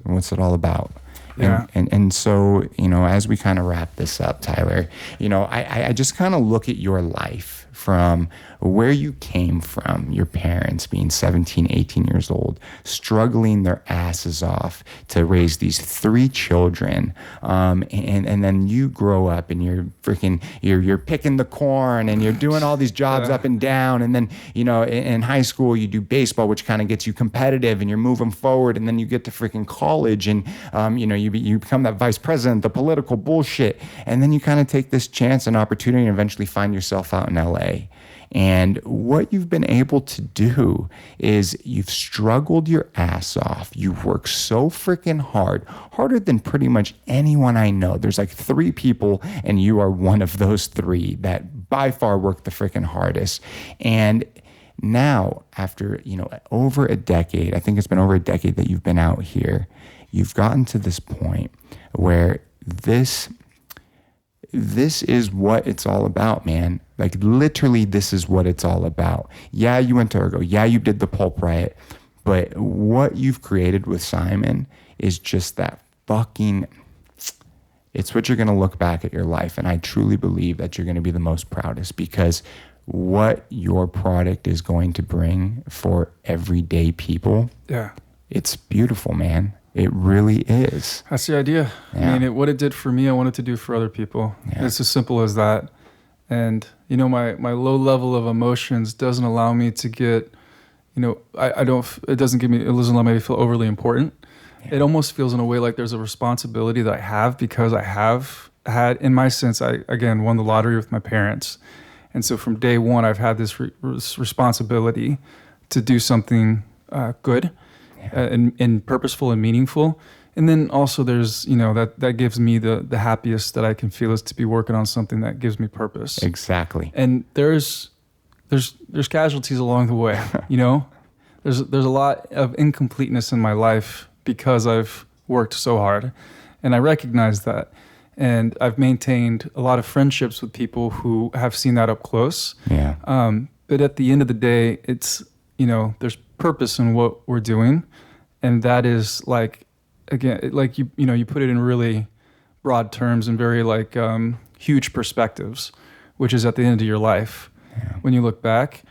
S4: what's it all about?
S3: Yeah.
S4: And so, as we kind of wrap this up, Tyler, I just kind of look at your life from where you came from, your parents being 17, 18 years old, struggling their asses off to raise these 3 children. And then you grow up and you're picking the corn and you're doing all these jobs up and down. And then, in high school, you do baseball, which kind of gets you competitive and you're moving forward. And then you get to freaking college and, you become that vice president, the political bullshit. And then you kind of take this chance and opportunity and eventually find yourself out in LA. And what you've been able to do is you've struggled your ass off. You've worked so freaking hard, harder than pretty much anyone I know. There's like 3 people, and you are one of those 3 that by far work the freaking hardest. And now, after, over a decade, I think it's been over a decade that you've been out here, you've gotten to this point where this is what it's all about, man. Like, literally, this is what it's all about. Yeah, you went to Ergo. Yeah, you did the Pulp Riot. But what you've created with Simon is just that fucking... It's what you're going to look back at your life. And I truly believe that you're going to be the most proudest, because what your product is going to bring for everyday people, it's beautiful, man. It really is.
S3: That's the idea.
S4: Yeah.
S3: I mean, what it did for me, I wanted to do for other people. Yeah. It's as simple as that. And, my low level of emotions doesn't allow me to get, it doesn't allow me to feel overly important. Yeah. It almost feels in a way like there's a responsibility that I have, because I have had, in my sense, I, again, won the lottery with my parents. And so from day one, I've had this responsibility to do something good. And purposeful and meaningful. And then also there's, that gives me the happiest that I can feel, is to be working on something that gives me purpose.
S4: Exactly.
S3: And there's casualties along the way, There's a lot of incompleteness in my life because I've worked so hard. And I recognize that. And I've maintained a lot of friendships with people who have seen that up close.
S4: Yeah.
S3: But at the end of the day, it's, there's purpose in what we're doing, and that is like, again, like you put it in really broad terms and very like huge perspectives, which is at the end of your life. Yeah. When you look back,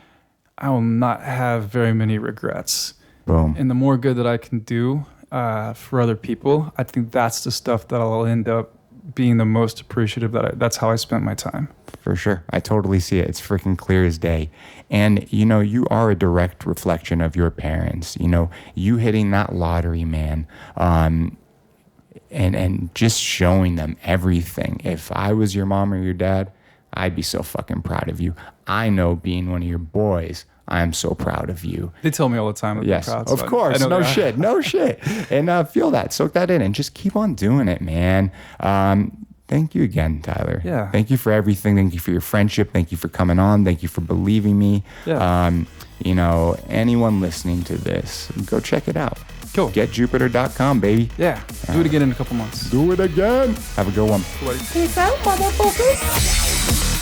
S3: I will not have very many regrets.
S4: Boom.
S3: And the more good that I can do for other people, I think that's the stuff that I'll end up being the most appreciative. That's how I spent my time. For sure. I totally see it. It's freaking clear as day. And, you are a direct reflection of your parents. You hitting that lottery, man, and just showing them everything. If I was your mom or your dad, I'd be so fucking proud of you. I know, being one of your boys, I am so proud of you. They tell me all the time that
S4: yes,
S3: they're proud.
S4: Of course. No shit. No shit. And feel that. Soak that in and just keep on doing it, man. Thank you again, Tyler.
S3: Yeah.
S4: Thank you for everything. Thank you for your friendship. Thank you for coming on. Thank you for believing me.
S3: Yeah.
S4: Anyone listening to this, go check it out.
S3: Cool.
S4: GetJupiter.com, baby.
S3: Yeah. Do it again in a couple months.
S4: Do it again. Have a good one.
S3: Peace out, motherfuckers.